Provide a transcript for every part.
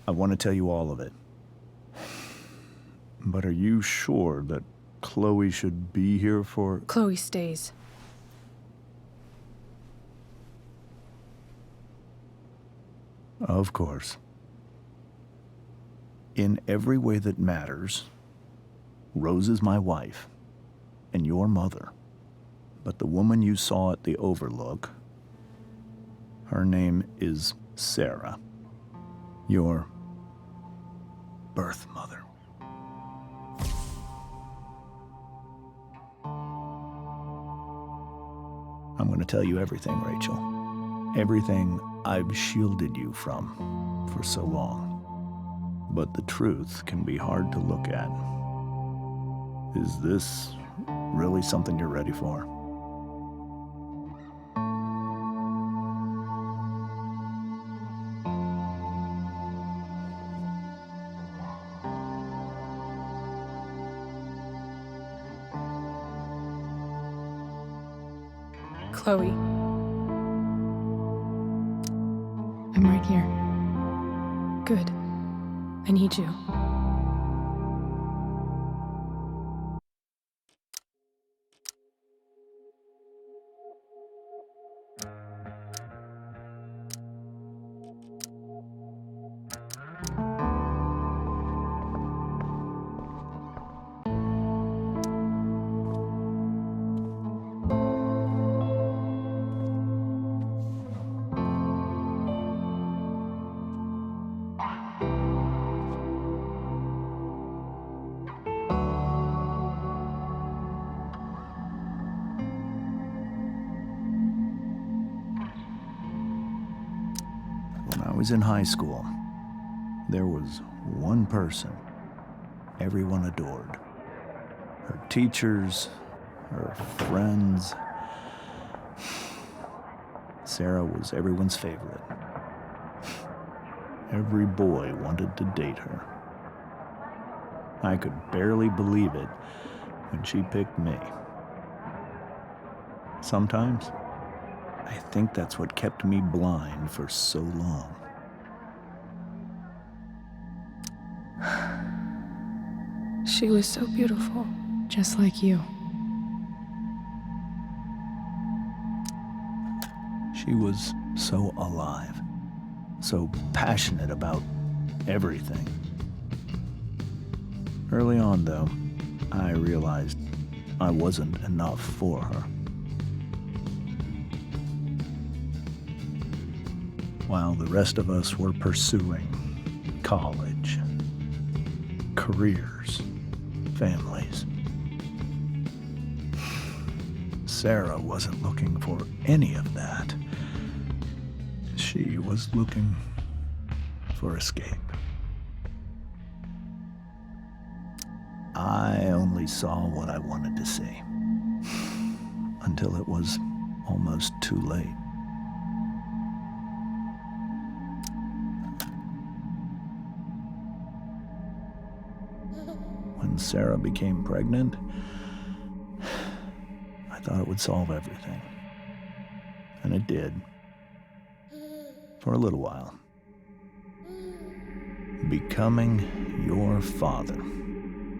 I want to tell you all of it. But are you sure that Chloe should be here for... Chloe stays. Of course. In every way that matters, Rose is my wife and your mother. But the woman you saw at the Overlook, her name is Sarah, your birth mother. I'm going to tell you everything, Rachel. Everything I've shielded you from for so long. But the truth can be hard to look at. Is this really something you're ready for? Chloe. I'm right here. Good. I need you. When I was in high school, there was one person everyone adored. Her teachers, her friends. Sarah was everyone's favorite. Every boy wanted to date her. I could barely believe it when she picked me. Sometimes, I think that's what kept me blind for so long. She was so beautiful. Just like you. She was so alive, so passionate about everything. Early on, though, I realized I wasn't enough for her. While the rest of us were pursuing college, careers, families, Sarah wasn't looking for any of that. She was looking for escape. I only saw what I wanted to see, until it was almost too late. When Sarah became pregnant, I thought it would solve everything. And it did. For a little while. Becoming your father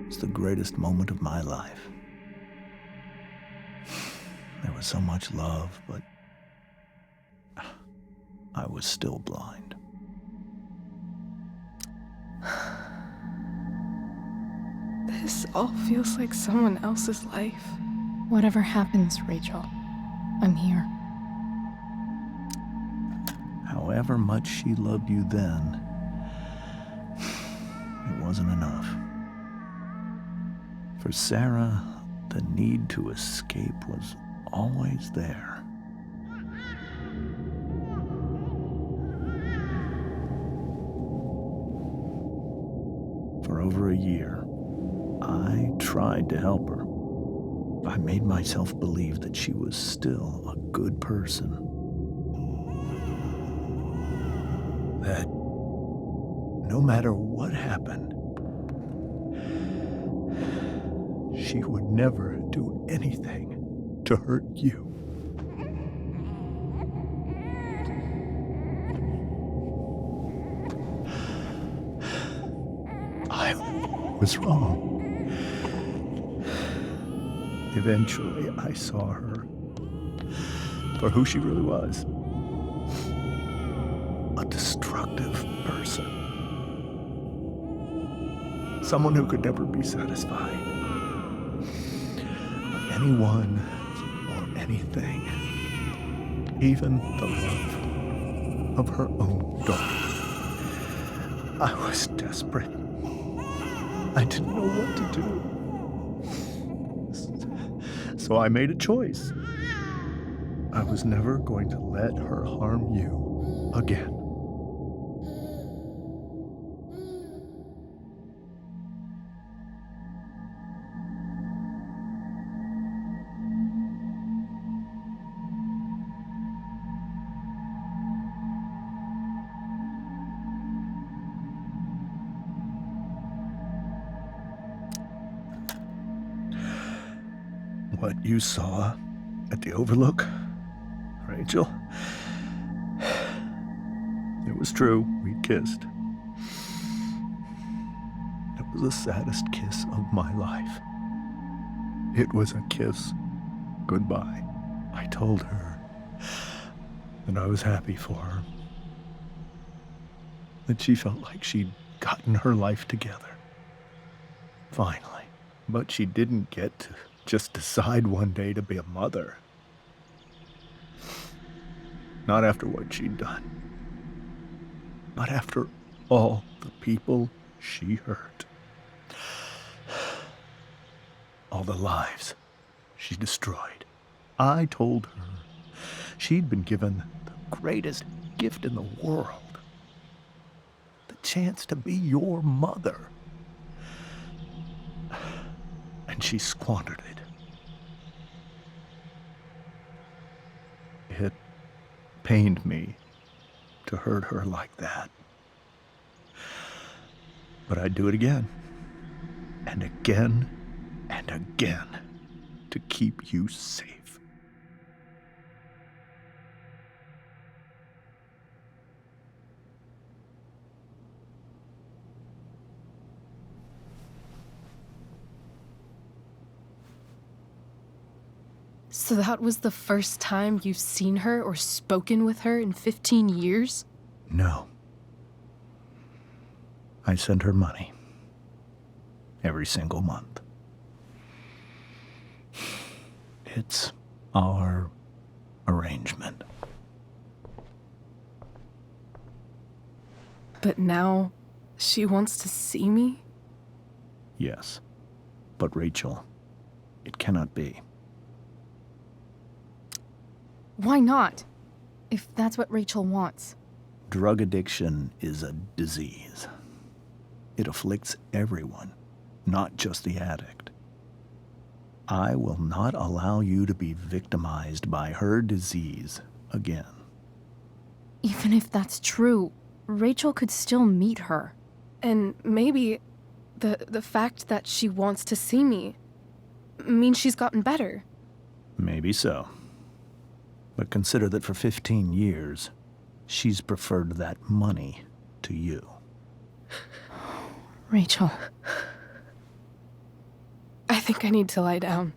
was the greatest moment of my life. There was so much love, but I was still blind. This all feels like someone else's life. Whatever happens, Rachel, I'm here. However much she loved you then, it wasn't enough. For Sarah, the need to escape was always there. For over a year, I tried to help her. I made myself believe that she was still a good person. That no matter what happened, she would never do anything to hurt you. I was wrong. Eventually, I saw her for who she really was. A destructive person. Someone who could never be satisfied by anyone or anything. Even the love of her own daughter. I was desperate. I didn't know what to do. So I made a choice. I was never going to let her harm you again. What you saw at the Overlook, Rachel, it was true. We kissed. It was the saddest kiss of my life. It was a kiss goodbye. I told her that I was happy for her, that she felt like she'd gotten her life together. Finally. But she didn't get to just decide one day to be a mother. Not after what she'd done. Not after all the people she hurt. All the lives she destroyed. I told her she'd been given the greatest gift in the world. The chance to be your mother. And she squandered it. It pained me to hurt her like that. But I'd do it again. And again and again to keep you safe. So that was the first time you've seen her or spoken with her in 15 years? No. I sent her money. Every single month. It's our arrangement. But now she wants to see me? Yes. But Rachel, it cannot be. Why not? If that's what Rachel wants. Drug addiction is a disease. It afflicts everyone, not just the addict. I will not allow you to be victimized by her disease again. Even if that's true, Rachel could still meet her. And maybe the fact that she wants to see me means she's gotten better. Maybe so. But consider that for 15 years, she's preferred that money to you. Rachel. I think I need to lie down.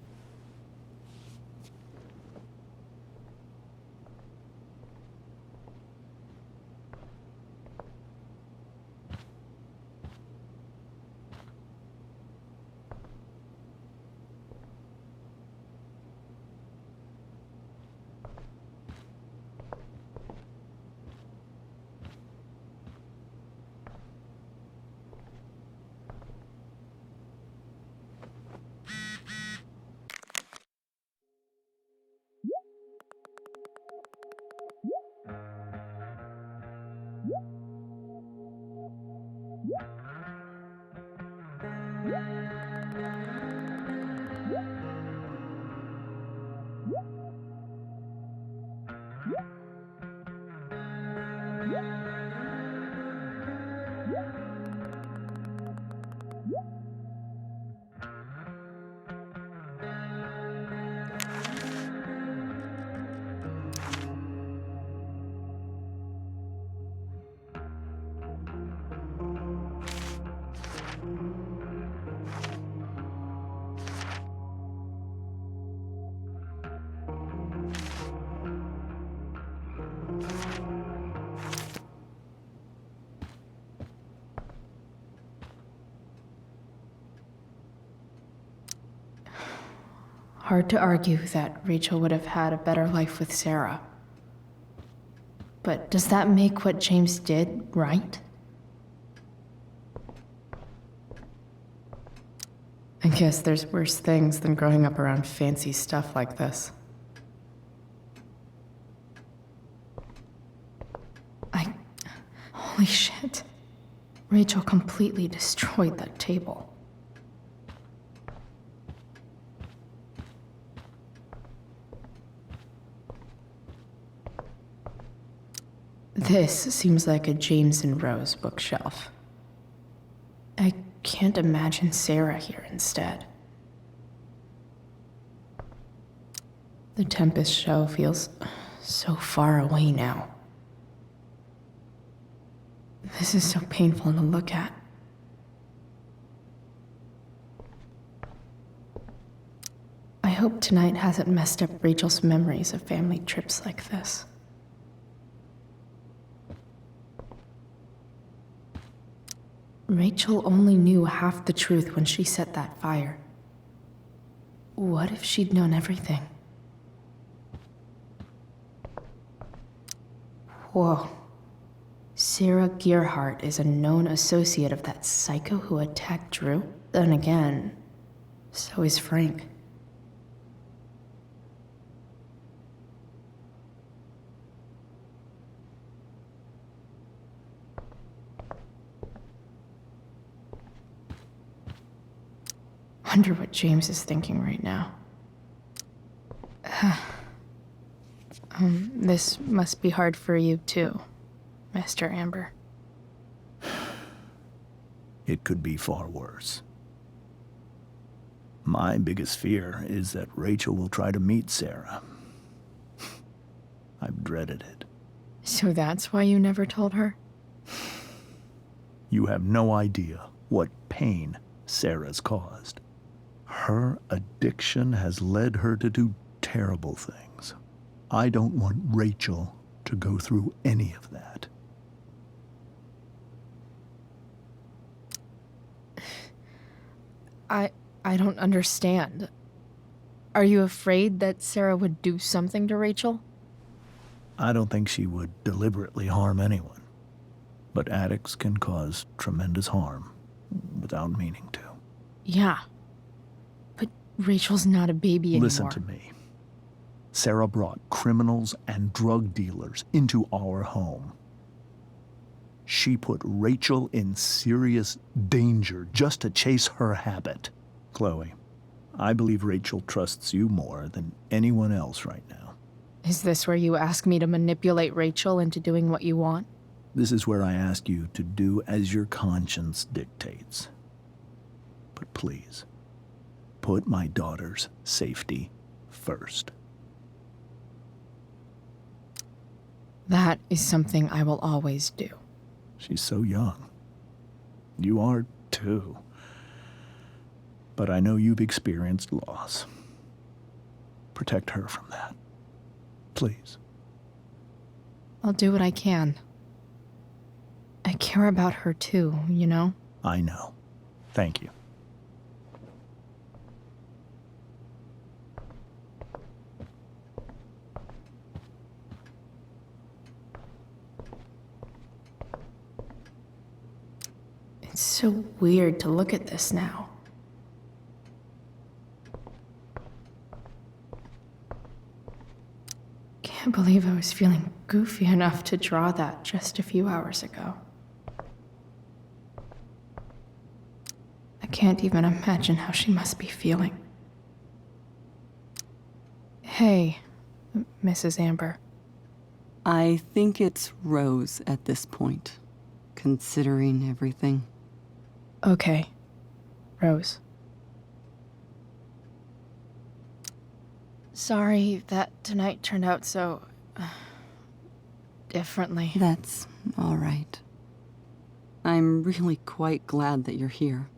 Hard to argue that Rachel would have had a better life with Sarah. But does that make what James did right? I guess there's worse things than growing up around fancy stuff like this. Holy shit. Rachel completely destroyed that table. This seems like a James and Rose bookshelf. I can't imagine Sarah here instead. The Tempest show feels so far away now. This is so painful to look at. I hope tonight hasn't messed up Rachel's memories of family trips like this. Rachel only knew half the truth when she set that fire. What if she'd known everything? Whoa. Sarah Gearhart is a known associate of that psycho who attacked Drew? Then again, so is Frank. Wonder what James is thinking right now. This must be hard for you too, Master Amber. It could be far worse. My biggest fear is that Rachel will try to meet Sarah. I've dreaded it. So that's why you never told her? You have no idea what pain Sarah's caused. Her addiction has led her to do terrible things. I don't want Rachel to go through any of that. I don't understand. Are you afraid that Sarah would do something to Rachel? I don't think she would deliberately harm anyone. But addicts can cause tremendous harm without meaning to. Yeah. But Rachel's not a baby anymore. Listen to me. Sarah brought criminals and drug dealers into our home. She put Rachel in serious danger just to chase her habit. Chloe, I believe Rachel trusts you more than anyone else right now. Is this where you ask me to manipulate Rachel into doing what you want? This is where I ask you to do as your conscience dictates. But please, put my daughter's safety first. That is something I will always do. She's so young. You are too. But I know you've experienced loss. Protect her from that. Please. I'll do what I can. I care about her too, you know? I know. Thank you. It's so weird to look at this now. Can't believe I was feeling goofy enough to draw that just a few hours ago. I can't even imagine how she must be feeling. Hey, Mrs. Amber. I think it's Rose at this point, considering everything. Okay, Rose. Sorry that tonight turned out so... differently. That's all right. I'm really quite glad that you're here.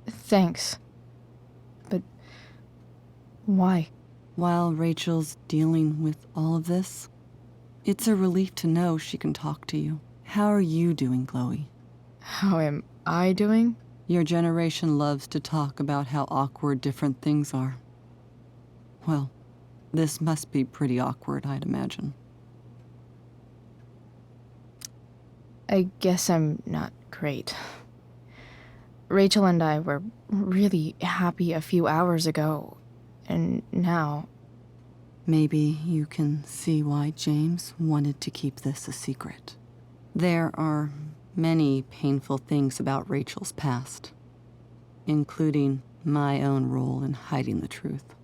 Thanks. But... why? While Rachel's dealing with all of this, it's a relief to know she can talk to you. How are you doing, Chloe? How am I doing? Your generation loves to talk about how awkward different things are. Well, this must be pretty awkward, I'd imagine. I guess I'm not great. Rachel and I were really happy a few hours ago, and now... Maybe you can see why James wanted to keep this a secret. There are many painful things about Rachel's past, including my own role in hiding the truth.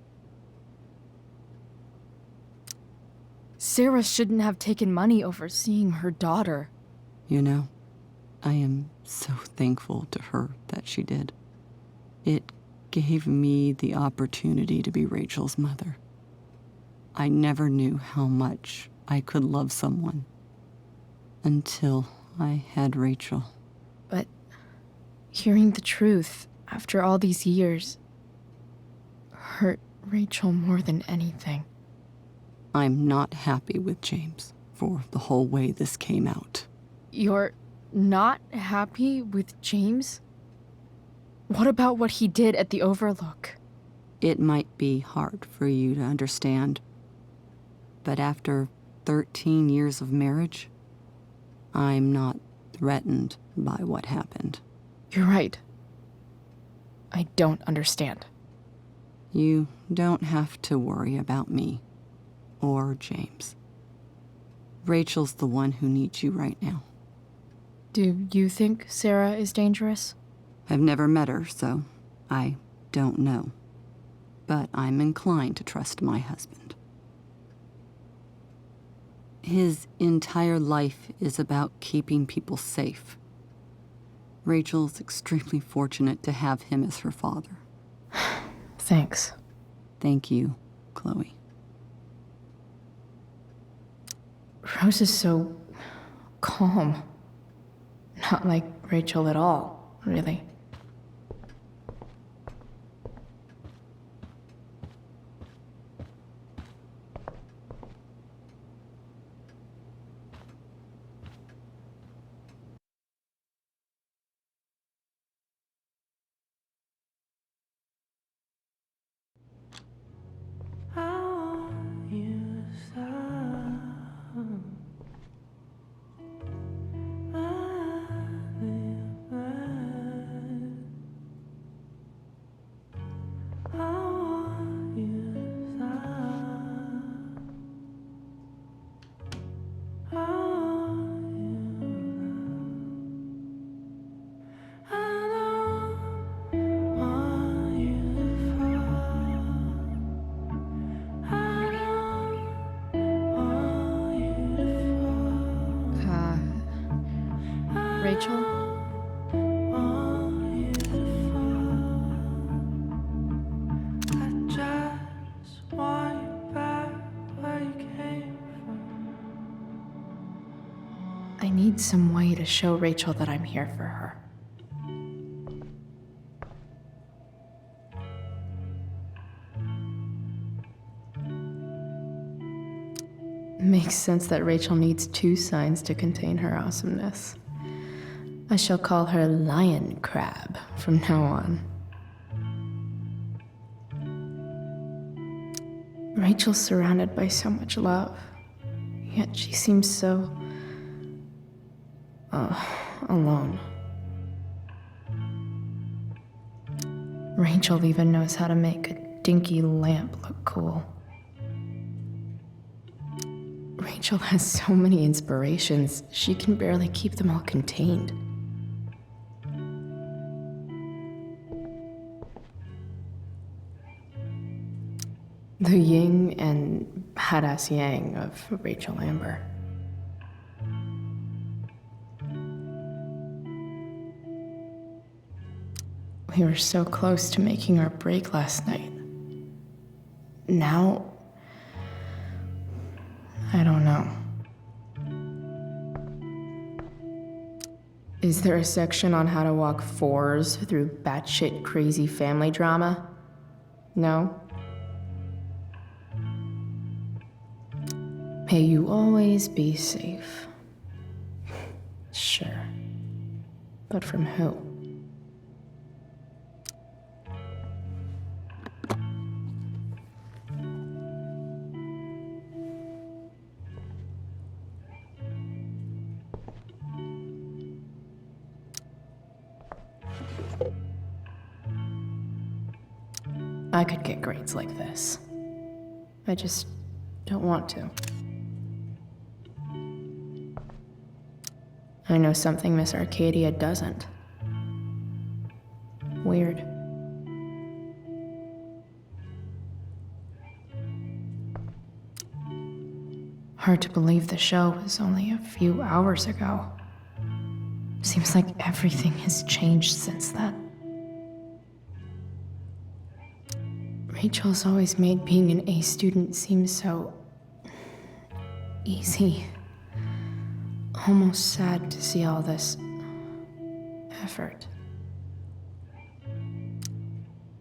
Sarah shouldn't have taken money over seeing her daughter. You know, I am so thankful to her that she did. It gave me the opportunity to be Rachel's mother. I never knew how much I could love someone until I had Rachel. But hearing the truth after all these years hurt Rachel more than anything. I'm not happy with James for the whole way this came out. You're not happy with James? What about what he did at the Overlook? It might be hard for you to understand, but after 13 years of marriage, I'm not threatened by what happened. You're right. I don't understand. You don't have to worry about me or James. Rachel's the one who needs you right now. Do you think Sarah is dangerous? I've never met her, so I don't know. But I'm inclined to trust my husband. His entire life is about keeping people safe. Rachel's extremely fortunate to have him as her father. Thanks. Thank you, Chloe. Rose is so calm. Not like Rachel at all, really. Rachel? I need some way to show Rachel that I'm here for her. Makes sense that Rachel needs 2 signs to contain her awesomeness. I shall call her Lion Crab from now on. Rachel's surrounded by so much love, yet she seems so... alone. Rachel even knows how to make a dinky lamp look cool. Rachel has so many inspirations, she can barely keep them all contained. The yin and badass yang of Rachel Amber. We were so close to making our break last night. Now, I don't know. Is there a section on how to walk 4s through batshit crazy family drama? No? May you always be safe. Sure. But from who? I could get grades like this. I just don't want to. I know something Miss Arcadia doesn't. Weird. Hard to believe the show was only a few hours ago. Seems like everything has changed since then. Rachel's always made being an A student seem so easy. Almost sad to see all this effort.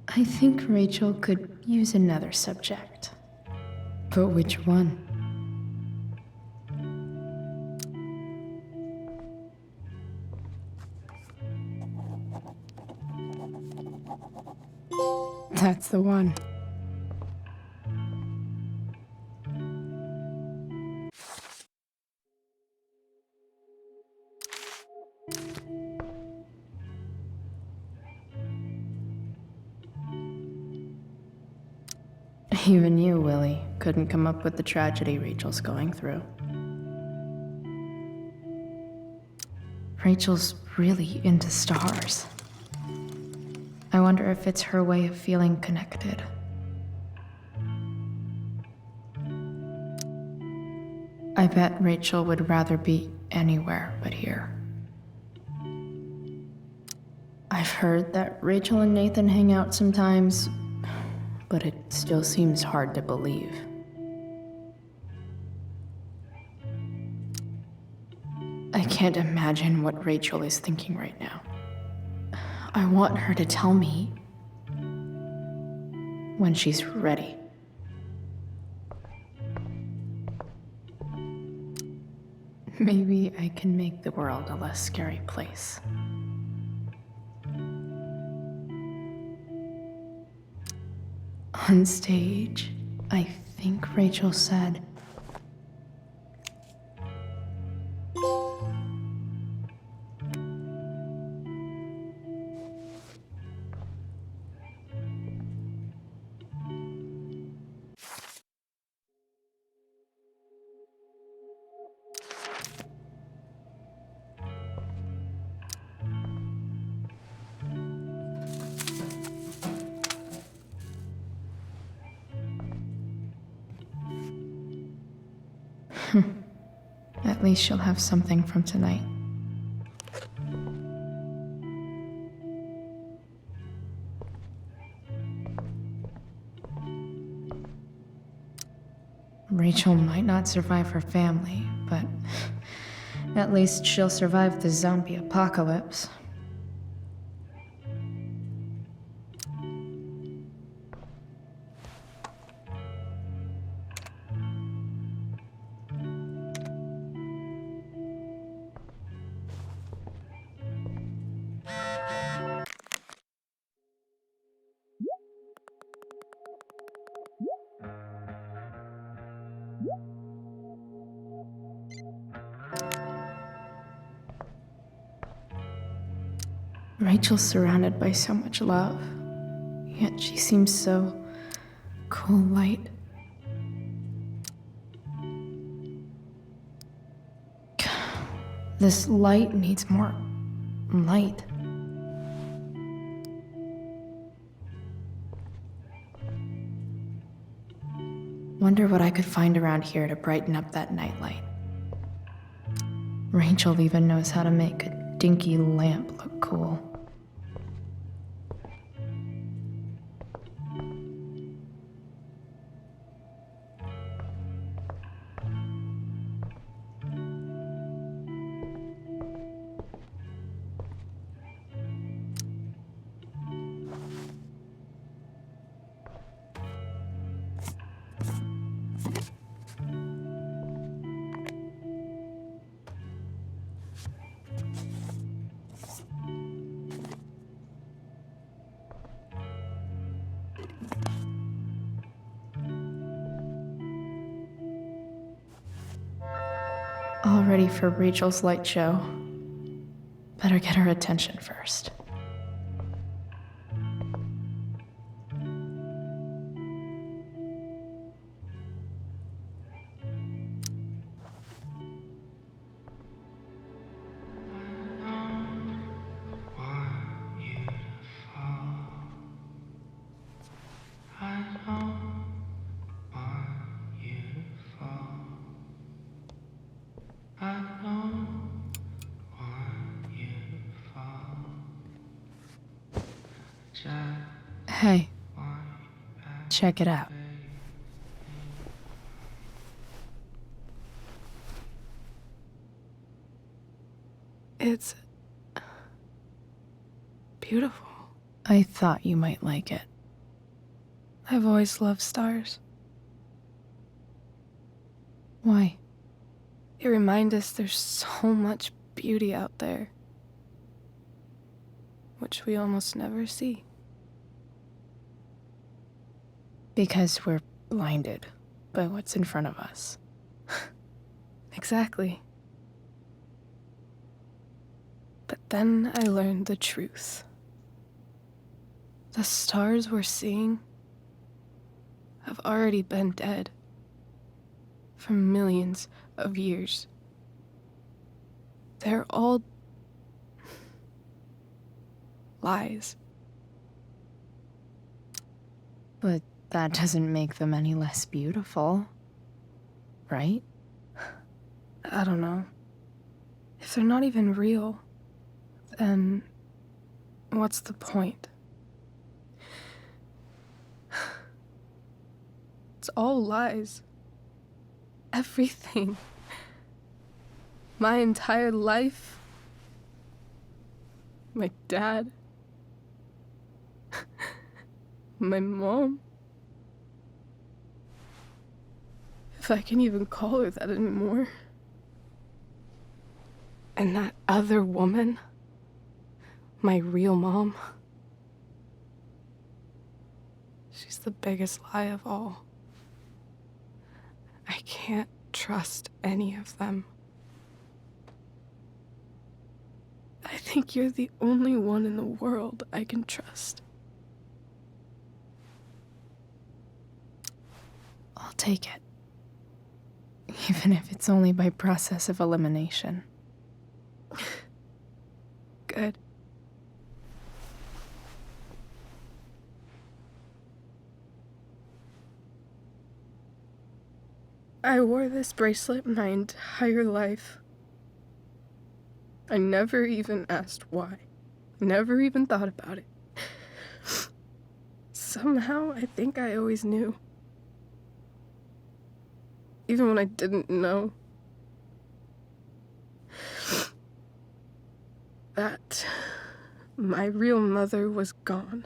I think Rachel could use another subject. But which one? That's the one. Even you, Willie, couldn't come up with the tragedy Rachel's going through. Rachel's really into stars. I wonder if it's her way of feeling connected. I bet Rachel would rather be anywhere but here. I've heard that Rachel and Nathan hang out sometimes, but it still seems hard to believe. I can't imagine what Rachel is thinking right now. I want her to tell me when she's ready. Maybe I can make the world a less scary place. On stage, I think Rachel said, at least she'll have something from tonight. Rachel might not survive her family, but at least she'll survive the zombie apocalypse. Rachel's surrounded by so much love, yet she seems so cool light. This light needs more light. Wonder what I could find around here to brighten up that nightlight. Rachel even knows how to make a dinky lamp look cool. All ready for Rachel's light show. Better get her attention first. Hey, check it out. It's beautiful. I thought you might like it. I've always loved stars. Why? They remind us there's so much beauty out there, which we almost never see. Because we're blinded by what's in front of us. Exactly. But then I learned the truth. The stars we're seeing have already been dead for millions of years. They're all lies. But that doesn't make them any less beautiful, right? I don't know. If they're not even real, then what's the point? It's all lies. Everything. My entire life. My dad. My mom. If I can even call her that anymore. And that other woman. My real mom. She's the biggest lie of all. I can't trust any of them. I think you're the only one in the world I can trust. I'll take it. Even if it's only by process of elimination. Good. I wore this bracelet my entire life. I never even asked why. Never even thought about it. Somehow, I think I always knew. Even when I didn't know. That my real mother was gone.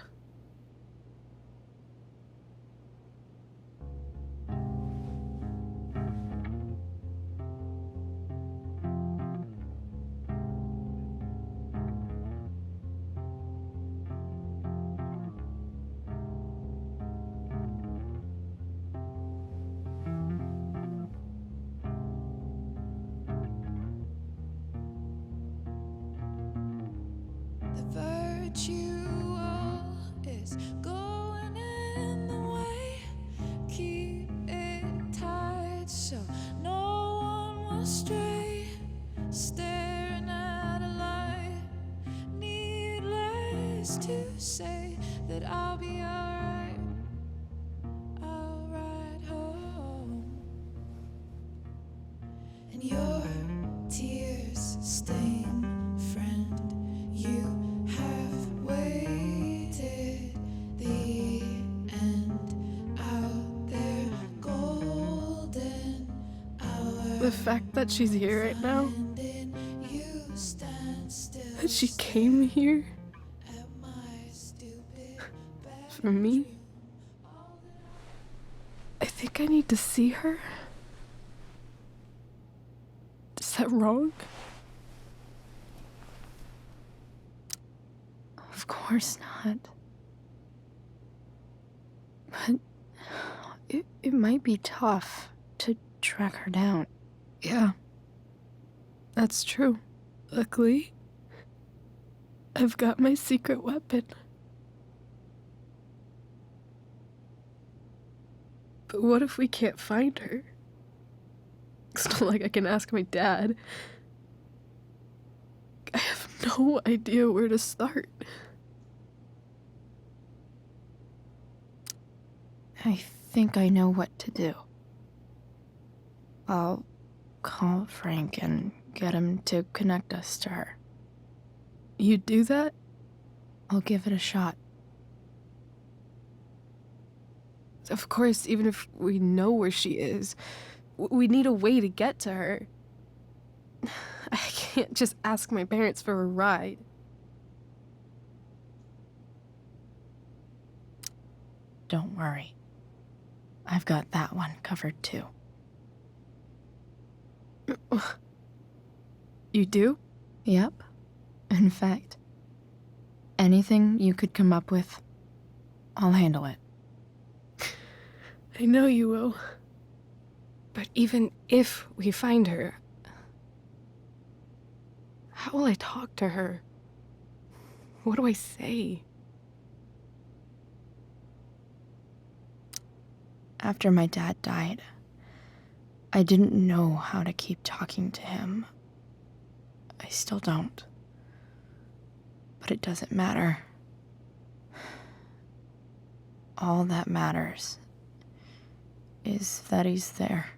Is going in the way. Keep it tight so no one will stray. Staring at a light. Needless to say that I'll be alright. I'll ride home. And your tears stain, friend. You have waited the end out there, golden hour. The fact that she's here right now, You stand still that she came here at my stupid back. for me, I think I need to see her. Is that wrong? Of course not. But it might be tough to track her down. Yeah, that's true. Luckily, I've got my secret weapon. But what if we can't find her? It's not like I can ask my dad. I have no idea where to start. I think I know what to do. I'll call Frank and get him to connect us to her. You do that? I'll give it a shot. Of course, even if we know where she is, we need a way to get to her. I can't just ask my parents for a ride. Don't worry. I've got that one covered too. You do? Yep. In fact, anything you could come up with, I'll handle it. I know you will. But even if we find her, how will I talk to her? What do I say? After my dad died, I didn't know how to keep talking to him. I still don't. But it doesn't matter. All that matters is that he's there.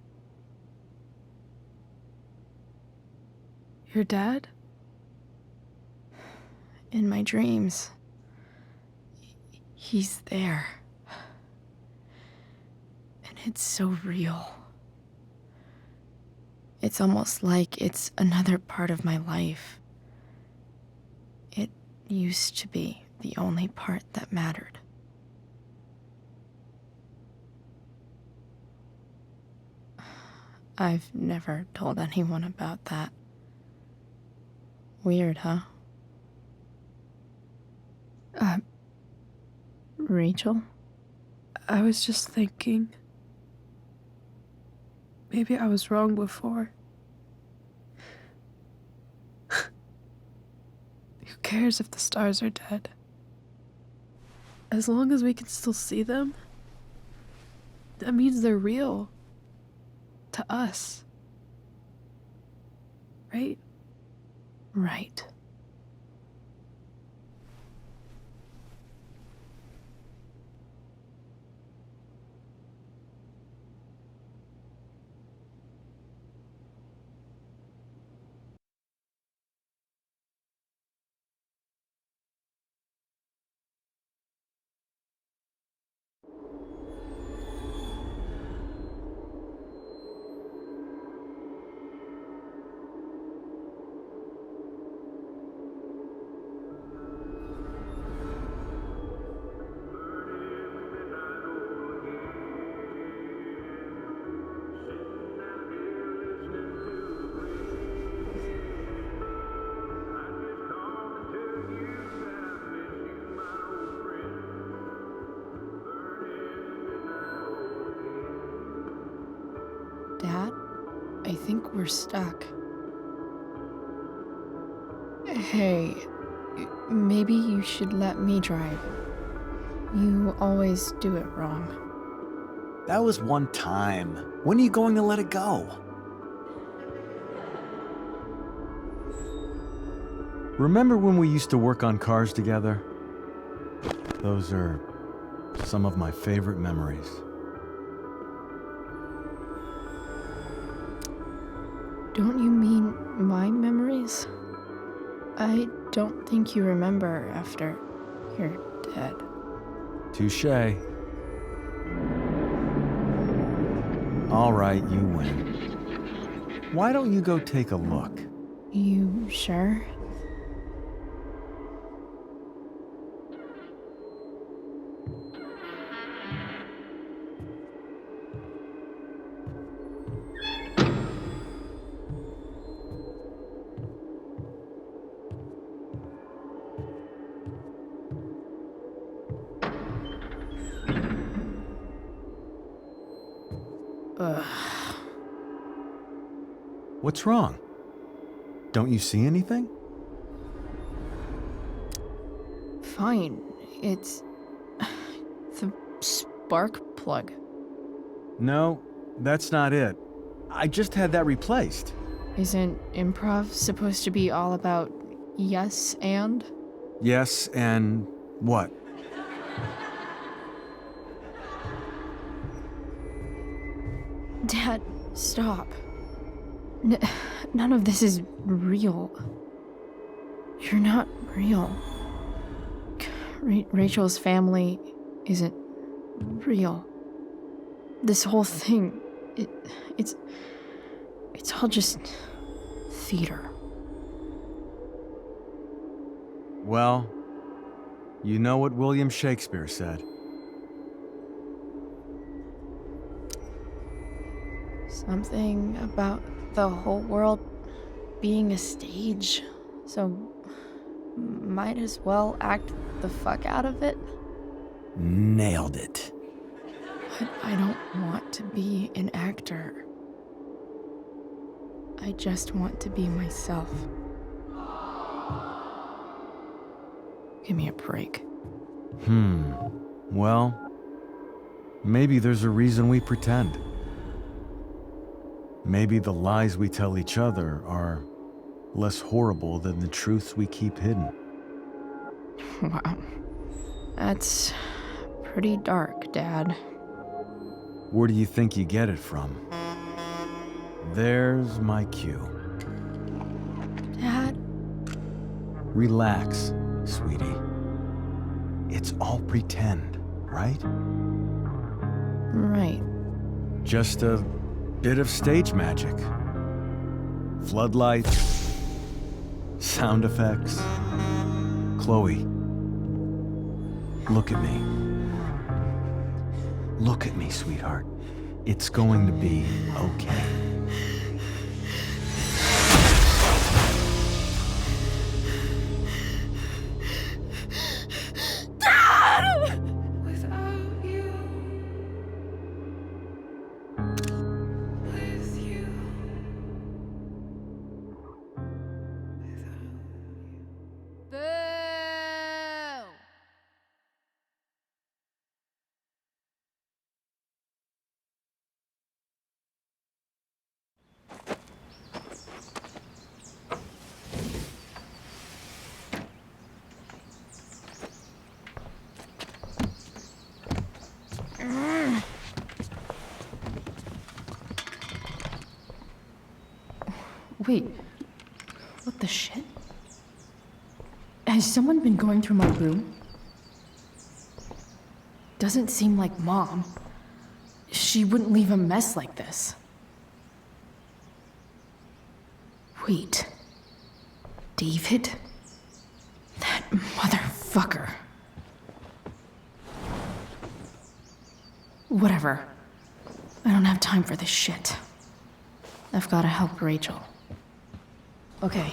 Your dad? In my dreams. He's there. And it's so real. It's almost like it's another part of my life. It used to be the only part that mattered. I've never told anyone about that. Weird, huh? Rachel? I was just thinking. Maybe I was wrong before. Who cares if the stars are dead? As long as we can still see them, that means they're real. To us. Right? Right. Dad, I think we're stuck. Hey, maybe you should let me drive. You always do it wrong. That was one time. When are you going to let it go? Remember when we used to work on cars together? Those are some of my favorite memories. Don't you mean my memories? I don't think you remember after you're dead. Touché. All right, you win. Why don't you go take a look? You sure? Ugh. What's wrong? Don't you see anything? Fine. It's the spark plug. No, that's not it. I just had that replaced. Isn't improv supposed to be all about yes and? Yes, and what? Dad, stop. None of this is real. You're not real. Rachel's family isn't real. This whole thing, it's all just theater. Well, you know what William Shakespeare said. Something about the whole world being a stage, so might as well act the fuck out of it. Nailed it. But I don't want to be an actor. I just want to be myself. Give me a break. Well, maybe there's a reason we pretend. Maybe the lies we tell each other are less horrible than the truths we keep hidden. Wow. That's pretty dark, Dad. Where do you think you get it from? There's my cue. Dad? Relax, sweetie. It's all pretend, right? Right. Just a bit of stage magic. Floodlights, sound effects. Chloe, look at me. Look at me, sweetheart. It's going to be okay. Without you, with you, Boo! Wait, what the shit? Has someone been going through my room? Doesn't seem like Mom. She wouldn't leave a mess like this. Wait. David? That motherfucker. Whatever. I don't have time for this shit. I've gotta help Rachel. Okay.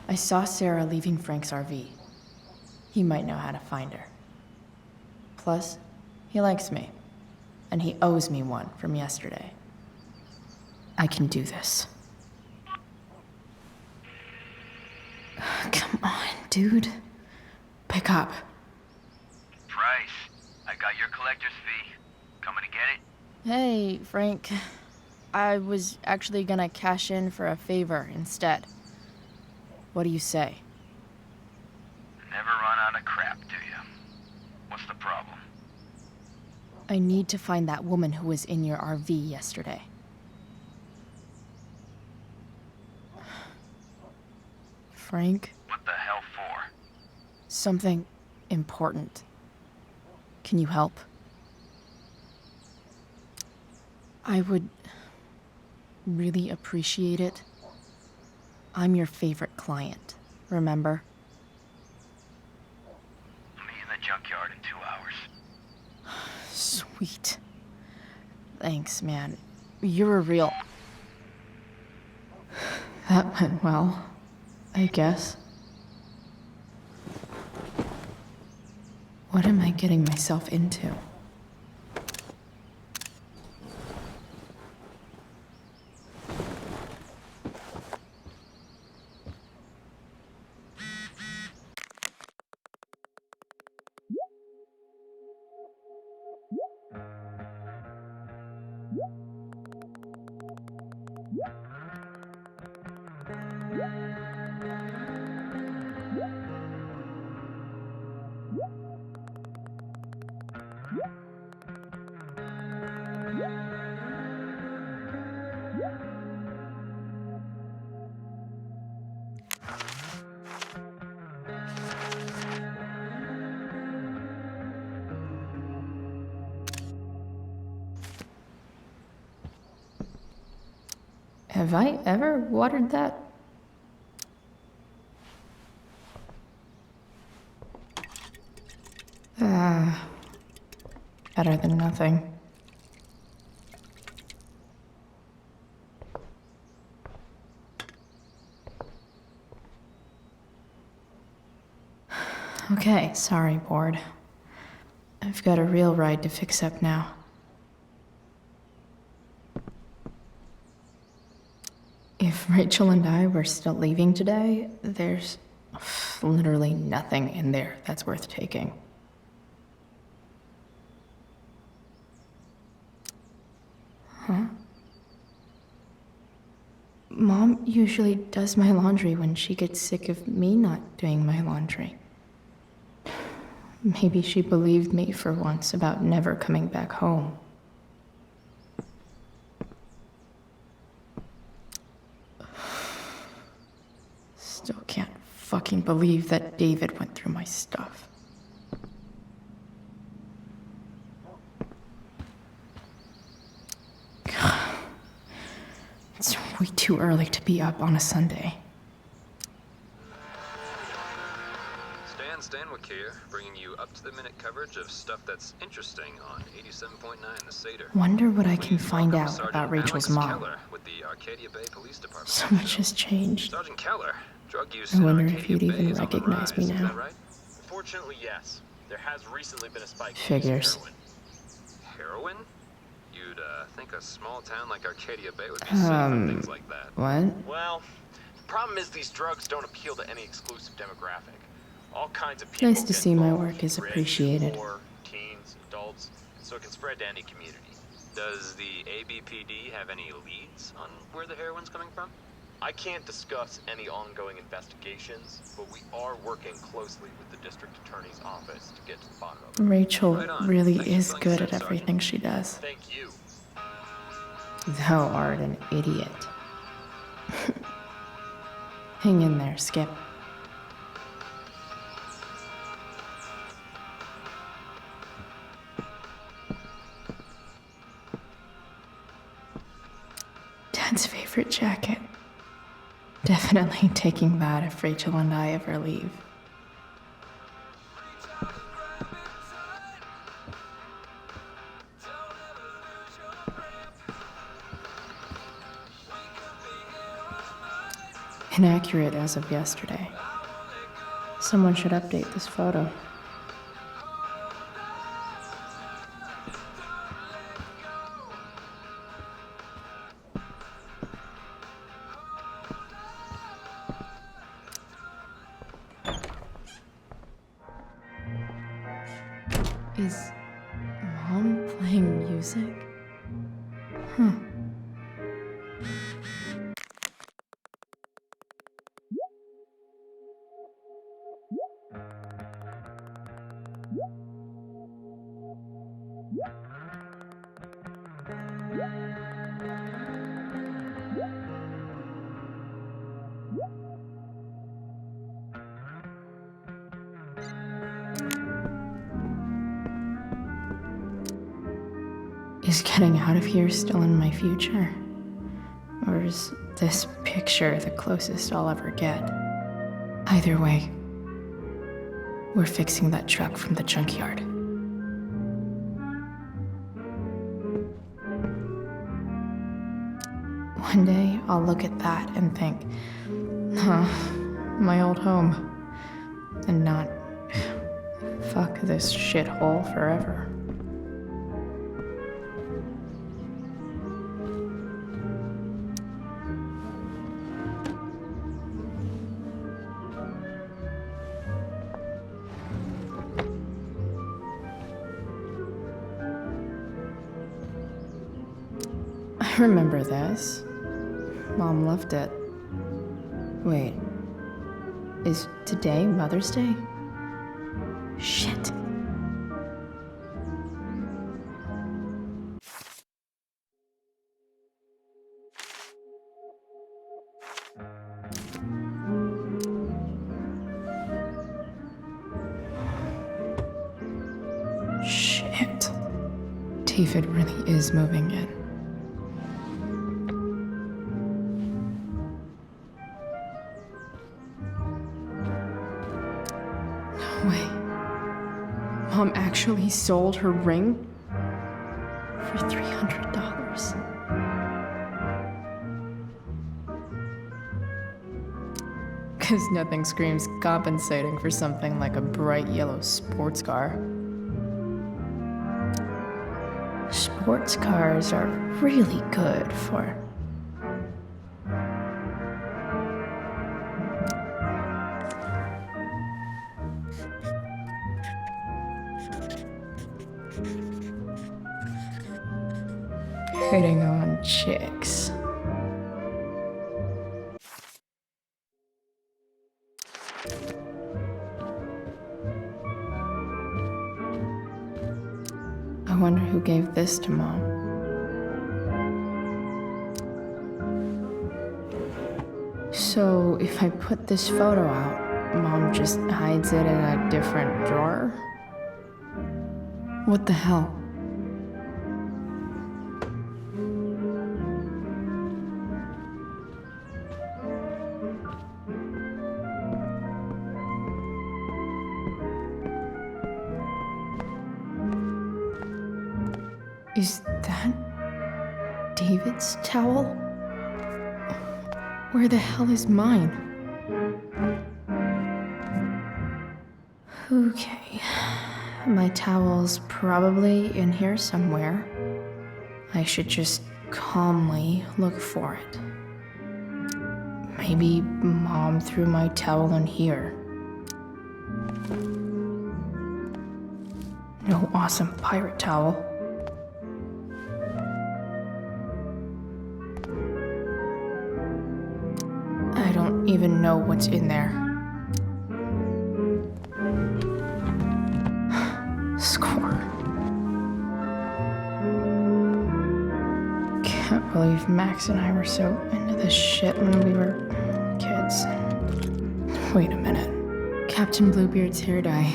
I saw Sarah leaving Frank's RV. He might know how to find her. Plus, he likes me. And he owes me one from yesterday. I can do this. Come on, dude. Pick up. Price, I got your collector's fee. Coming to get it? Hey, Frank. I was actually gonna cash in for a favor instead. What do you say? Never run out of crap, do you? What's the problem? I need to find that woman who was in your RV yesterday. Frank? What the hell for? Something important. Can you help? I would really appreciate it. I'm your favorite client, remember? Meet in the junkyard in 2 hours. Sweet. Thanks, man. You're a real... That went well, I guess. What am I getting myself into? Have I ever watered that? Better than nothing. Okay, sorry, bored. I've got a real ride to fix up now. If Rachel and I were still leaving today, there's literally nothing in there that's worth taking. Huh? Mom usually does my laundry when she gets sick of me not doing my laundry. Maybe she believed me for once about never coming back home. Still can't fucking believe that David went through my stuff. It's way too early to be up on a Sunday. Stan Stanwyck here, bringing you up-to-the-minute coverage of stuff that's interesting on 87.9 The Seder. Wonder what I can Please find welcome out Sergeant about Rachel's Alex mom. Keller with the Arcadia Bay Police Department. So much has changed. Sergeant Keller, drug use I in wonder if Arcadia you'd Bay even is on the recognize me rise. Is now. that right? Fortunately, yes. There has recently been a spike in Figures. heroin. Heroin? You'd think a small town like Arcadia Bay would be safe from things like that. What? Well, the problem is these drugs don't appeal to any exclusive demographic. All kinds of people Nice to get see my involved. work is Rich, appreciated. poor, teens, adults, so it can spread to any community. Does the ABPD have any leads on where the heroin's coming from? I can't discuss any ongoing investigations, but we are working closely with the district attorney's office to get to the bottom of it. Rachel Right on. really Thanks for is filling good us at in, everything she does. Thank you. Thou art an idiot. Hang in there, Skip. Dad's favorite jacket. Definitely taking that if Rachel and I ever leave. Inaccurate as of yesterday. Someone should update this photo. Is Mom playing music? Huh. Is getting out of here still in my future? Or is this picture the closest I'll ever get? Either way, we're fixing that truck from the junkyard. One day, I'll look at that and think, huh, my old home. And not, fuck this shithole forever. I remember this. Mom loved it. Wait. Is today Mother's Day? Shit. Shit. David really is moving in. Mom actually sold her ring for $300. Because nothing screams compensating for something like a bright yellow sports car. Sports cars are really good for... hitting on chicks. I wonder who gave this to Mom. So, if I put this photo out, Mom just hides it in a different drawer? What the hell? Is that David's towel? Where the hell is mine? Okay, my towel's probably in here somewhere. I should just calmly look for it. Maybe Mom threw my towel in here. No awesome pirate towel. I don't even know what's in there. Score. Can't believe Max and I were so into this shit when we were kids. Wait a minute. Captain Bluebeard's hair dye.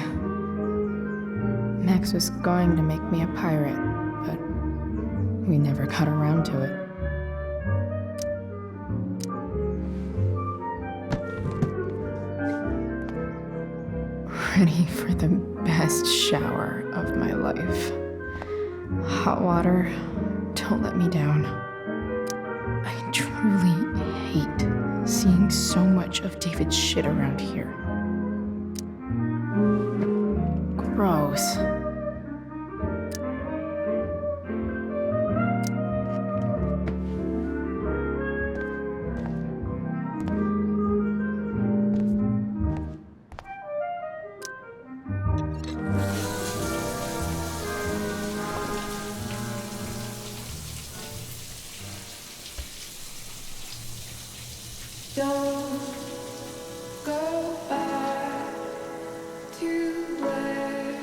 Max was going to make me a pirate, but we never got around to it. Ready for the best shower of my life. Hot water, don't let me down. I truly hate seeing so much of David's shit around here. Gross. Don't go back to where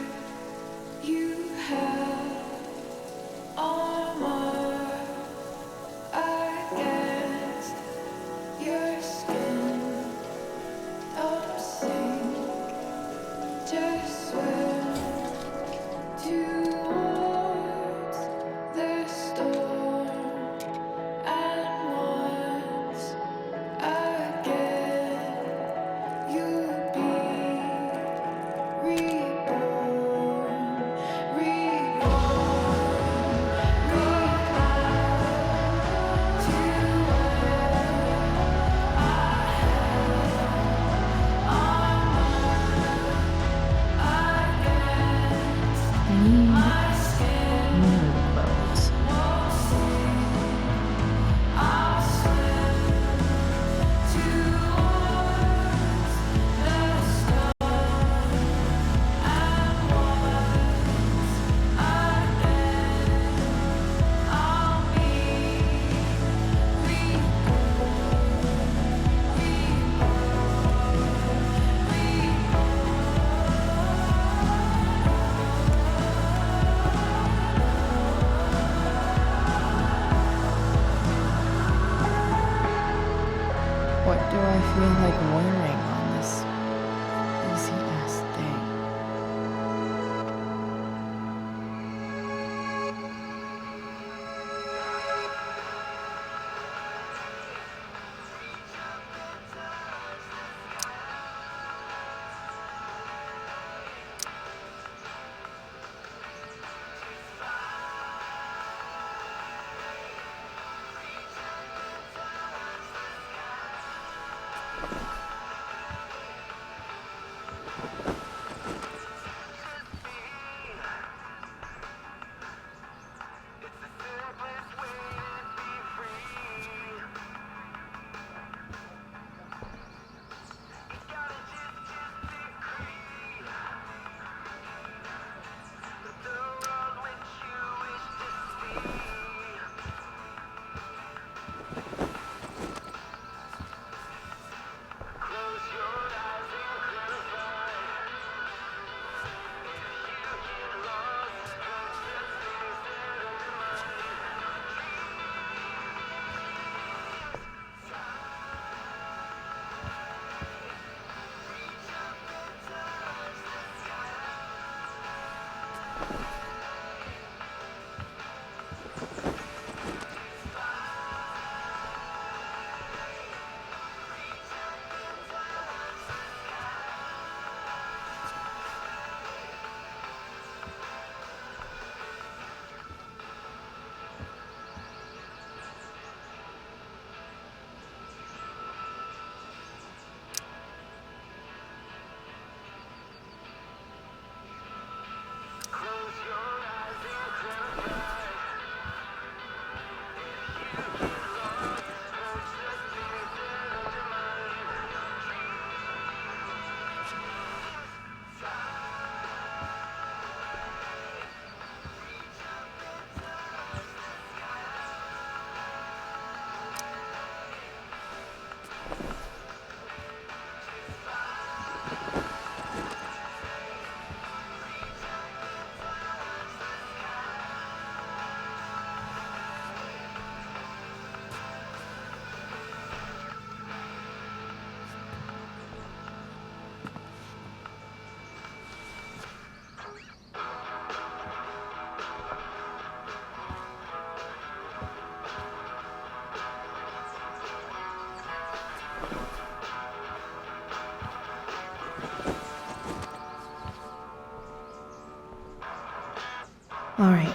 All right.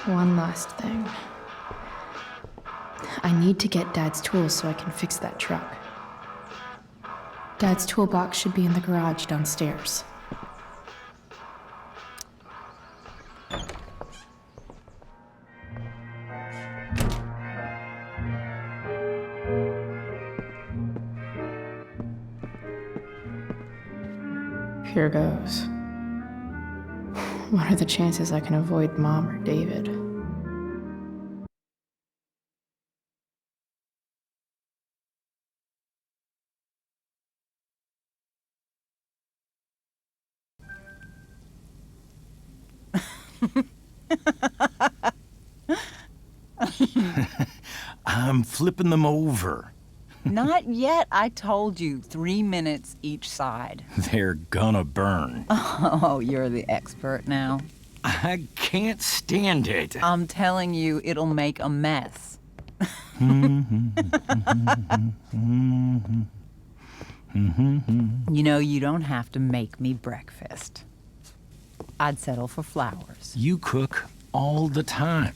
One last thing. I need to get Dad's tools so I can fix that truck. Dad's toolbox should be in the garage downstairs. Here goes. What are the chances I can avoid Mom or David? I'm flipping them over. Not yet. I told you, 3 minutes each side. They're gonna burn. Oh, you're the expert now. I can't stand it. I'm telling you, it'll make a mess. You know, you don't have to make me breakfast. I'd settle for flowers. You cook all the time.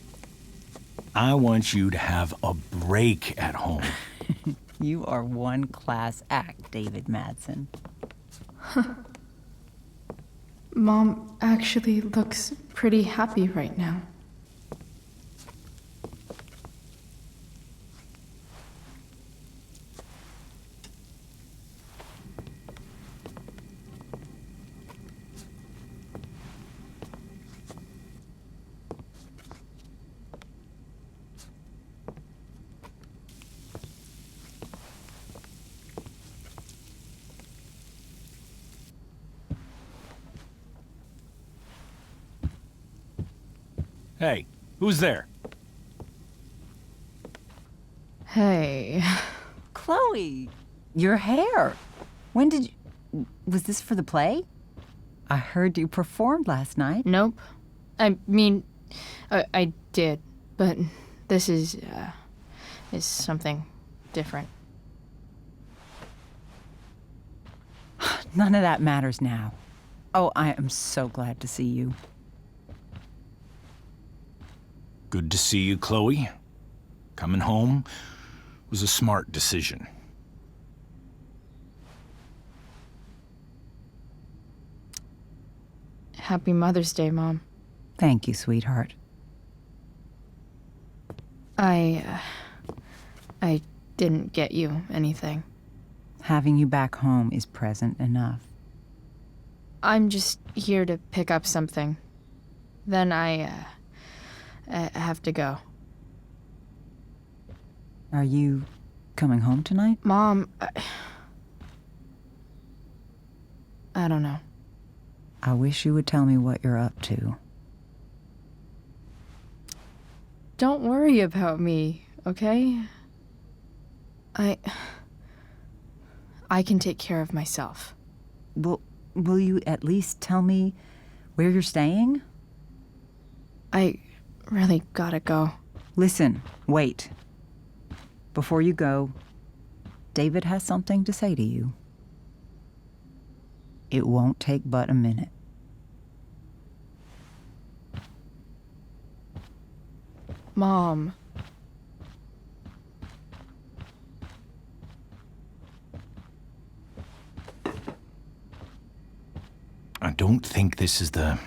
I want you to have a break at home. You are one class act, David Madsen. Mom actually looks pretty happy right now. Hey, who's there? Hey. Chloe, your hair. When did you... Was this for the play? I heard you performed last night. Nope. I mean, I did, but this is something different. None of that matters now. Oh, I am so glad to see you. Good to see you, Chloe. Coming home was a smart decision. Happy Mother's Day, Mom. Thank you, sweetheart. I didn't get you anything. Having you back home is present enough. I'm just here to pick up something. Then I have to go. Are you coming home tonight? Mom, I don't know. I wish you would tell me what you're up to. Don't worry about me, okay? I can take care of myself. Will you at least tell me where you're staying? I really gotta go. Listen, wait. Before you go, David has something to say to you. It won't take but a minute. Mom. I don't think this is the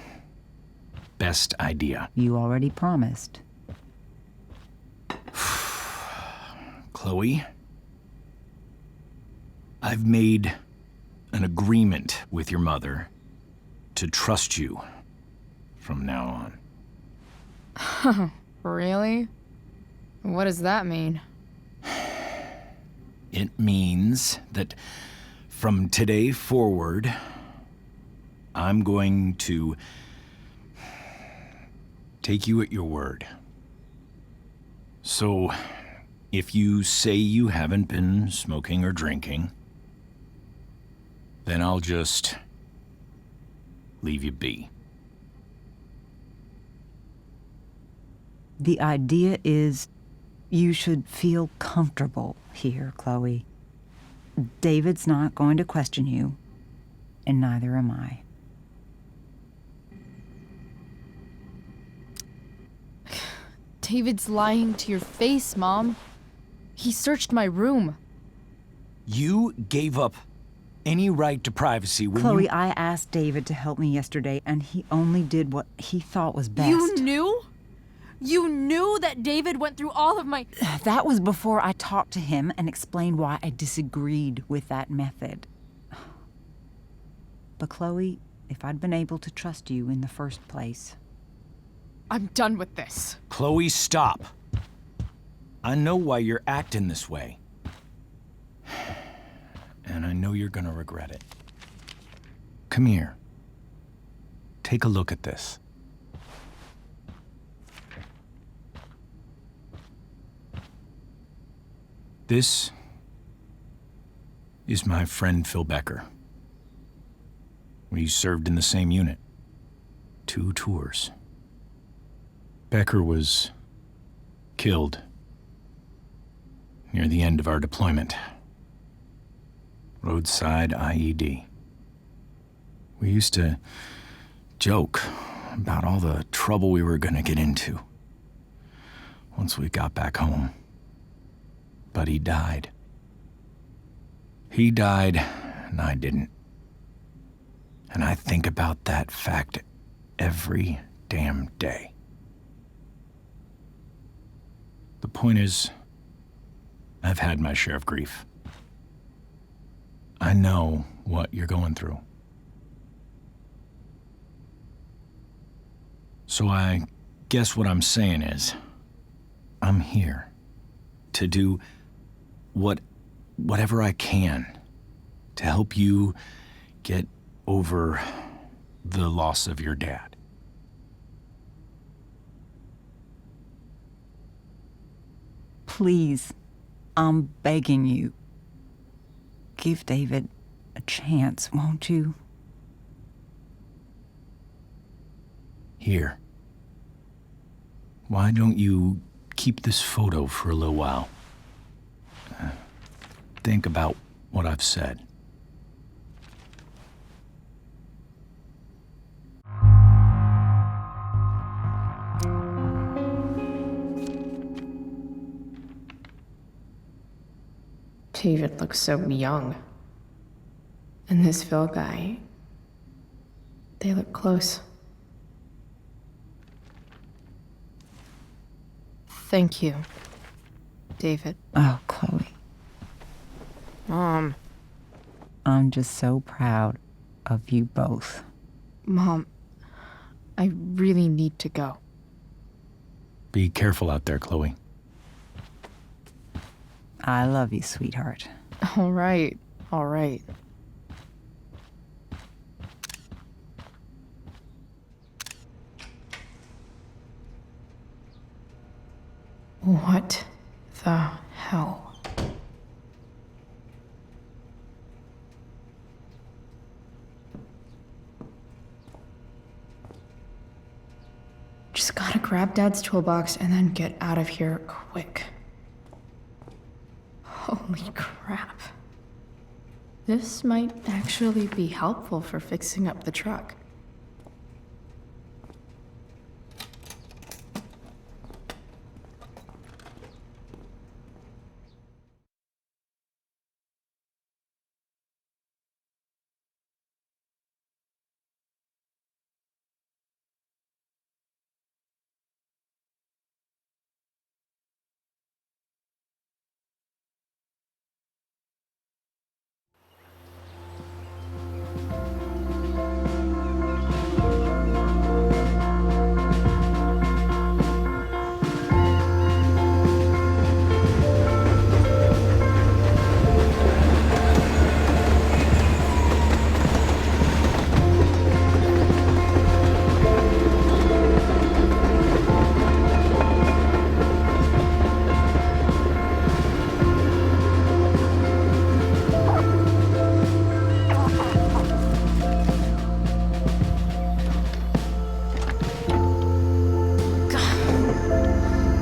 best idea. You already promised. Chloe, I've made an agreement with your mother to trust you from now on. Really? What does that mean? It means that from today forward, I'm going to take you at your word. So, if you say you haven't been smoking or drinking, then I'll just leave you be. The idea is you should feel comfortable here, Chloe. David's not going to question you, and neither am I. David's lying to your face, Mom. He searched my room. You gave up any right to privacy when Chloe, you... I asked David to help me yesterday, and he only did what he thought was best. You knew? You knew that David went through all of my... That was before I talked to him and explained why I disagreed with that method. But Chloe, if I'd been able to trust you in the first place... I'm done with this. Chloe, stop. I know why you're acting this way. And I know you're gonna regret it. Come here. Take a look at this. This is my friend Phil Becker. We served in the same unit. 2 tours. Becker was killed near the end of our deployment. Roadside IED. We used to joke about all the trouble we were gonna get into once we got back home. But he died. He died, and I didn't. And I think about that fact every damn day. The point is, I've had my share of grief. I know what you're going through. So I guess what I'm saying is, I'm here to do whatever I can to help you get over the loss of your dad. Please, I'm begging you. Give David a chance, won't you? Here. Why don't you keep this photo for a little while? Think about what I've said. David looks so young. And this Phil guy, they look close. Thank you, David. Oh, Chloe. Mom. I'm just so proud of you both. Mom, I really need to go. Be careful out there, Chloe. I love you, sweetheart. All right, all right. What the hell? Just gotta grab Dad's toolbox and then get out of here quick. Holy crap. This might actually be helpful for fixing up the truck.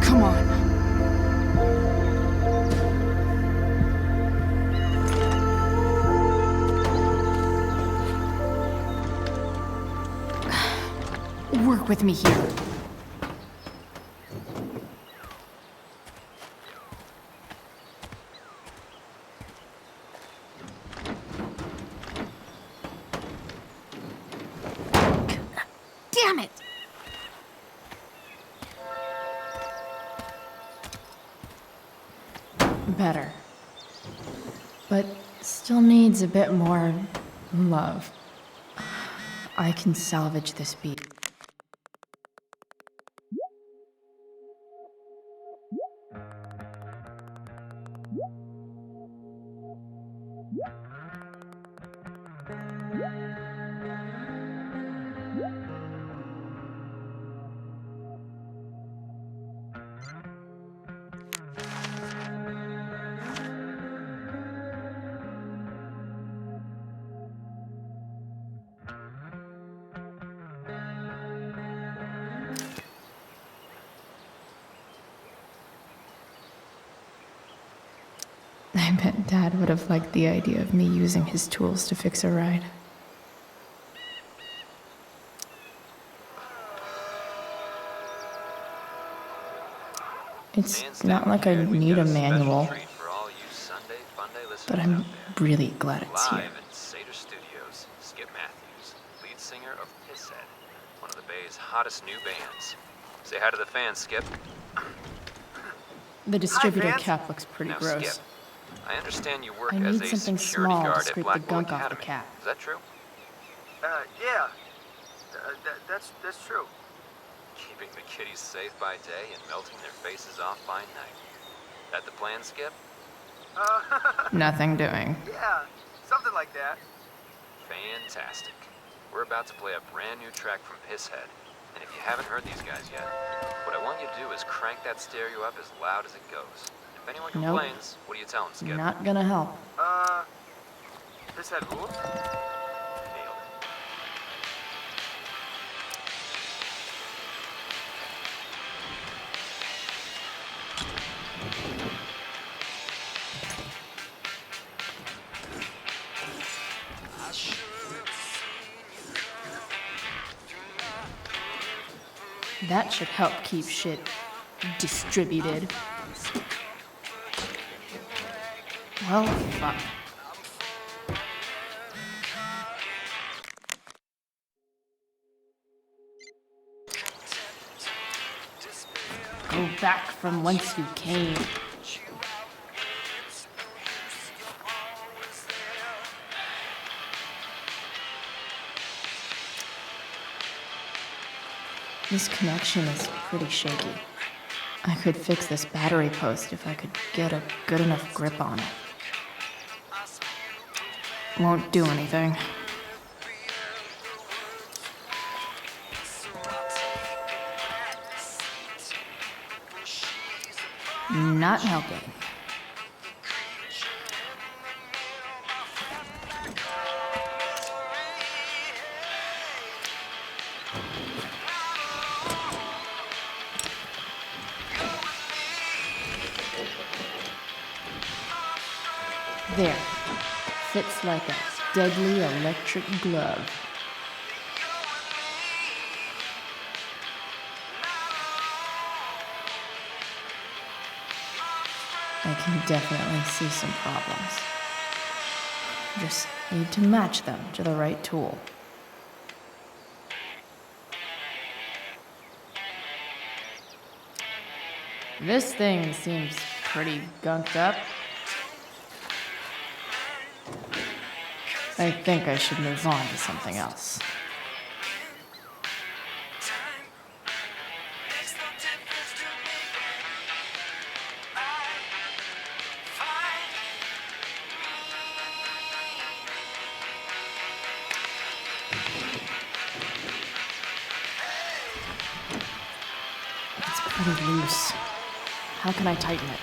Come on. Work with me here. Damn it! Better. But still needs a bit more love. I can salvage this beat. I bet Dad would have liked the idea of me using his tools to fix a ride. It's not like I need a manual, but I'm really glad it's here. Live in Seder Studios, Skip Matthews, lead singer of Pisshead, one of the Bay's hottest new bands. Say hi to the fans, Skip. The distributor cap looks pretty Now, gross. Skip, I understand you work I as need a something security small to guard at scrape the Blackwell gunk off the Academy. cap. Is that true? Yeah. That's true. Keeping the kiddies safe by day and melting their faces off by night. That the plan, Skip? Nothing doing. Yeah, something like that. Fantastic. We're about to play a brand new track from Pisshead. And if you haven't heard these guys yet, what I want you to do is crank that stereo up as loud as it goes. If anyone Nope. complains, what do you tell them, Skip? Not gonna help. This had rules? Nailed it. That should help keep shit distributed. Well, fuck. Go back from whence you came. This connection is pretty shaky. I could fix this battery post if I could get a good enough grip on it. Won't do anything. Not helping. There. Fits like a deadly electric glove. I can definitely see some problems. Just need to match them to the right tool. This thing seems pretty gunked up. I think I should move on to something else. It's pretty loose. How can I tighten it?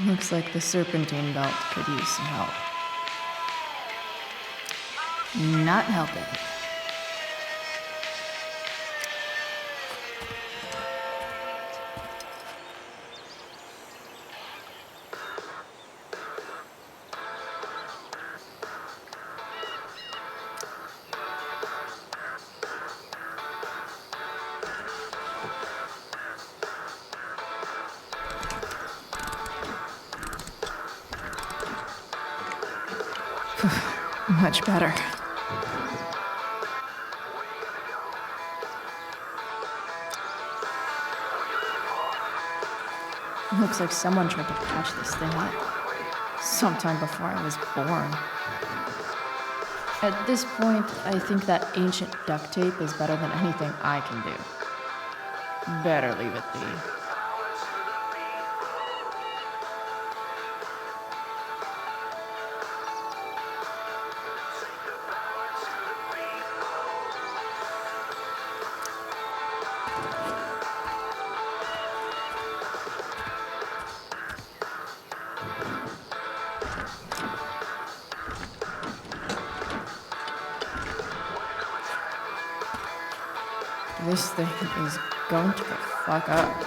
Looks like the serpentine belt could use some help. Not helping. Much better. Looks like someone tried to patch this thing up. Sometime before I was born. At this point, I think that ancient duct tape is better than anything I can do. Better leave it be. This thing is going to the fuck up.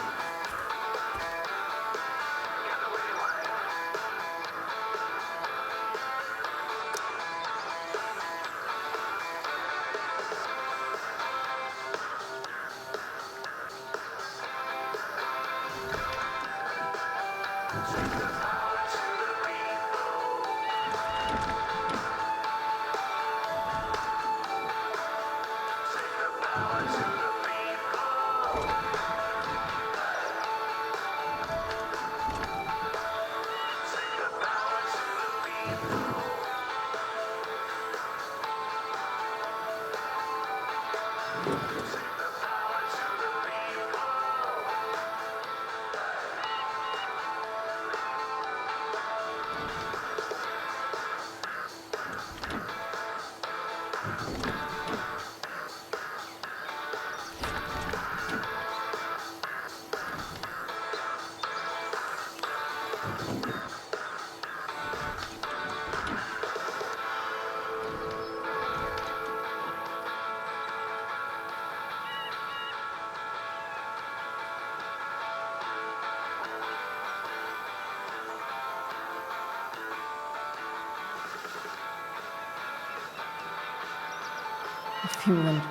Feeling.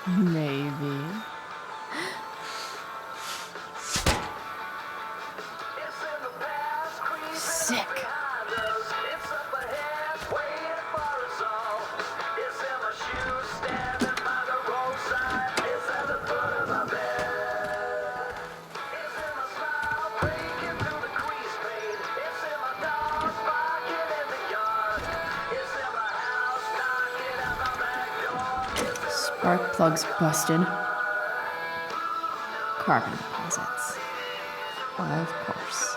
Maybe. Sick. Spark plugs busted. Carbon deposits. Of course.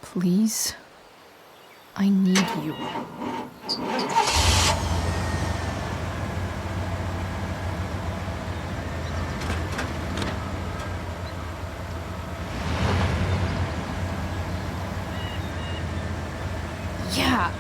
Please, I need you. Yeah.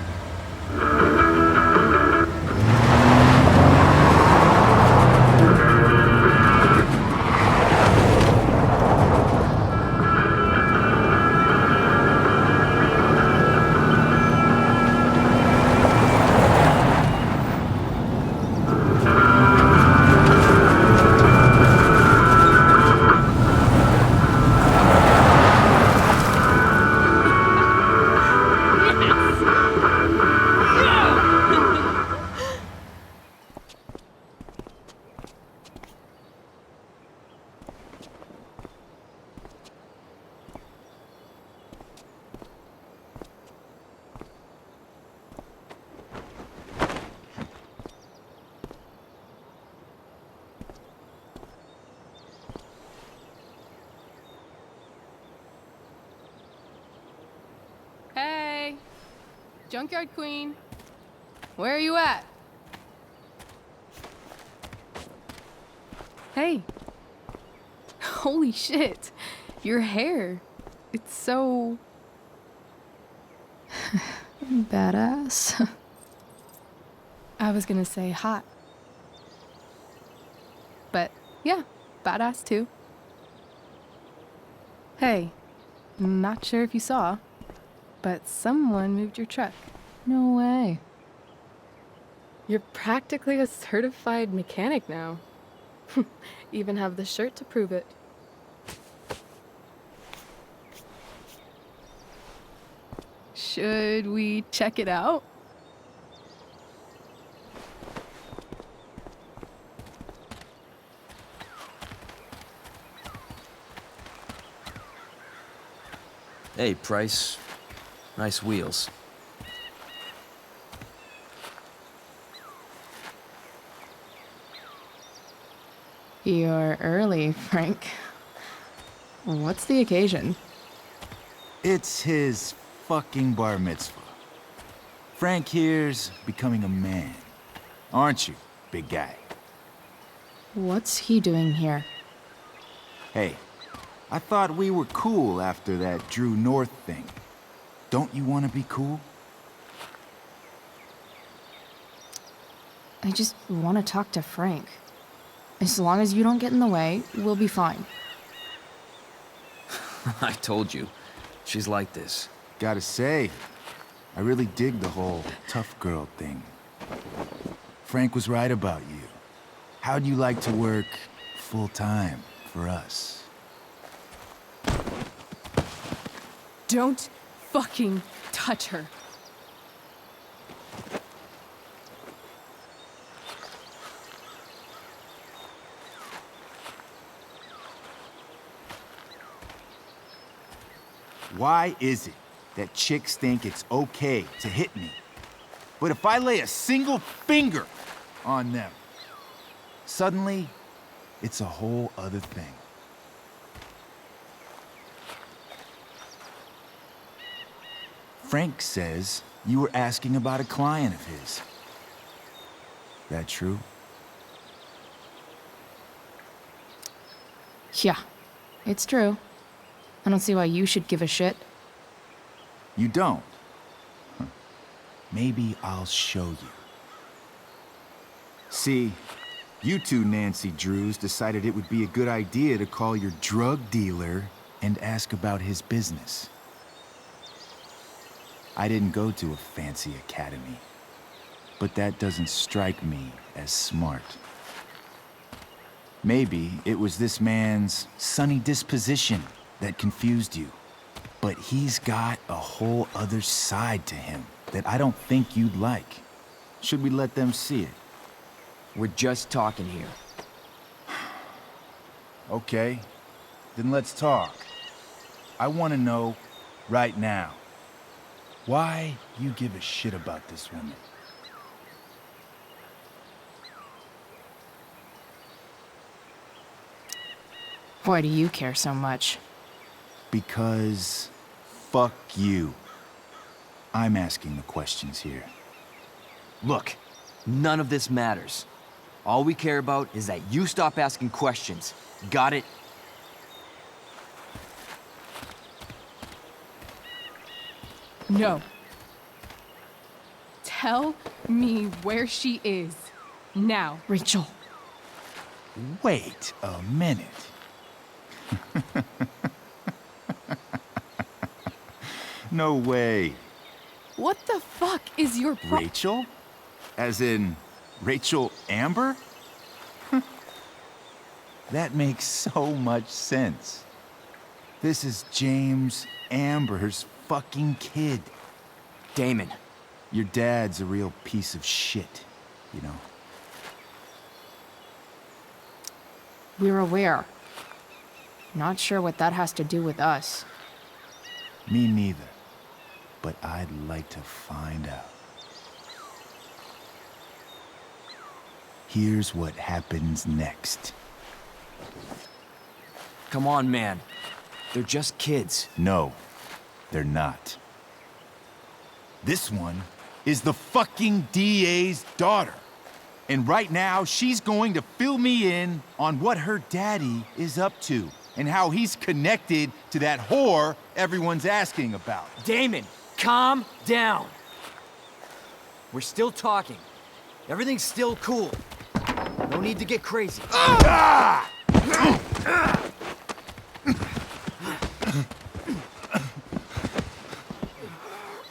Hey, Junkyard Queen, where are you at? Hey. Holy shit, your hair. It's so Badass. I was gonna say hot. But yeah, badass too. Hey, not sure if you saw, but someone moved your truck. No way. You're practically a certified mechanic now. Even have the shirt to prove it. Should we check it out? Hey, Price. Nice wheels. You're early, Frank. What's the occasion? It's his fucking bar mitzvah. Frank here's becoming a man. Aren't you, big guy? What's he doing here? Hey, I thought we were cool after that Drew North thing. Don't you want to be cool? I just want to talk to Frank. As long as you don't get in the way, we'll be fine. I told you. She's like this. Gotta say, I really dig the whole tough girl thing. Frank was right about you. How'd you like to work full-time for us? Don't fucking touch her. Why is it that chicks think it's okay to hit me? But if I lay a single finger on them, suddenly, it's a whole other thing. Frank says you were asking about a client of his. That true? Yeah, it's true. I don't see why you should give a shit. You don't? Huh. Maybe I'll show you. See, you two Nancy Drews decided it would be a good idea to call your drug dealer and ask about his business. I didn't go to a fancy academy, but that doesn't strike me as smart. Maybe it was this man's sunny disposition that confused you. But he's got a whole other side to him that I don't think you'd like. Should we let them see it? We're just talking here. Okay, then let's talk. I want to know right now why you give a shit about this woman. Why do you care so much? Because fuck you. I'm asking the questions here. Look, none of this matters. All we care about is that you stop asking questions. Got it? No. Tell me where she is. Now. Rachel. Wait a minute. No way. What the fuck is your Rachel? As in, Rachel Amber? That makes so much sense. This is James Amber's fucking kid. Damon. Your dad's a real piece of shit, you know? We're aware. Not sure what that has to do with us. Me neither. But I'd like to find out. Here's what happens next. Come on, man. They're just kids. No, they're not. This one is the fucking DA's daughter. And right now, she's going to fill me in on what her daddy is up to and how he's connected to that whore everyone's asking about. Damon, calm down. We're still talking. Everything's still cool. No need to get crazy.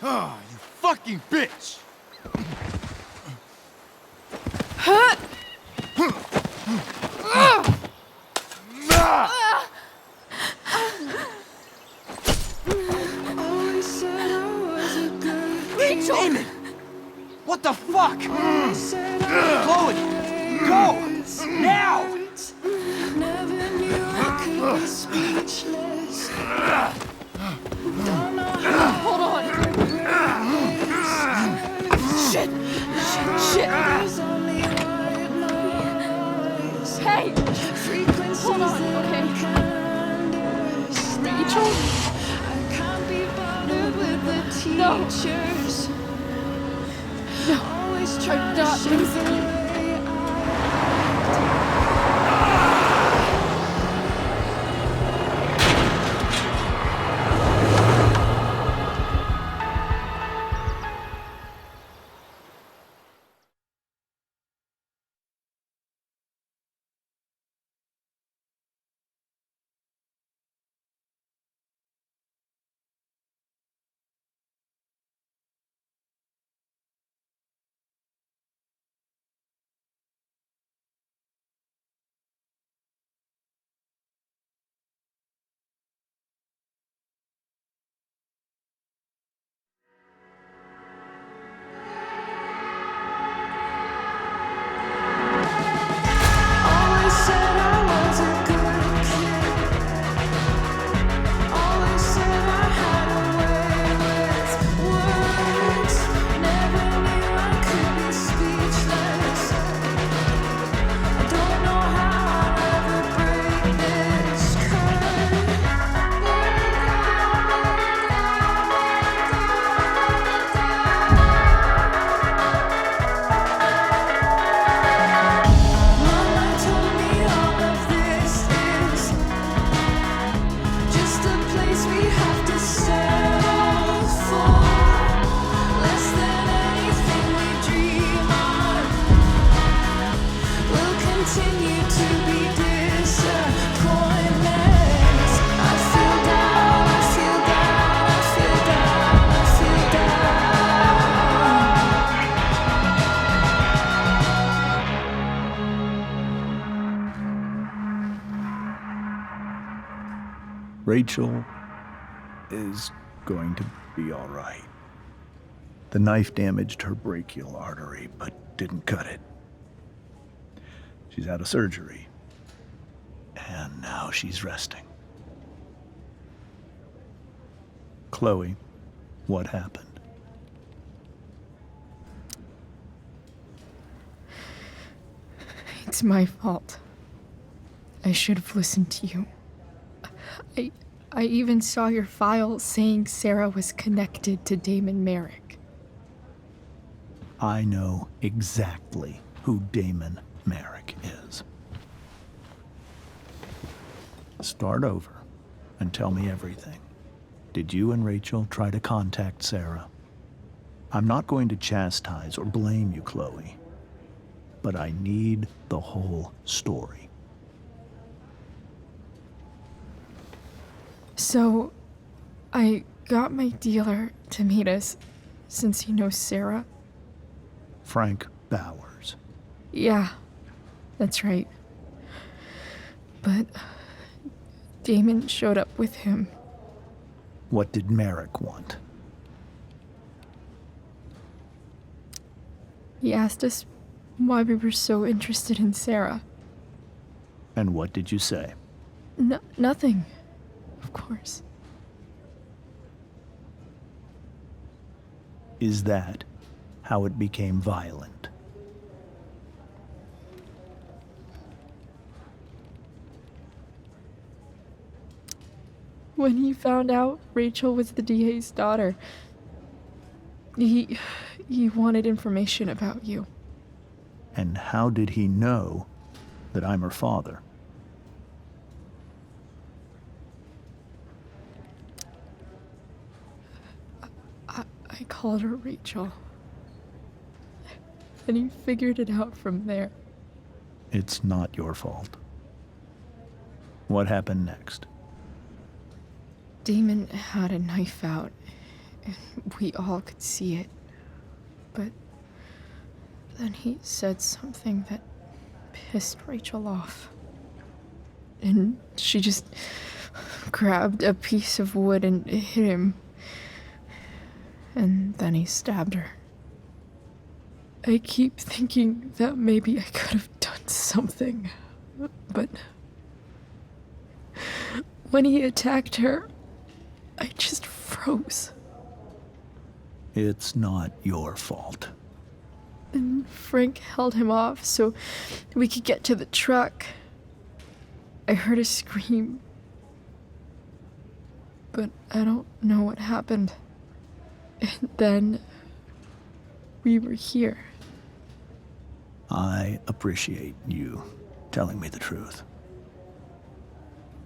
Oh, you fucking bitch! Rachel! Damon! What the fuck? Chloe! Go! Now! Never knew I could be speechless. Don't know how. Hold on. Shit! Shit! Hey! Hold on, okay? Rachel? I can't be bothered with the No. teachers. No, Always I'm trying not to losing you. Always said I was a good kid. Always said I had a way with words. Never knew I could be speechless. I don't know how I'll ever break this Mama told me all of this is just a place we have to settle for. Less than anything we dream of. We'll continue to be disappointments. I feel down, I feel down, I feel down, I feel Rachel is going to be all right. The knife damaged her brachial artery, but didn't cut it. She's had a surgery, and now she's resting. Chloe, what happened? It's my fault. I should have listened to you. I even saw your file saying Sarah was connected to Damon Merrick. I know exactly who Damon Merrick is. Start over and tell me everything. Did you and Rachel try to contact Sarah? I'm not going to chastise or blame you, Chloe, but I need the whole story. So, I got my dealer to meet us, since he knows Sarah. Frank Bowers. Yeah, that's right. But Damon showed up with him. What did Merrick want? He asked us why we were so interested in Sarah. And what did you say? Nothing, of course. Is that how it became violent? When he found out Rachel was the DA's daughter, he wanted information about you. And how did he know that I'm her father? I called her Rachel. and he figured it out from there. It's not your fault. What happened next? Damon had a knife out, and we all could see it. But then he said something that pissed Rachel off. And she just grabbed a piece of wood and hit him. And then he stabbed her. I keep thinking that maybe I could have done something, but when he attacked her, I just froze. It's not your fault. And Frank held him off so we could get to the truck. I heard a scream, but I don't know what happened. And then we were here. I appreciate you telling me the truth.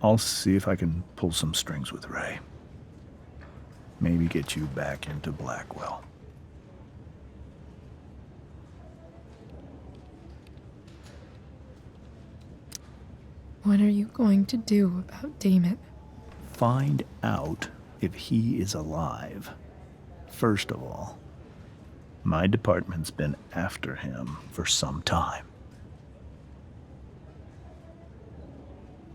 I'll see if I can pull some strings with Ray. Maybe get you back into Blackwell. What are you going to do about Damon? Find out if he is alive. First of all, my department's been after him for some time.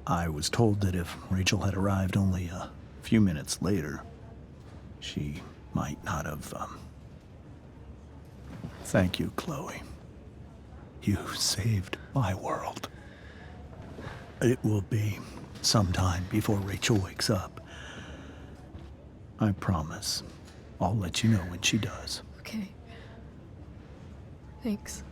I was told that if Rachel had arrived only a few minutes later, she might not have, Thank you, Chloe. You saved my world. It will be some time before Rachel wakes up. I promise. I'll let you know when she does. Okay. Thanks.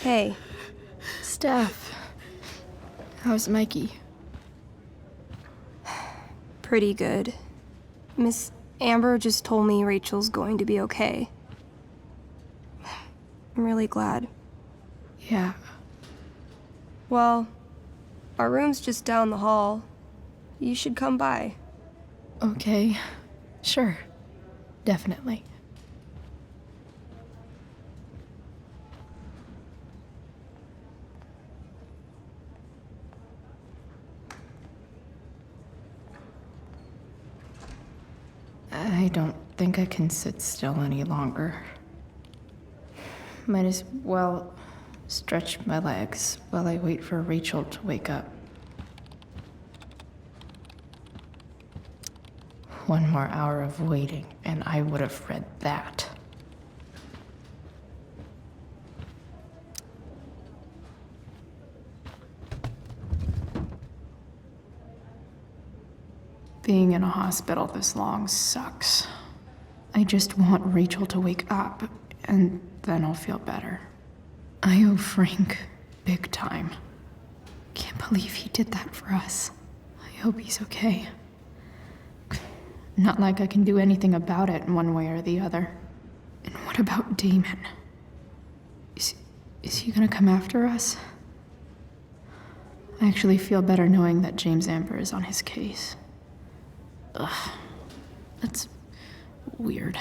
Hey. Steph. How's Mikey? Pretty good. Miss Amber just told me Rachel's going to be okay. I'm really glad. Yeah. Well, our room's just down the hall. You should come by. Okay. Sure. Definitely. I don't think I can sit still any longer. Might as well stretch my legs while I wait for Rachel to wake up. One more hour of waiting, and I would have read that. Being in a hospital this long sucks. I just want Rachel to wake up, and then I'll feel better. I owe Frank big time. Can't believe he did that for us. I hope he's okay. Not like I can do anything about it one way or the other. And what about Damon? Is he gonna come after us? I actually feel better knowing that James Amber is on his case. Ugh, that's weird.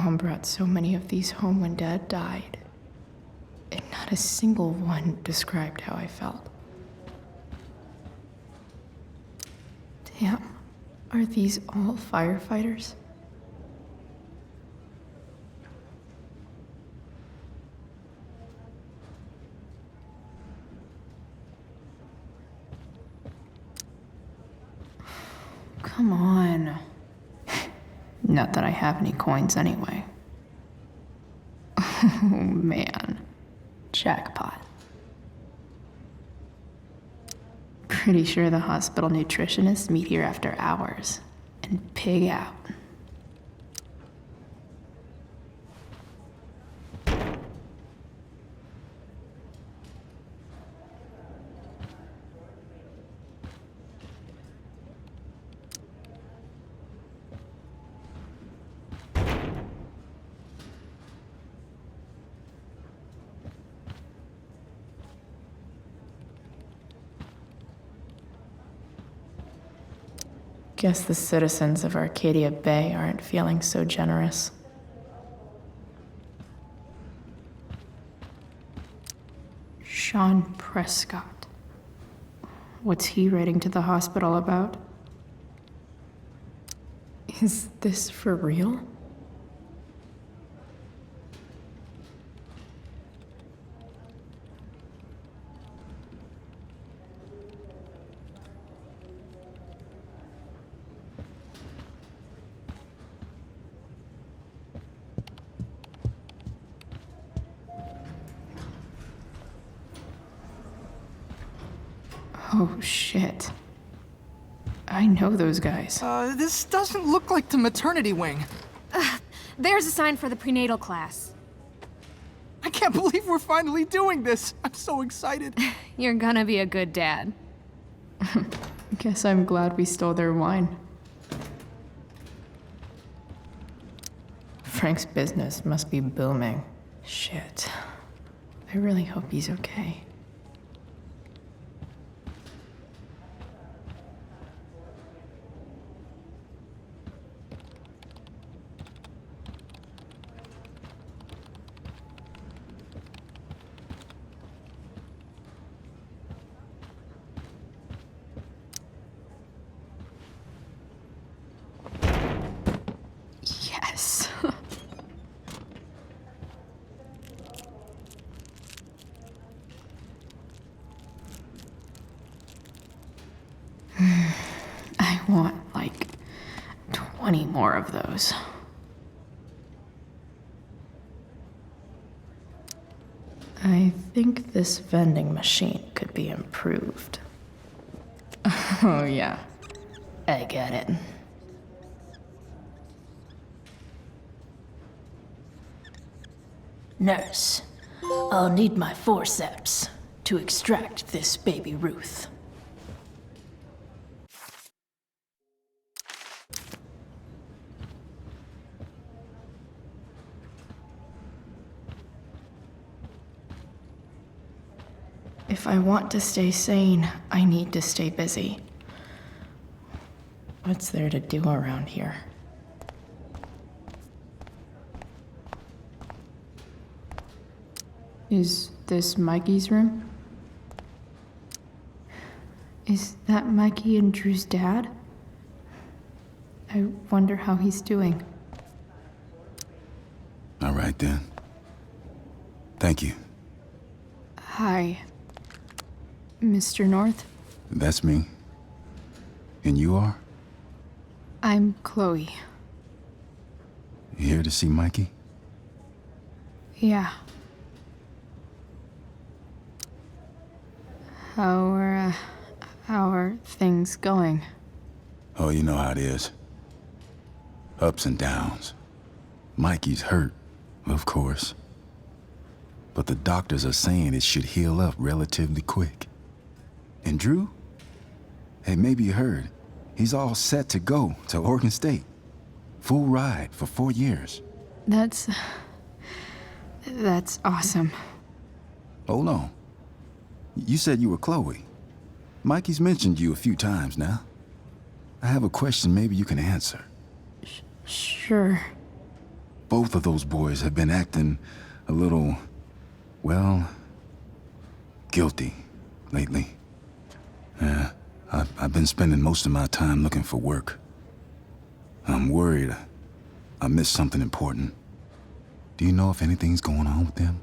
Mom brought so many of these home when Dad died, and not a single one described how I felt. Damn, are these all firefighters? Come on. Not that I have any coins anyway. Oh man. Jackpot. Pretty sure the hospital nutritionists meet here after hours and pig out. Guess the citizens of Arcadia Bay aren't feeling so generous. Sean Prescott. What's he writing to the hospital about? Is this for real? Oh, shit. I know those guys. This doesn't look like the maternity wing. There's a sign for the prenatal class. I can't believe we're finally doing this. I'm so excited. You're gonna be a good dad. Guess I'm glad we stole their wine. Frank's business must be booming. Shit. I really hope he's okay. Yes. I want like 20 more of those. I think this vending machine could be improved. Oh yeah, I get it. Nurse, I'll need my forceps to extract this baby Ruth. If I want to stay sane, I need to stay busy. What's there to do around here? Is this Mikey's room? Is that Mikey and Drew's dad? I wonder how he's doing. All right then. Thank you. Hi, Mr. North. That's me. And you are? I'm Chloe. You here to see Mikey? Yeah. How are things going? Oh, you know how it is. Ups and downs. Mikey's hurt, of course. But the doctors are saying it should heal up relatively quick. And Drew? Hey, maybe you heard. He's all set to go to Oregon State. Full ride for 4 years. That's awesome. Hold on. You said you were Chloe. Mikey's mentioned you a few times now. I have a question maybe you can answer. Sure. Both of those boys have been acting a little, well, guilty lately. Yeah, I've been spending most of my time looking for work. I'm worried I missed something important. Do you know if anything's going on with them?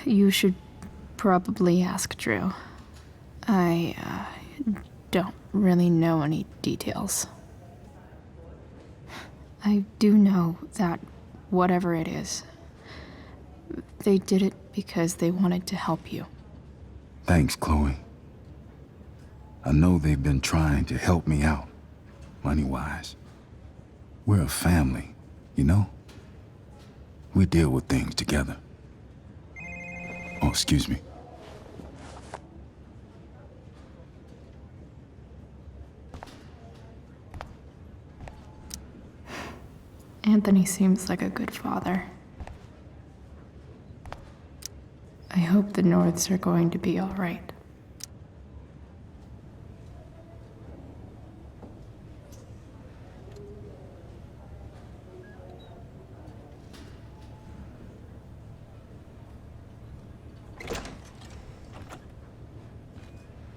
You should probably ask Drew. I don't really know any details. I do know that whatever it is, they did it because they wanted to help you. Thanks, Chloe. I know they've been trying to help me out, money-wise. We're a family, you know? We deal with things together. Oh, excuse me. Anthony seems like a good father. I hope the Norths are going to be all right.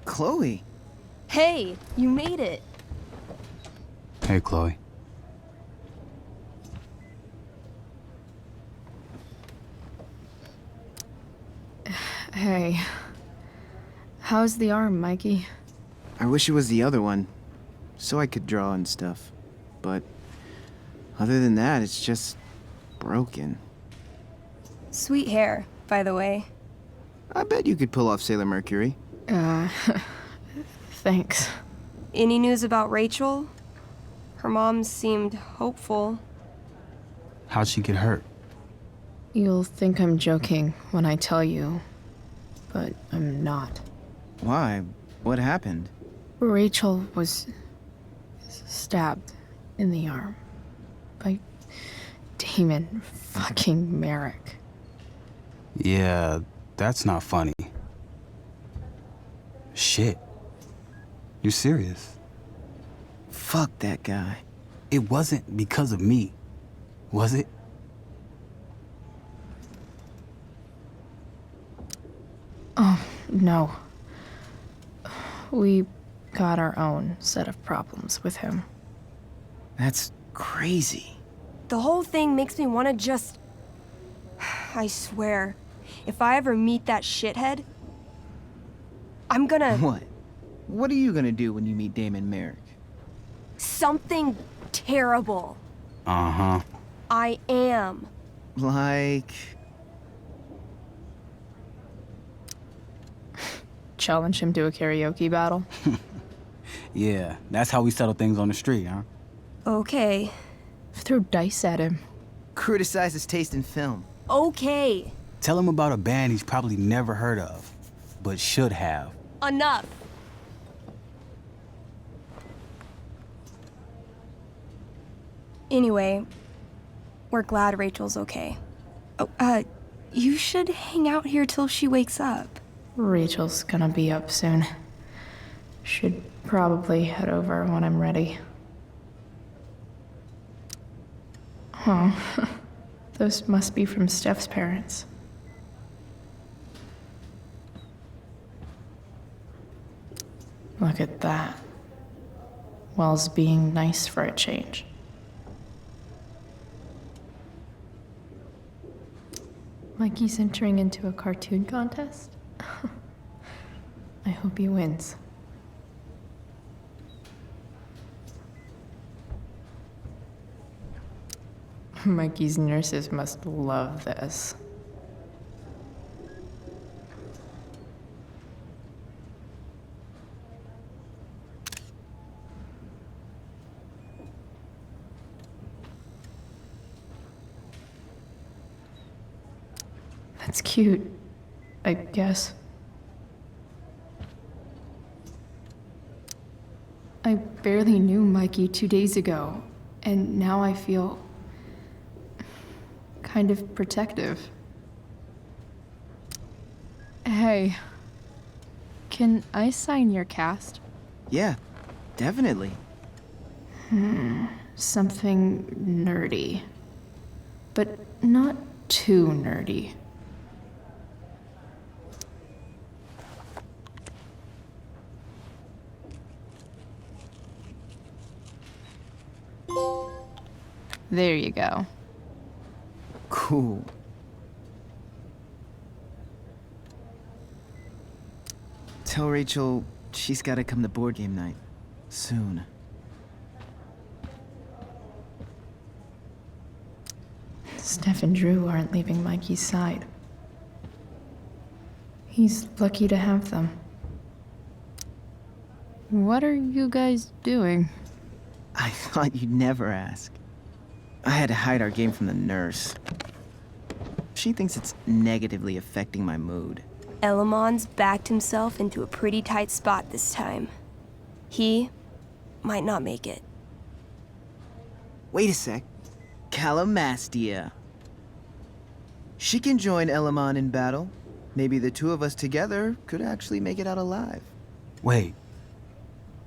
Chloe. Hey, you made it. Hey, Chloe. Hey. How's the arm, Mikey? I wish it was the other one, so I could draw and stuff. But other than that, it's just broken. Sweet hair, by the way. I bet you could pull off Sailor Mercury. Thanks. Any news about Rachel? Her mom seemed hopeful. How'd she get hurt? You'll think I'm joking when I tell you, but I'm not. Why? What happened? Rachel was stabbed in the arm by Damon fucking Merrick. Yeah, that's not funny. Shit. You serious? Fuck that guy. It wasn't because of me, was it? Oh, no. We got our own set of problems with him. That's crazy. The whole thing makes me want to just... I swear, if I ever meet that shithead, I'm gonna... What? What are you gonna do when you meet Damon Merrick? Something terrible. Uh-huh. I am. Like... Challenge him to a karaoke battle? Yeah, that's how we settle things on the street, huh? Okay. Throw dice at him. Criticize his taste in film. Okay. Tell him about a band he's probably never heard of, but should have. Enough. Anyway, we're glad Rachel's okay. Oh, you should hang out here till she wakes up. Rachel's gonna be up soon. Should probably head over when I'm ready. Oh, those must be from Steph's parents. Look at that. Wells being nice for a change. Mikey's entering into a cartoon contest? I hope he wins. Mikey's nurses must love this. That's cute, I guess. I barely knew Mikey 2 days ago, and now I feel kind of protective. Hey, can I sign your cast? Yeah, Definitely. Something nerdy. But not too nerdy. There you go. Cool. Tell Rachel she's gotta come to board game night. Soon. Steph and Drew aren't leaving Mikey's side. He's lucky to have them. What are you guys doing? I thought you'd never ask. I had to hide our game from the nurse. She thinks it's negatively affecting my mood. Elamon's backed himself into a pretty tight spot this time. He might not make it. Wait a sec. Calamastia. She can join Elamon in battle. Maybe the two of us together could actually make it out alive. Wait.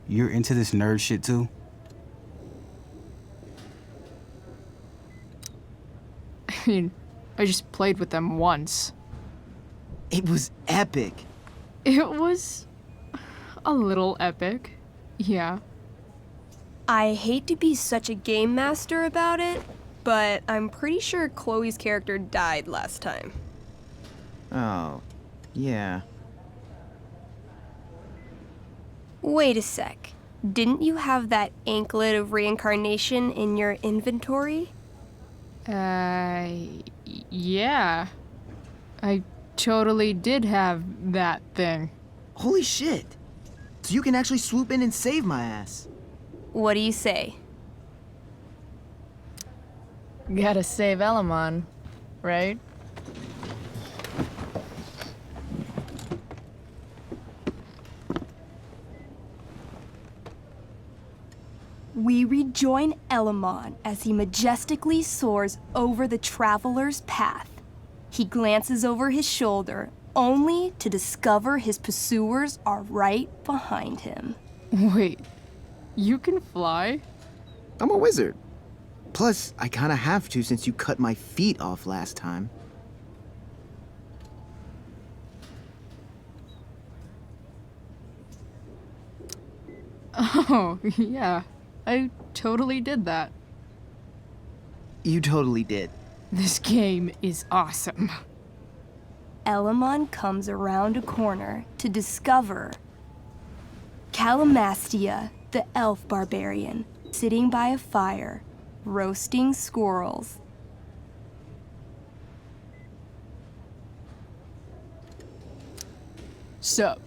You're into this nerd shit too? I mean, I just played with them once. It was epic. It was a little epic, yeah. I hate to be such a game master about it, but I'm pretty sure Chloe's character died last time. Oh, yeah. Wait a sec. Didn't you have that anklet of reincarnation in your inventory? Yeah. I totally did have that thing. Holy shit. So you can actually swoop in and save my ass. What do you say? Gotta save Elamon, right? We rejoin Elamon as he majestically soars over the traveler's path. He glances over his shoulder, only to discover his pursuers are right behind him. Wait, you can fly? I'm a wizard. Plus, I kinda have to since you cut my feet off last time. Oh, yeah. I totally did that. You totally did. This game is awesome. Elamon comes around a corner to discover Calamastia, the elf barbarian, sitting by a fire, roasting squirrels. Sup?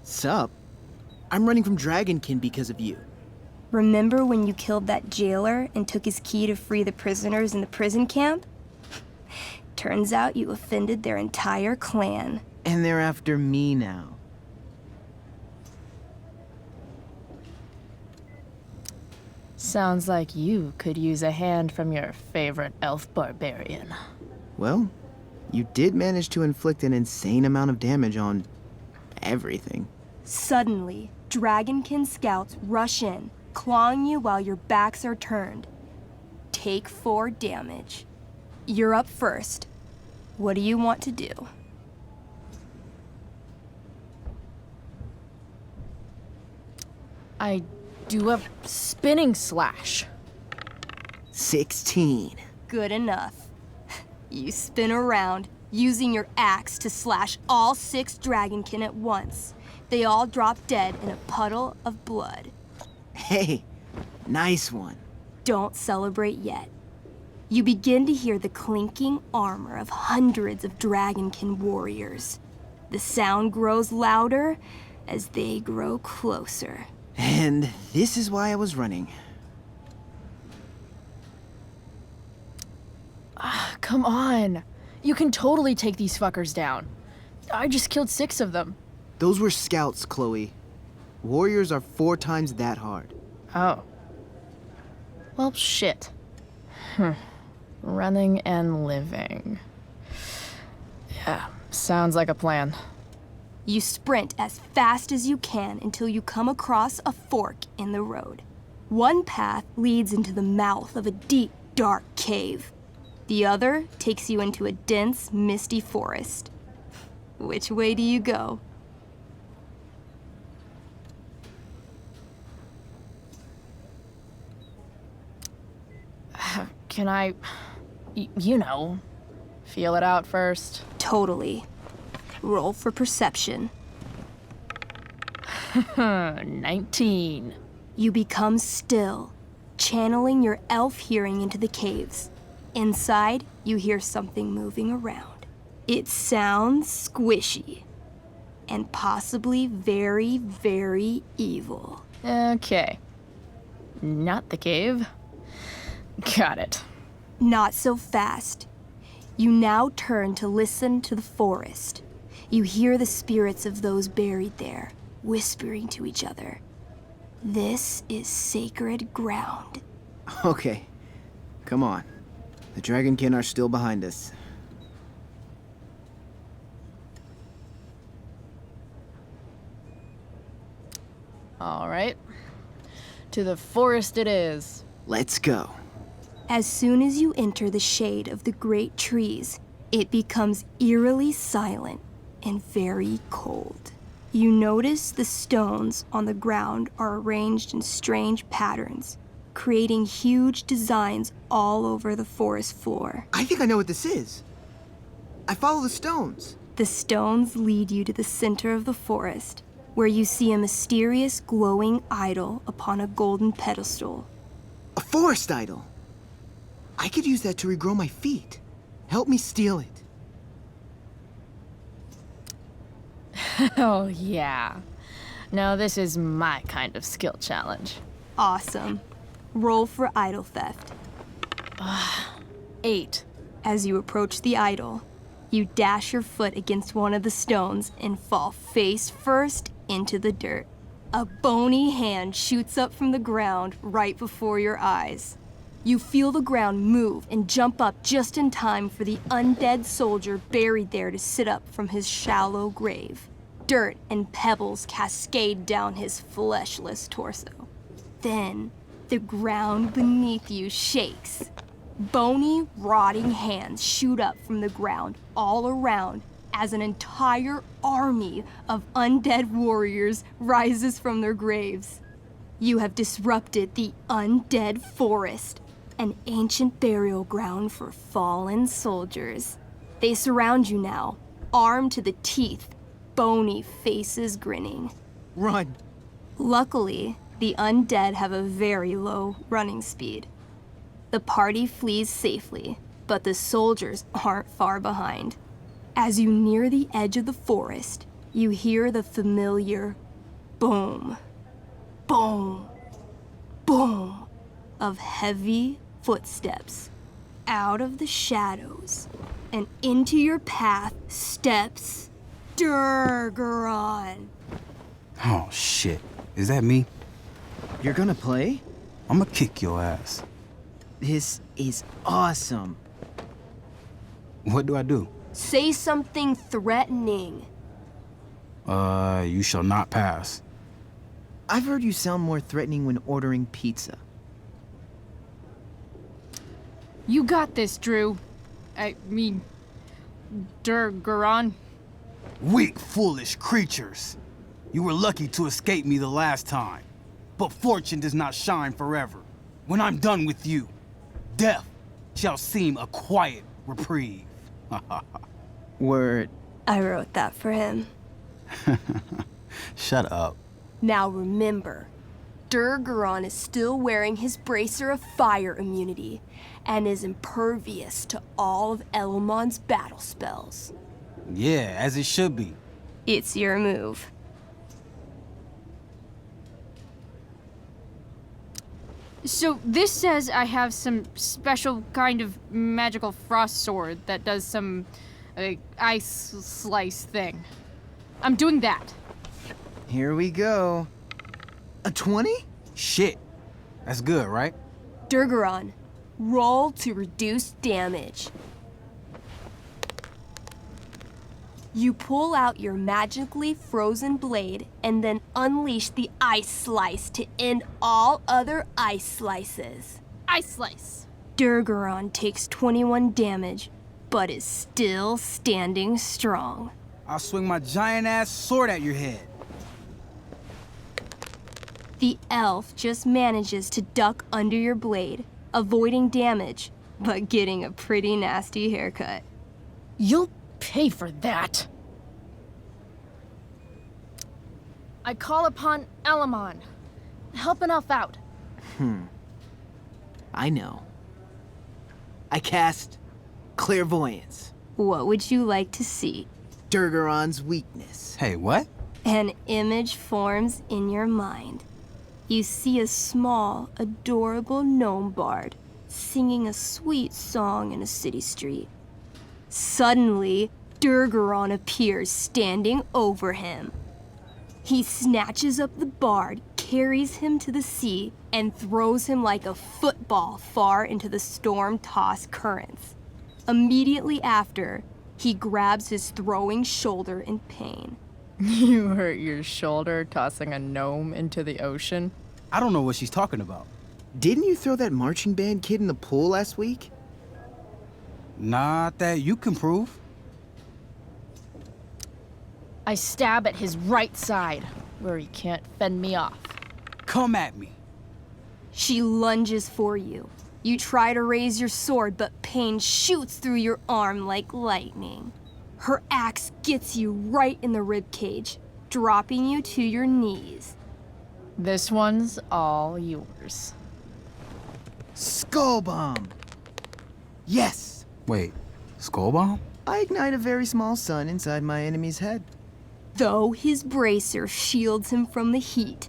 Sup? I'm running from Dragonkin because of you. Remember when you killed that jailer and took his key to free the prisoners in the prison camp? Turns out you offended their entire clan. And they're after me now. Sounds like you could use a hand from your favorite elf barbarian. Well, you did manage to inflict an insane amount of damage on everything. Suddenly, Dragonkin scouts rush in, clawing you while your backs are turned. Take 4 damage. You're up first. What do you want to do? I do a spinning slash. 16. Good enough. You spin around, using your axe to slash all 6 Dragonkin at once. They all drop dead in a puddle of blood. Hey, nice one. Don't celebrate yet. You begin to hear the clinking armor of hundreds of Dragonkin warriors. The sound grows louder as they grow closer. And this is why I was running. Come on. You can totally take these fuckers down. I just killed 6 of them. Those were scouts, Chloe. Warriors are 4 times that hard. Oh. Well, shit. Running and living. Yeah, sounds like a plan. You sprint as fast as you can until you come across a fork in the road. One path leads into the mouth of a deep, dark cave. The other takes you into a dense, misty forest. Which way do you go? Can I, you know, feel it out first? Totally. Roll for perception. 19. You become still, channeling your elf hearing into the caves. Inside, you hear something moving around. It sounds squishy, and possibly very, very evil. Okay. Not the cave. Got it. Not so fast. You now turn to listen to the forest. You hear the spirits of those buried there, whispering to each other. This is sacred ground. Okay, come on. The Dragonkin are still behind us. All right. To the forest it is. Let's go. As soon as you enter the shade of the great trees, it becomes eerily silent and very cold. You notice the stones on the ground are arranged in strange patterns, creating huge designs all over the forest floor. I think I know what this is. I follow the stones. The stones lead you to the center of the forest, where you see a mysterious glowing idol upon a golden pedestal. A forest idol. I could use that to regrow my feet. Help me steal it. Oh, yeah. Now this is my kind of skill challenge. Awesome. Roll for idol theft. 8. As you approach the idol, you dash your foot against one of the stones and fall face first into the dirt. A bony hand shoots up from the ground right before your eyes. You feel the ground move and jump up just in time for the undead soldier buried there to sit up from his shallow grave. Dirt and pebbles cascade down his fleshless torso. Then, the ground beneath you shakes. Bony, rotting hands shoot up from the ground all around as an entire army of undead warriors rises from their graves. You have disrupted the undead forest, an ancient burial ground for fallen soldiers. They surround you now, armed to the teeth, bony faces grinning. Run! Luckily, the undead have a very low running speed. The party flees safely, but the soldiers aren't far behind. As you near the edge of the forest, you hear the familiar boom, boom, boom of heavy footsteps. Out of the shadows and into your path steps Durgaron. Oh, shit. Is that me? You're gonna play? I'm gonna kick your ass. This is awesome. What do I do? Say something threatening. You shall not pass. I've heard you sound more threatening when ordering pizza. You got this, Drew. I mean, Durgaron. Weak, foolish creatures. You were lucky to escape me the last time. But fortune does not shine forever. When I'm done with you, death shall seem a quiet reprieve. Word. I wrote that for him. Shut up. Now remember, Durgaron is still wearing his bracer of fire immunity and is impervious to all of Elamon's battle spells. Yeah, as it should be. It's your move. So this says I have some special kind of magical frost sword that does some ice slice thing. I'm doing that. Here we go. A 20? Shit. That's good, right? Durgaron, roll to reduce damage. You pull out your magically frozen blade and then unleash the ice slice to end all other ice slices. Ice slice. Durgaron takes 21 damage, but is still standing strong. I'll swing my giant-ass sword at your head. The elf just manages to duck under your blade, avoiding damage, but getting a pretty nasty haircut. You'll pay for that. I call upon Elamon. Help an elf out. I know. I cast Clairvoyance. What would you like to see? Durgaron's weakness. Hey, what? An image forms in your mind. You see a small, adorable gnome bard singing a sweet song in a city street. Suddenly, Durgaron appears standing over him. He snatches up the bard, carries him to the sea, and throws him like a football far into the storm-tossed currents. Immediately after, he grabs his throwing shoulder in pain. You hurt your shoulder tossing a gnome into the ocean? I don't know what she's talking about. Didn't you throw that marching band kid in the pool last week? Not that you can prove. I stab at his right side, where he can't fend me off. Come at me. She lunges for you. You try to raise your sword, but pain shoots through your arm like lightning. Her axe gets you right in the ribcage, dropping you to your knees. This one's all yours. Skull bomb! Yes! Wait, skull bomb? I ignite a very small sun inside my enemy's head. Though his bracer shields him from the heat,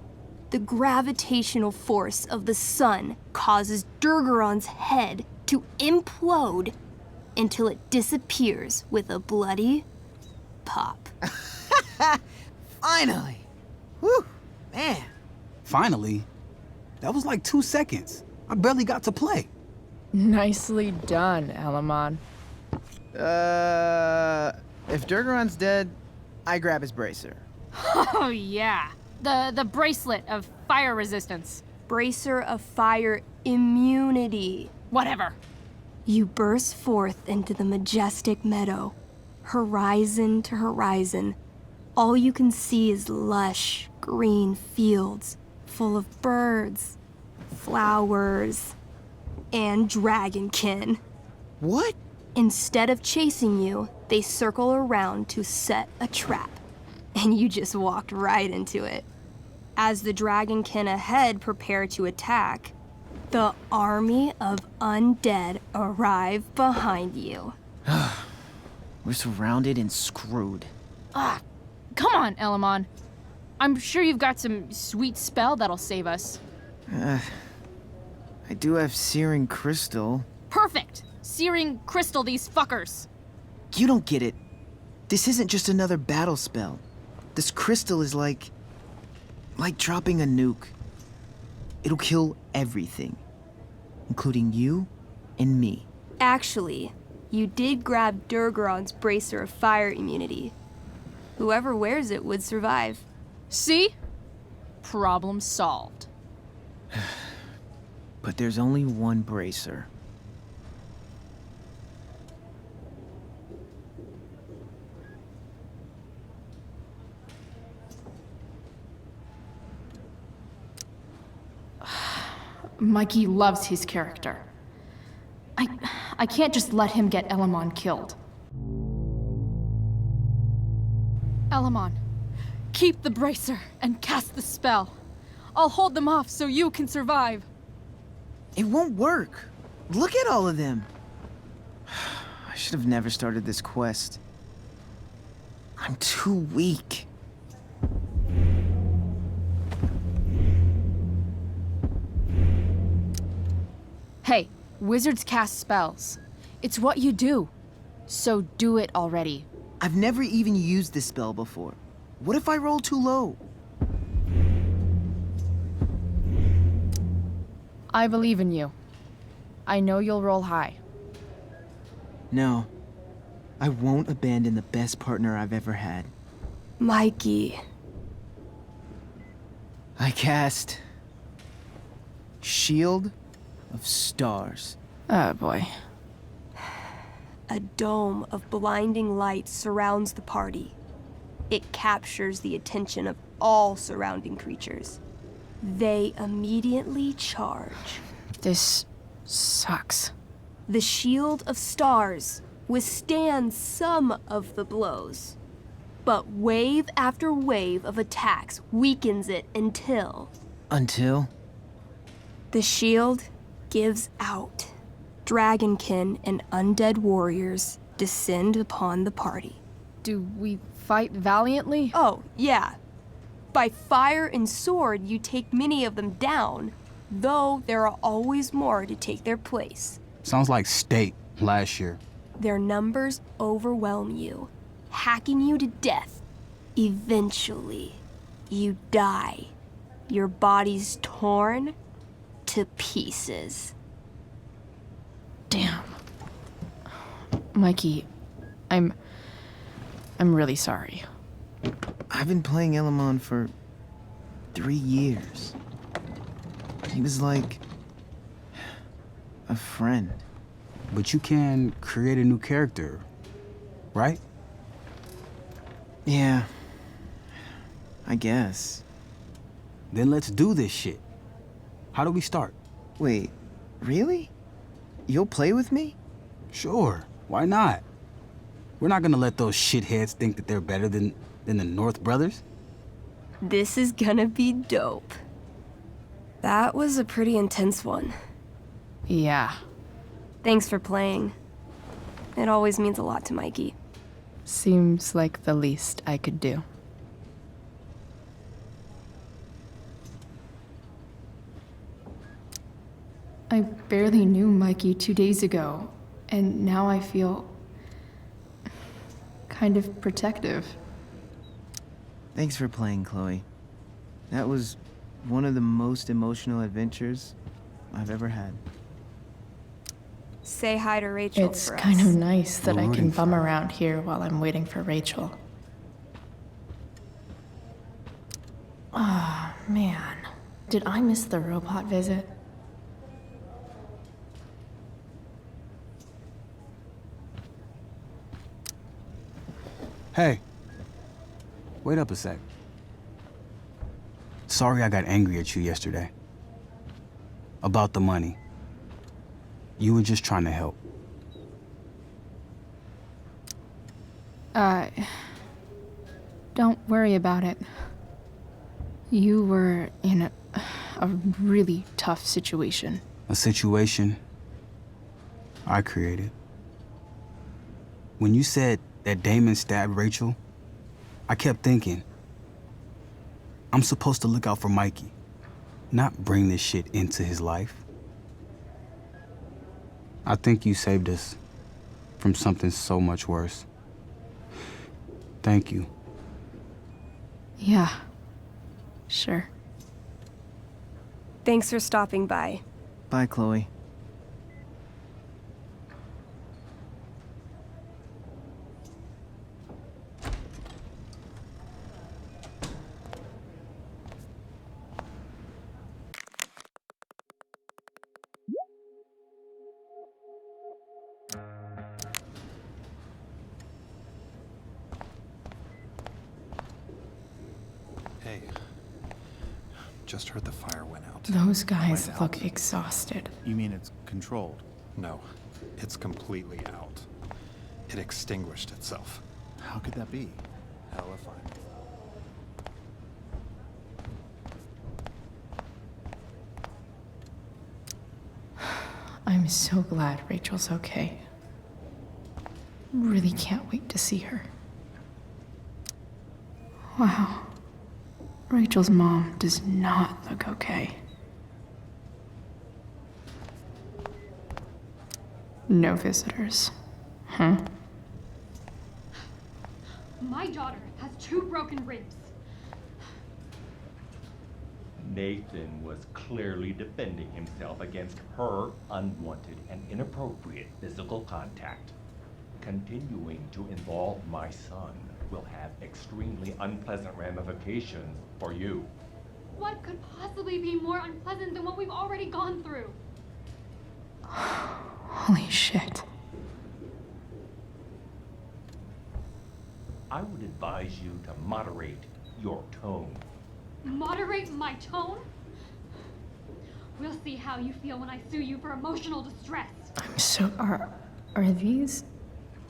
the gravitational force of the sun causes Durgaron's head to implode until it disappears with a bloody pop. Finally! Whew, man. Finally? That was like 2 seconds. I barely got to play. Nicely done, Elamon. If Durgaron's dead, I grab his bracer. Oh, yeah. The bracelet of fire resistance. Bracer of fire immunity. Whatever. You burst forth into the majestic meadow, horizon to horizon. All you can see is lush, green fields full of birds, flowers, and dragonkin. What? Instead of chasing you, they circle around to set a trap, and you just walked right into it. As the dragonkin ahead prepare to attack, the army of undead arrive behind you. We're surrounded and screwed. Come on, Elamon. I'm sure you've got some sweet spell that'll save us. I do have Searing Crystal. Perfect! Searing crystal these fuckers. You don't get it. This isn't just another battle spell. This crystal is like dropping a nuke. It'll kill everything, including you and me. Actually, you did grab Durgaron's bracer of fire immunity. Whoever wears it would survive. See? Problem solved. But there's only one bracer. Mikey loves his character. I can't just let him get Elamon killed. Elamon, keep the bracer and cast the spell. I'll hold them off so you can survive. It won't work. Look at all of them. I should have never started this quest. I'm too weak. Hey, wizards cast spells. It's what you do. So do it already. I've never even used this spell before. What if I roll too low? I believe in you. I know you'll roll high. No. I won't abandon the best partner I've ever had. Mikey. I cast Shield of Stars. Oh boy. A dome of blinding light surrounds the party. It captures the attention of all surrounding creatures. They immediately charge. This sucks. The Shield of Stars withstands some of the blows, but wave after wave of attacks weakens it until Until? the shield gives out. Dragonkin and undead warriors descend upon the party. Do we fight valiantly? Oh, yeah. By fire and sword, you take many of them down, though there are always more to take their place. Sounds like State last year. Their numbers overwhelm you, hacking you to death. Eventually, you die. Your body's torn to pieces. Damn. Mikey, I'm really sorry. I've been playing Elamon for 3 years. He was like a friend. But you can create a new character, right? Yeah, I guess. Then let's do this shit. How do we start? Wait, really? You'll play with me? Sure, why not? We're not gonna let those shitheads think that they're better than the North Brothers. This is gonna be dope. That was a pretty intense one. Yeah. Thanks for playing. It always means a lot to Mikey. Seems like the least I could do. I barely knew Mikey 2 days ago, and now I feel kind of protective. Thanks for playing, Chloe. That was one of the most emotional adventures I've ever had. Say hi to Rachel It's for kind us. of nice that We're I can rooting bum around here while I'm waiting for Rachel. Ah, man. Did I miss the robot visit? Hey, wait up a sec. Sorry I got angry at you yesterday. About the money. You were just trying to help. Don't worry about it. You were in a really tough situation. A situation I created. When you said that Damon stabbed Rachel, I kept thinking, I'm supposed to look out for Mikey, not bring this shit into his life. I think you saved us from something so much worse. Thank you. Yeah. Sure. Thanks for stopping by. Bye, Chloe. Hey, just heard the fire went out. Those guys Went look out. exhausted. You mean it's controlled? No, it's completely out. It extinguished itself. How could that be? Hell if I I'm so glad Rachel's okay. Really can't wait to see her. Wow. Rachel's mom does not look okay. No visitors. Huh? My daughter has 2 broken ribs. Nathan was clearly defending himself against her unwanted and inappropriate physical contact. Continuing to involve my son will have extremely unpleasant ramifications for you. What could possibly be more unpleasant than what we've already gone through? Holy shit. I would advise you to moderate your tone. Moderate my tone? We'll see how you feel when I sue you for emotional distress. I'm so. Are these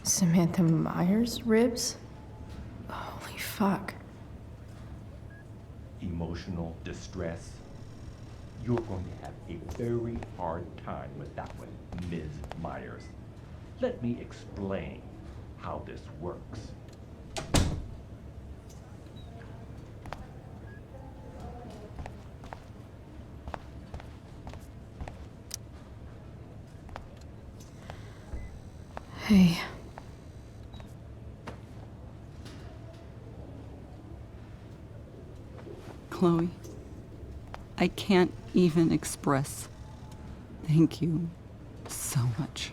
Samantha Myers ribs? Holy fuck. Emotional distress? You're going to have a very hard time with that one, Ms. Myers. Let me explain how this works. Hey. Chloe, I can't even express thank you so much.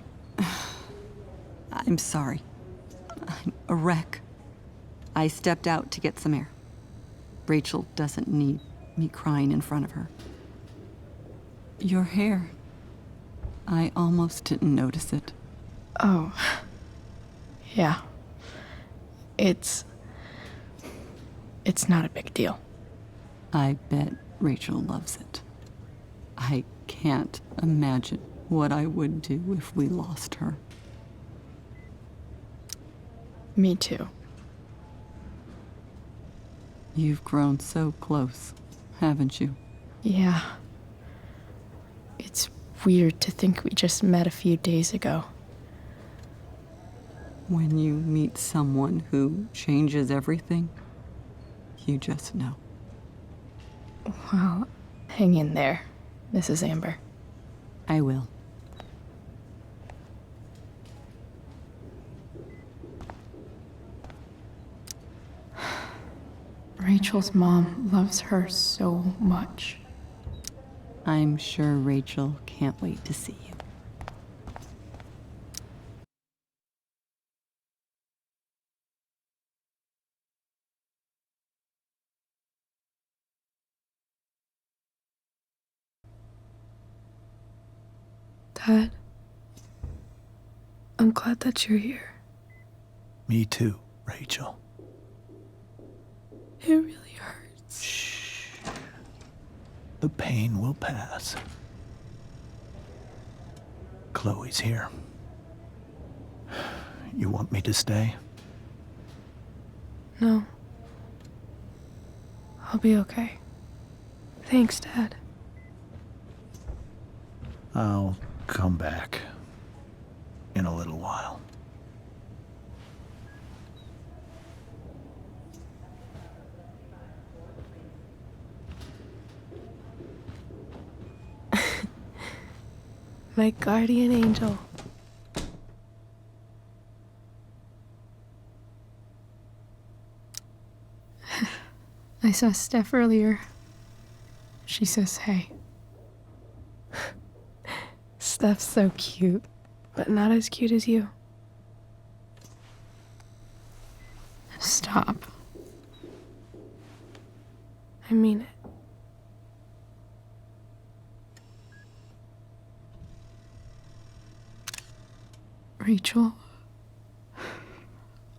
I'm sorry. I'm a wreck. I stepped out to get some air. Rachel doesn't need me crying in front of her. Your hair. I almost didn't notice it. Oh. Yeah. It's not a big deal. I bet Rachel loves it. I can't imagine what I would do if we lost her. Me too. You've grown so close, haven't you? Yeah. It's weird to think we just met a few days ago. When you meet someone who changes everything, you just know. Well, hang in there, Mrs. Amber. I will. Rachel's mom loves her so much. I'm sure Rachel can't wait to see you. Dad, I'm glad that you're here. Me too, Rachel. It really hurts. Shh. The pain will pass. Chloe's here. You want me to stay? No. I'll be okay. Thanks, Dad. I'll come back in a little while. My guardian angel. I saw Steph earlier. She says hey. Steph's so cute, but not as cute as you. Stop. I mean it. Rachel,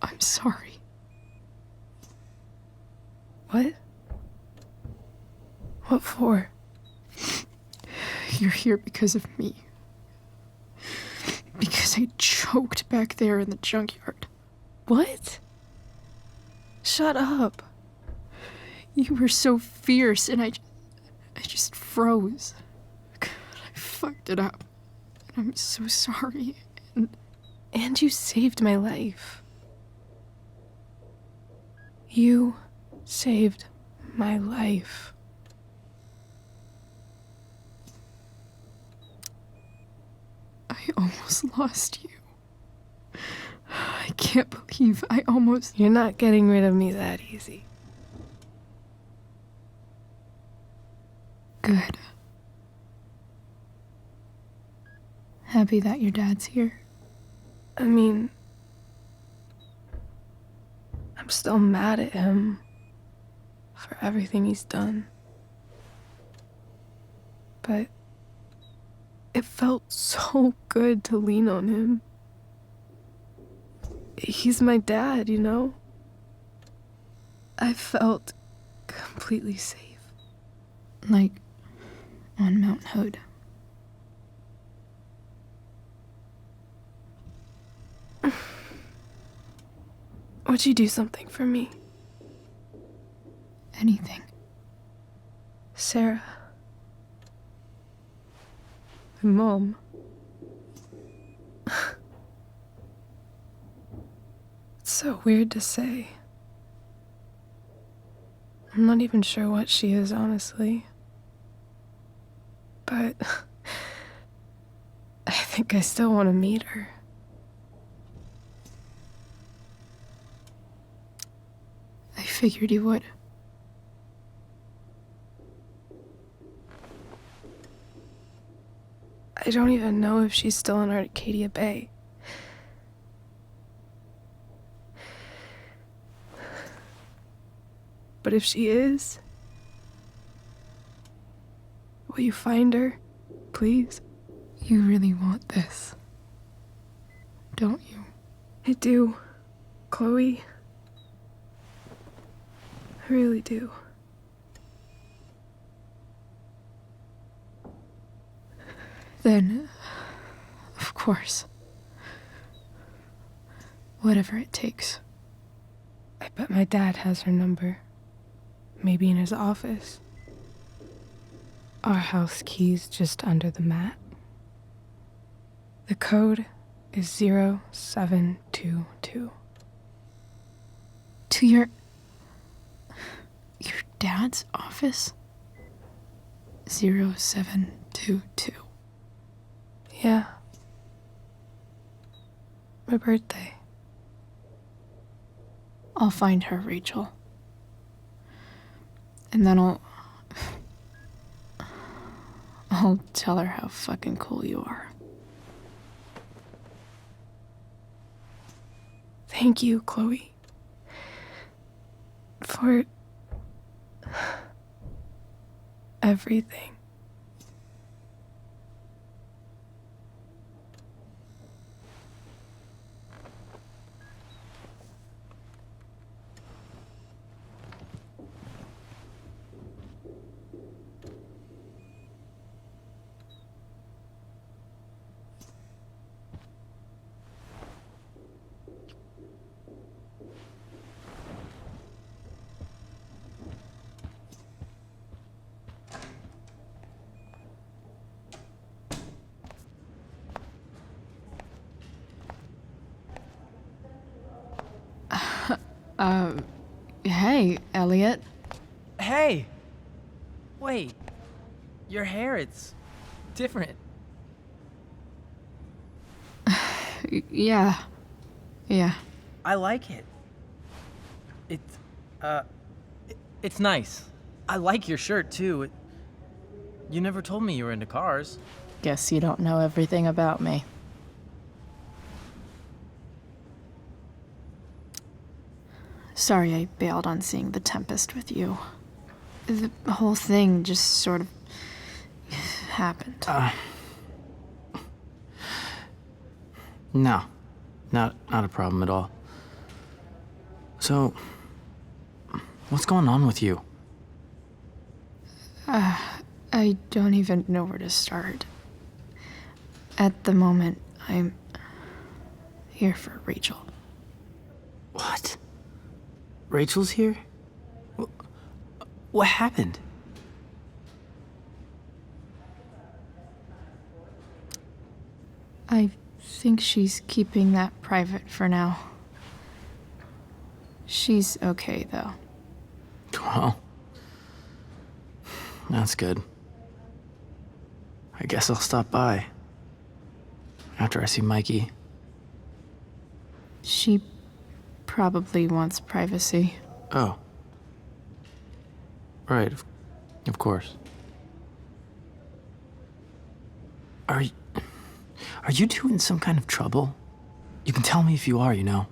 I'm sorry. What? What for? You're here because of me. Because I choked back there in the junkyard. What? Shut up. You were so fierce and I just froze. God, I fucked it up. And I'm so sorry. And you saved my life. You saved my life. I almost lost you. I can't believe I almost... You're not getting rid of me that easy. Good. Happy that your dad's here. I mean, still mad at him for everything he's done. But it felt so good to lean on him. He's my dad, you know? I felt completely safe. Like on Mount Hood. Would you do something for me? Anything. Sarah. My mom. It's so weird to say. I'm not even sure what she is, honestly. But I think I still want to meet her. I figured you would. I don't even know if she's still in Arcadia Bay. But if she is, will you find her, please? You really want this, don't you? I do, Chloe. I really do. Then, of course. Whatever it takes. I bet my dad has her number. Maybe in his office. Our house key's just under the mat. The code is 0722. To your dad's office? 0722. Yeah. My birthday. I'll find her, Rachel. And then I'll tell her how fucking cool you are. Thank you, Chloe. For everything. Hey, Elliot. Hey! Wait. Your hair, it's different. Yeah. I like it. It's nice. I like your shirt, too. You never told me you were into cars. Guess you don't know everything about me. Sorry I bailed on seeing The Tempest with you. The whole thing just sort of happened. No. Not a problem at all. So, what's going on with you? I don't even know where to start. At the moment, I'm here for Rachel. What? Rachel's here? What happened? I think she's keeping that private for now. She's okay, though. Well, that's good. I guess I'll stop by after I see Mikey. She probably wants privacy. Oh. Right, of course. Are you two in some kind of trouble? You can tell me if you are, you know.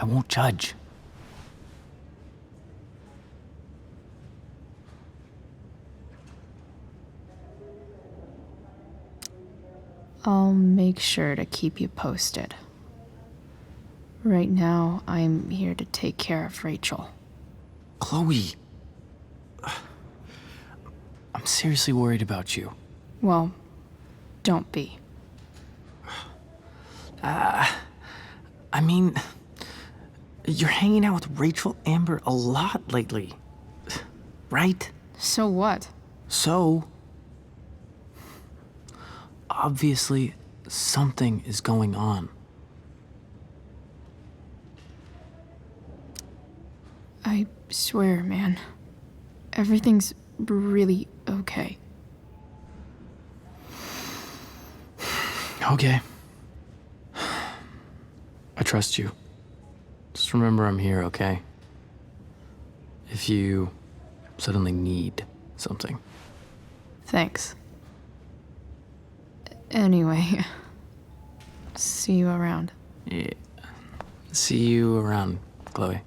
I won't judge. I'll make sure to keep you posted. Right now, I'm here to take care of Rachel. Chloe. I'm seriously worried about you. Well, don't be. I mean, you're hanging out with Rachel Amber a lot lately, right? So what? So, obviously, something is going on. I swear, man. Everything's really okay. Okay. I trust you. Just remember I'm here, okay? If you suddenly need something. Thanks. Anyway, see you around. Yeah. See you around, Chloe.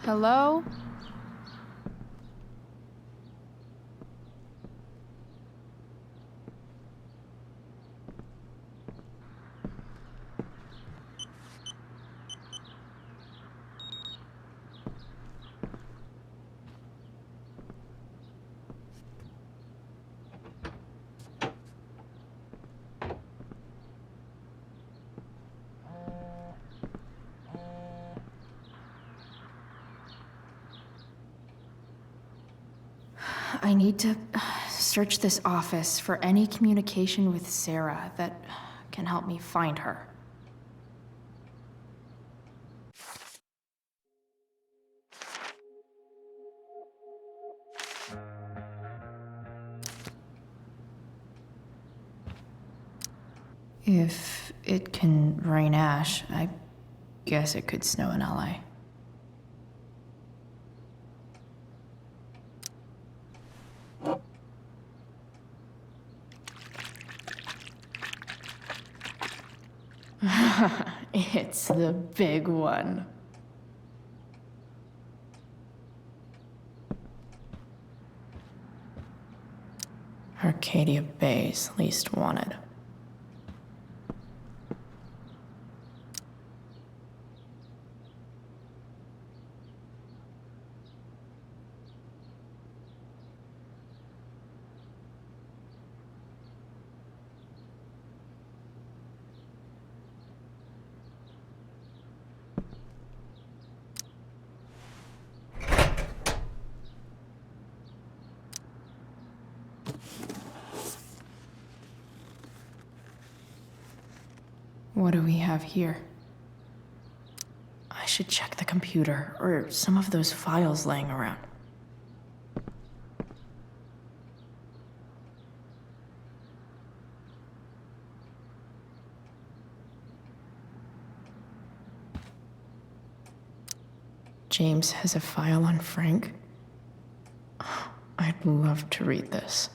Hello? I need to search this office for any communication with Sarah that can help me find her. If it can rain ash, I guess it could snow in LA. It's the big one. Arcadia Bay's least wanted. What do we have here? I should check the computer or some of those files laying around. James has a file on Frank. I'd love to read this,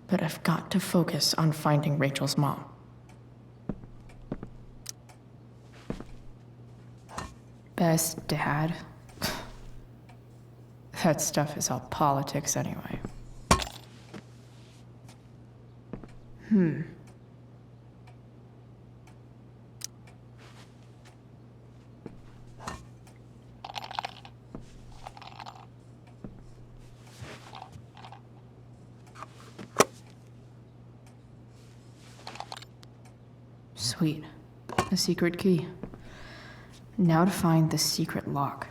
but I've got to focus on finding Rachel's mom. Best dad. That stuff is all politics anyway. Sweet. A secret key. Now to find the secret lock.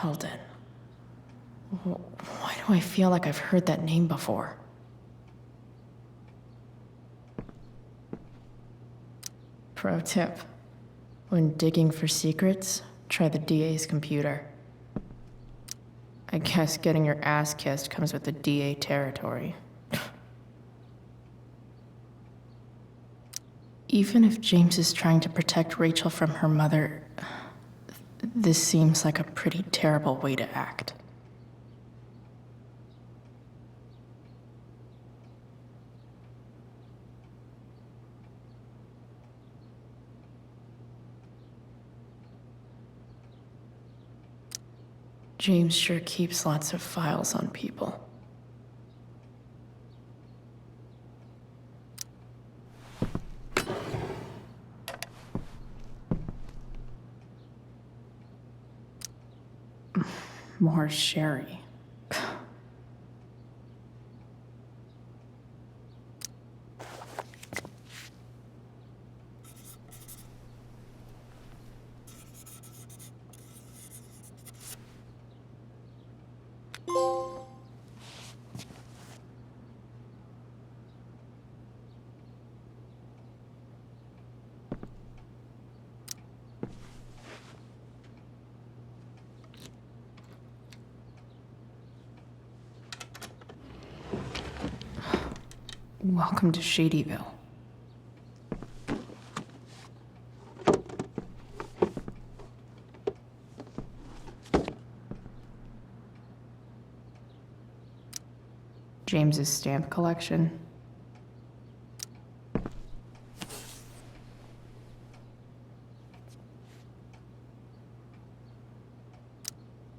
Sheldon. Why do I feel like I've heard that name before? Pro tip. When digging for secrets, try the DA's computer. I guess getting your ass kissed comes with the DA territory. Even if James is trying to protect Rachel from her mother, this seems like a pretty terrible way to act. James sure keeps lots of files on people. More sherry. Welcome to Shadyville. James's stamp collection.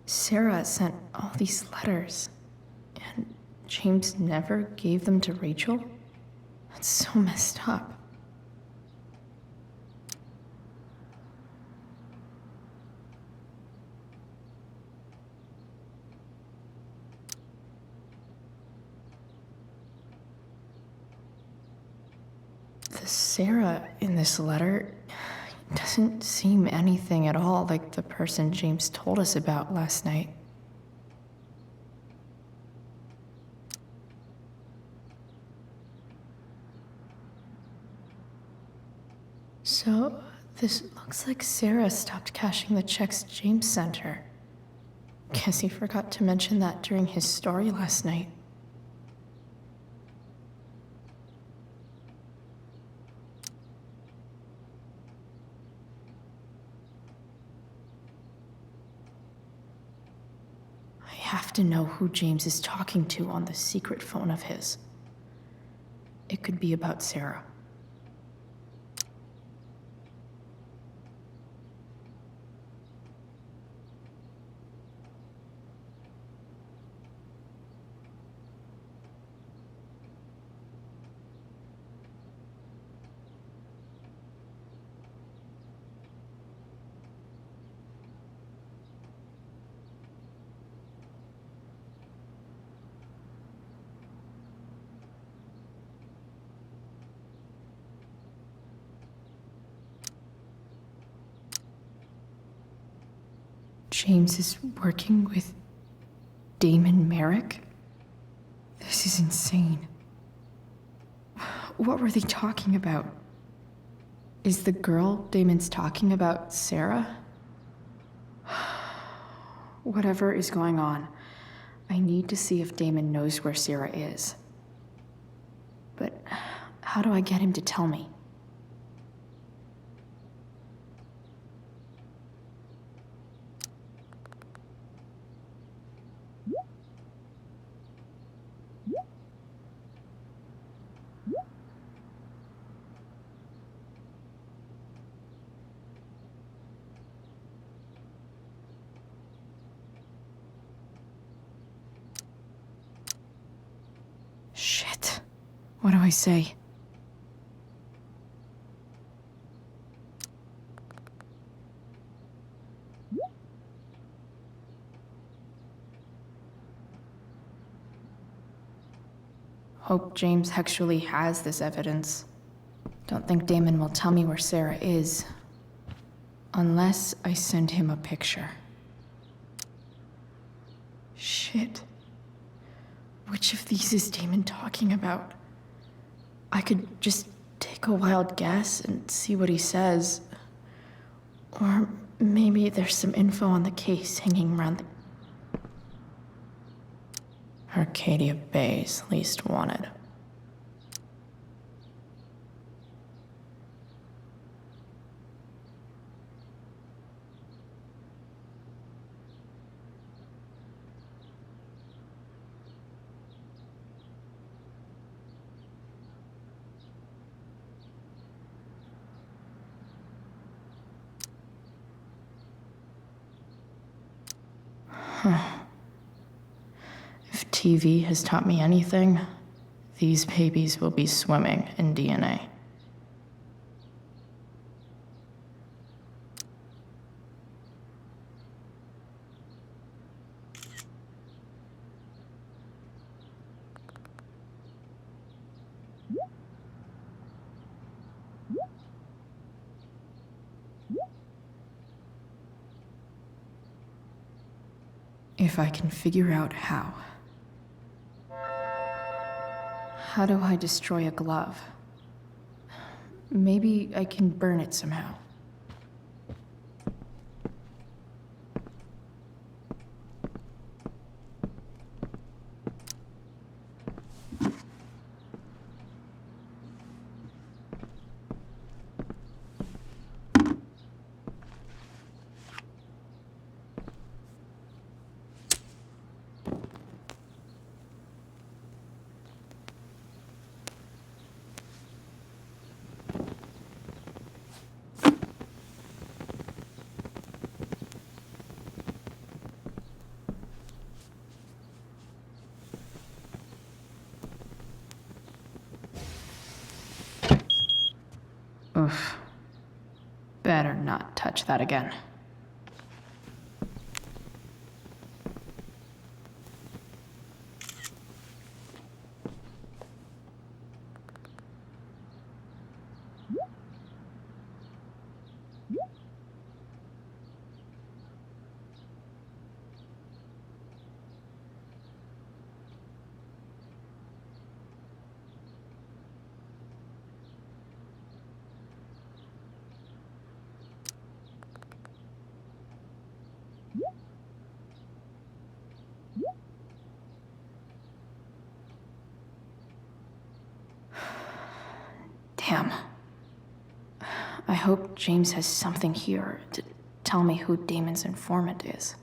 Sarah sent all these letters, and James never gave them to Rachel? That's so messed up. The Sarah in this letter doesn't seem anything at all like the person James told us about last night. So, this looks like Sarah stopped cashing the checks James sent her. Guess he forgot to mention that during his story last night. I have to know who James is talking to on the secret phone of his. It could be about Sarah. James is working with Damon Merrick? This is insane. What were they talking about? Is the girl Damon's talking about Sarah? Whatever is going on, I need to see if Damon knows where Sarah is. But how do I get him to tell me? What do I say? Hope James actually has this evidence. Don't think Damon will tell me where Sarah is. Unless I send him a picture. Shit. Which of these is Damon talking about? I could just take a wild guess and see what he says. Or maybe there's some info on the case hanging around the... Arcadia Bay's least wanted. If TV has taught me anything, these babies will be swimming in DNA. If I can figure out how. How do I destroy a glove? Maybe I can burn it somehow. Oof. Better not touch that again. Damn. I hope James has something here to tell me who Damon's informant is.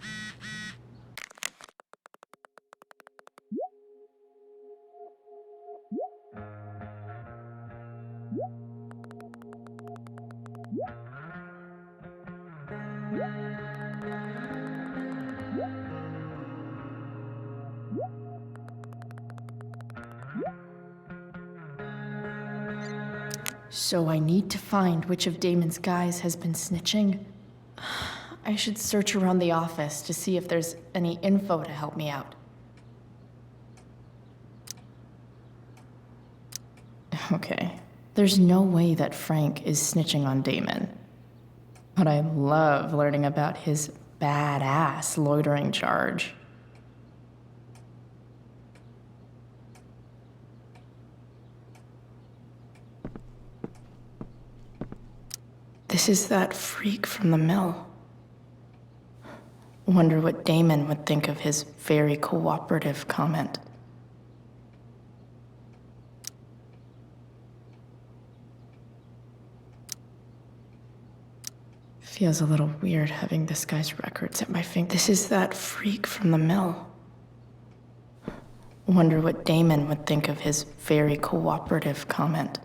So I need to find which of Damon's guys has been snitching. I should search around the office to see if there's any info to help me out. Okay, there's no way that Frank is snitching on Damon. But I love learning about his badass loitering charge. This is that freak from the mill. Wonder what Damon would think of his very cooperative comment. Feels a little weird having this guy's records at my finger. This is that freak from the mill. Wonder what Damon would think of his very cooperative comment.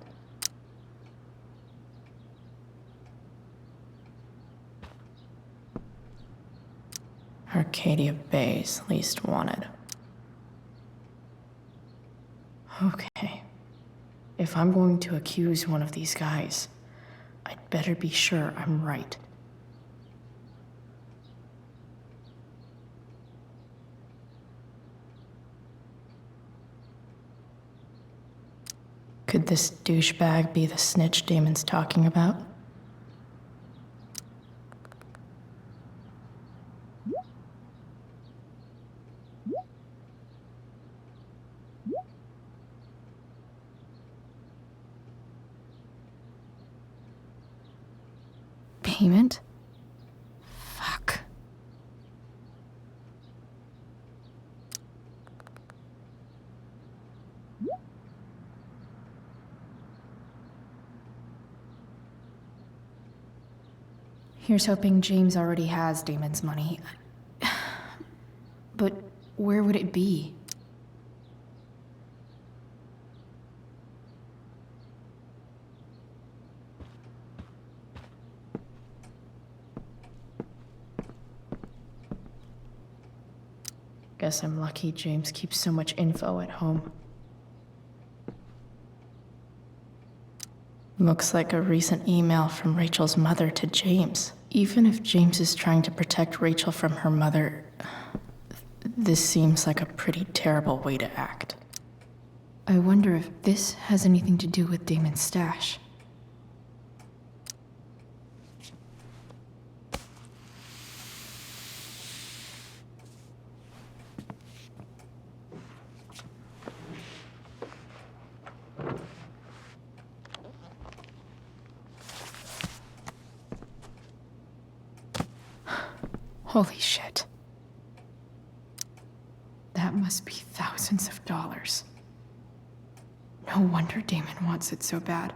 Arcadia Bay's least wanted. Okay. If I'm going to accuse one of these guys, I'd better be sure I'm right. Could this douchebag be the snitch Damon's talking about? Payment? Fuck. Here's hoping James already has Damon's money. But where would it be? Guess I'm lucky James keeps so much info at home. Looks like a recent email from Rachel's mother to James. Even if James is trying to protect Rachel from her mother, this seems like a pretty terrible way to act. I wonder if this has anything to do with Damon's stash. Holy shit. That must be thousands of dollars. No wonder Damon wants it so bad.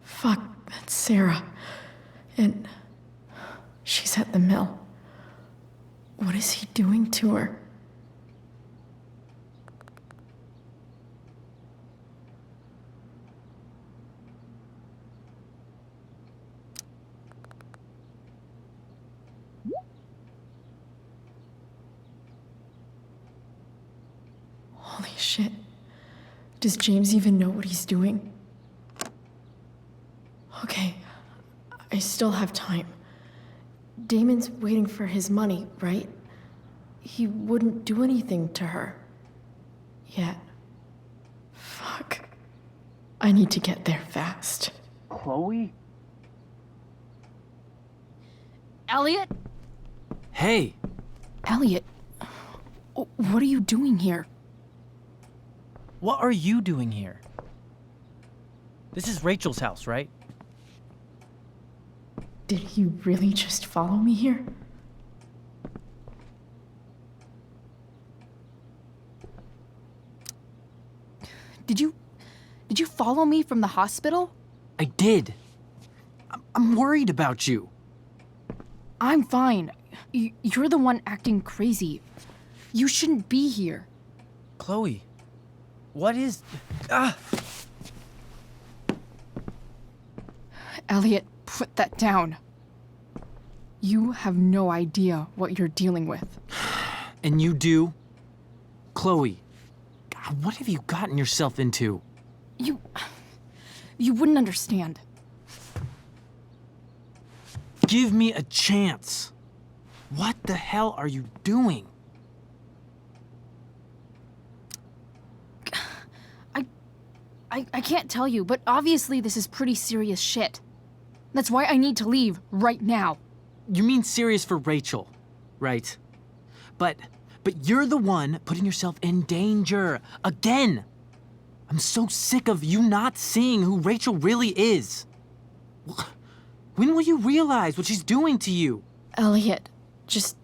Fuck, that's Sarah. And she's at the mill. What is he doing to her? Holy shit. Does James even know what he's doing? Okay, I still have time. Damon's waiting for his money, right? He wouldn't do anything to her. Yet. Fuck. I need to get there fast. Chloe? Elliot? Hey! Elliot, what are you doing here? What are you doing here? This is Rachel's house, right? Did he really just follow me here? Did you follow me from the hospital? I did. I'm worried about you. I'm fine. You're the one acting crazy. You shouldn't be here. Chloe, what is... Ah! Elliot, put that down. You have no idea what you're dealing with. And you do? Chloe, God, what have you gotten yourself into? You wouldn't understand. Give me a chance. What the hell are you doing? I can't tell you, but obviously this is pretty serious shit. That's why I need to leave right now. You mean serious for Rachel, right? But you're the one putting yourself in danger again. I'm so sick of you not seeing who Rachel really is. When will you realize what she's doing to you? Elliot, just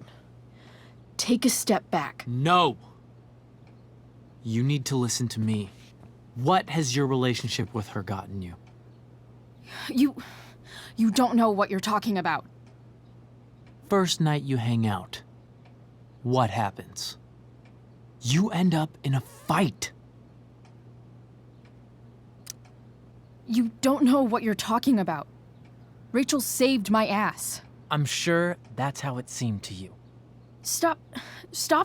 take a step back. No. You need to listen to me. What has your relationship with her gotten you? You don't know what you're talking about. First night you hang out, what happens? you end up in a fight. You don't know what you're talking about. Rachel saved my ass. I'm sure that's how it seemed to you. Stop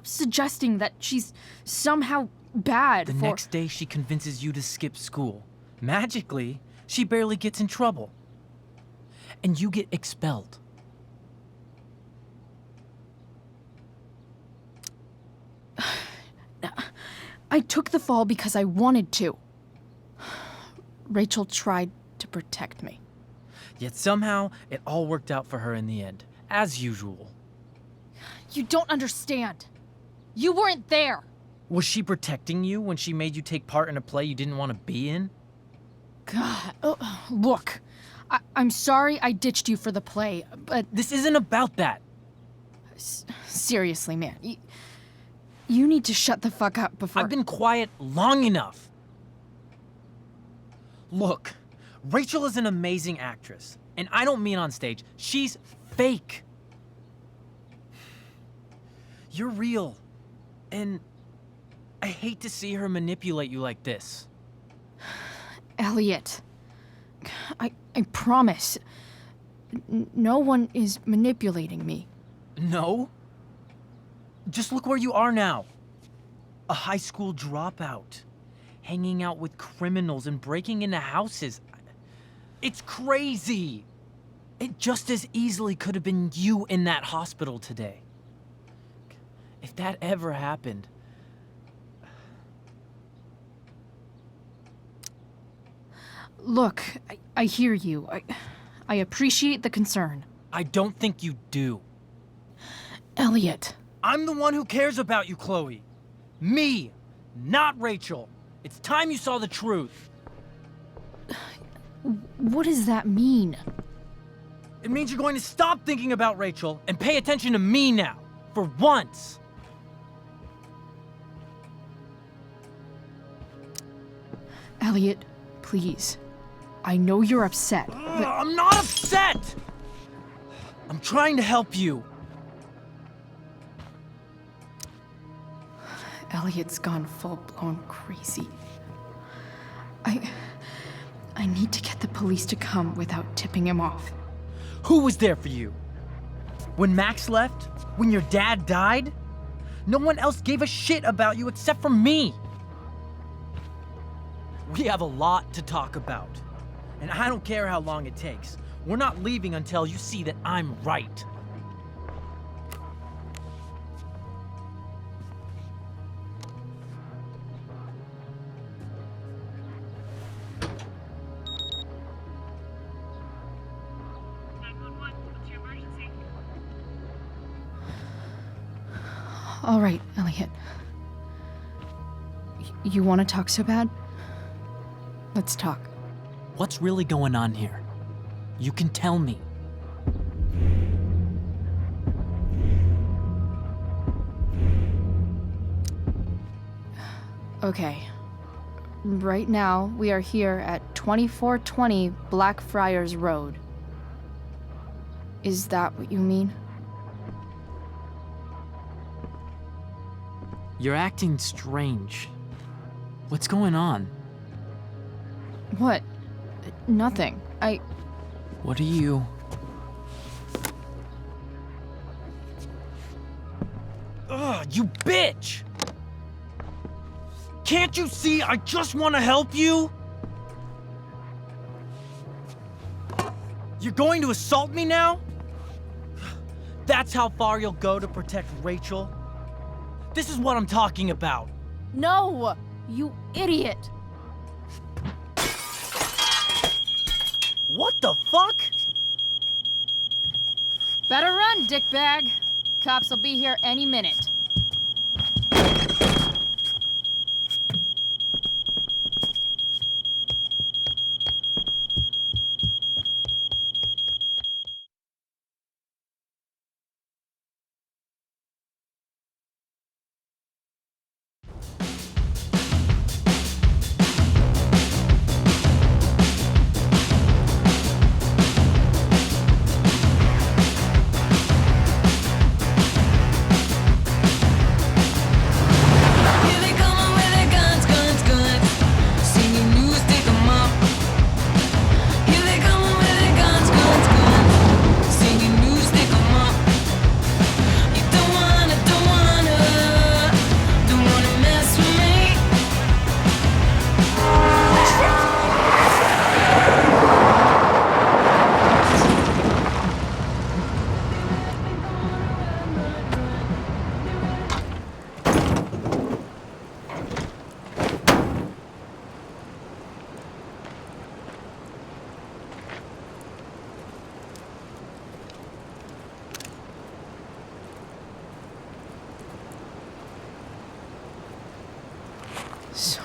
suggesting that she's somehow bad The next day, she convinces you to skip school. Magically, she barely gets in trouble. And you get expelled. I took the fall because I wanted to. Rachel tried to protect me. Yet somehow, it all worked out for her in the end, as usual. You don't understand. You weren't there. Was she protecting you when she made you take part in a play you didn't want to be in? God, look. I'm sorry I ditched you for the play, but... This isn't about that. Seriously, man. You need to shut the fuck up before... I've been quiet long enough. Look, Rachel is an amazing actress. And I don't mean on stage. She's fake. You're real. And I hate to see her manipulate you like this. Elliot, I promise. No one is manipulating me. No? Just look where you are now. A high school dropout. Hanging out with criminals and breaking into houses. It's crazy. It just as easily could have been you in that hospital today. If that ever happened... Look, I hear you. I appreciate the concern. I don't think you do. Elliot. I'm the one who cares about you, Chloe. Me, not Rachel. It's time you saw the truth. What does that mean? It means you're going to stop thinking about Rachel and pay attention to me now. For once. Elliot, please. I know you're upset, but... I'm not upset! I'm trying to help you. Elliot's gone full-blown crazy. I need to get the police to come without tipping him off. Who was there for you? When Max left? When your dad died? No one else gave a shit about you except for me. We have a lot to talk about. And I don't care how long it takes. We're not leaving until you see that I'm right. All right, Elliot. You want to talk so bad? Let's talk. What's really going on here? You can tell me. Okay. Right now, we are here at 2420 Blackfriars Road. Is that what you mean? You're acting strange. What's going on? What? Nothing. What are you... Ugh, you bitch! Can't you see I just want to help you? You're going to assault me now? That's how far you'll go to protect Rachel? This is what I'm talking about. No! You idiot! What the fuck? Better run, dickbag. Cops will be here any minute.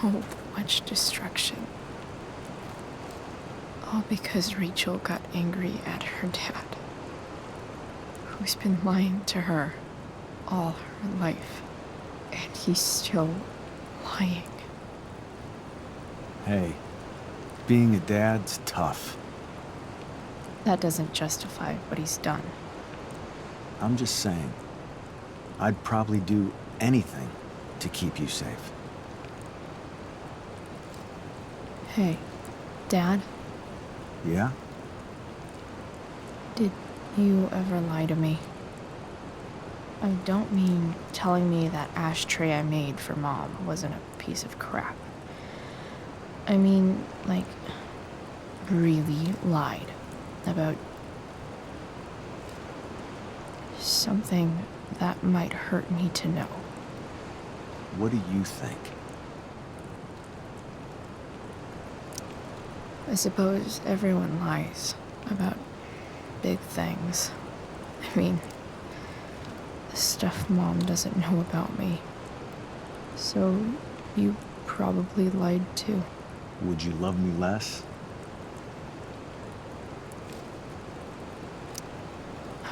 so much destruction. All because Rachel got angry at her dad, who's been lying to her all her life. And he's still lying. Hey, being a dad's tough. That doesn't justify what he's done. I'm just saying, I'd probably do anything to keep you safe. Hey, Dad, Yeah? did you ever lie to me? I don't mean telling me that ashtray I made for Mom wasn't a piece of crap. I mean, like, really lied about something that might hurt me to know. What do you think? I suppose everyone lies about big things. I mean, the stuff Mom doesn't know about me. So you probably lied too. Would you love me less?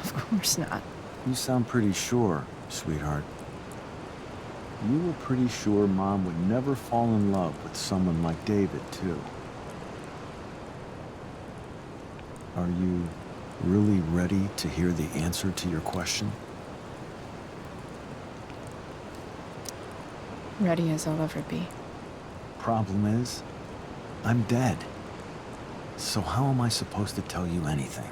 Of course not. You sound pretty sure, sweetheart. You were pretty sure Mom would never fall in love with someone like David, too. Are you really ready to hear the answer to your question? Ready as I'll ever be. Problem is, I'm dead. So how am I supposed to tell you anything?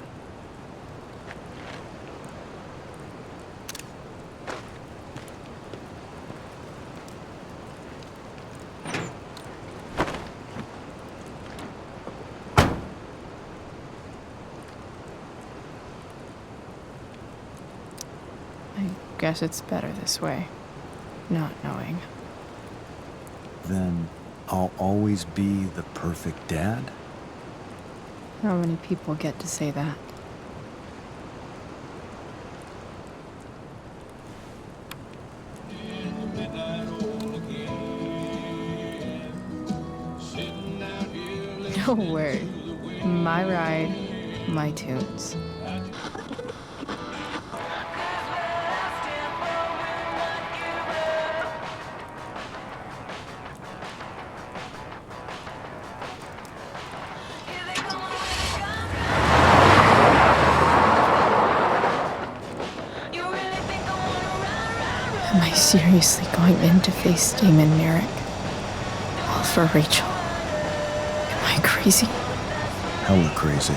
I guess it's better this way, not knowing. Then I'll always be the perfect dad? How many people get to say that? No word. My ride, my tunes. Am I seriously going in to face Damon Merrick? All for Rachel? Am I crazy? Hella crazy.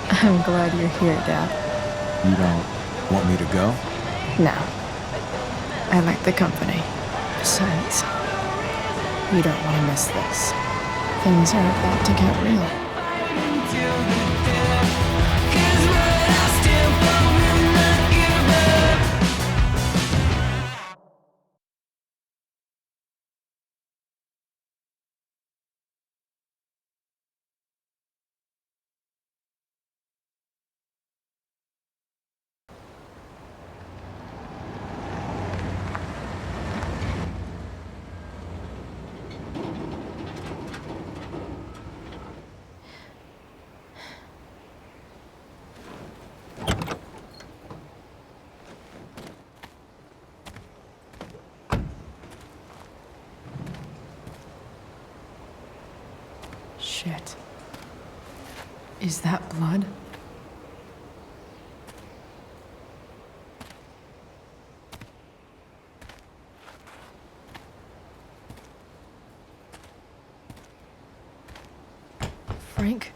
I'm glad you're here, Dad. You don't want me to go? No. I like the company. Besides, you don't want to miss this. Things are about to get real. Shit. Is that blood? Frank?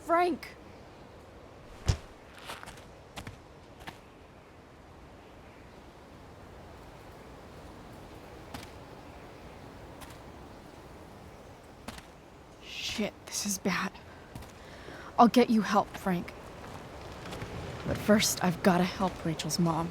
Frank! Shit, this is bad. I'll get you help, Frank. But first, I've gotta help Rachel's mom.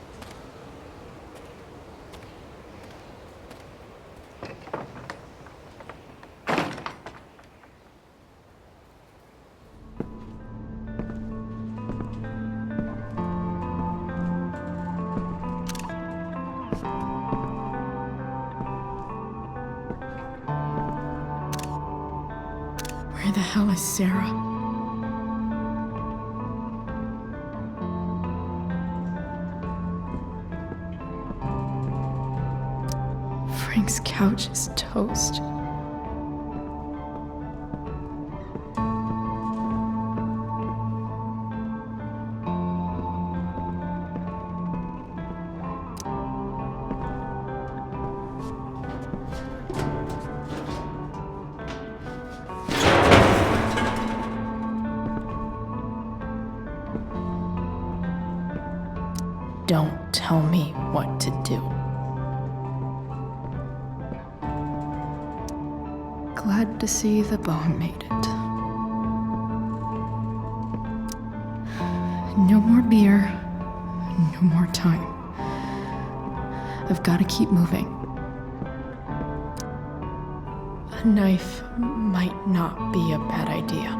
hell is Sarah? Frank's couch is toast. Don't tell me what to do. Glad to see the bone made it. No more beer, no more time. I've got to keep moving. A knife might not be a bad idea.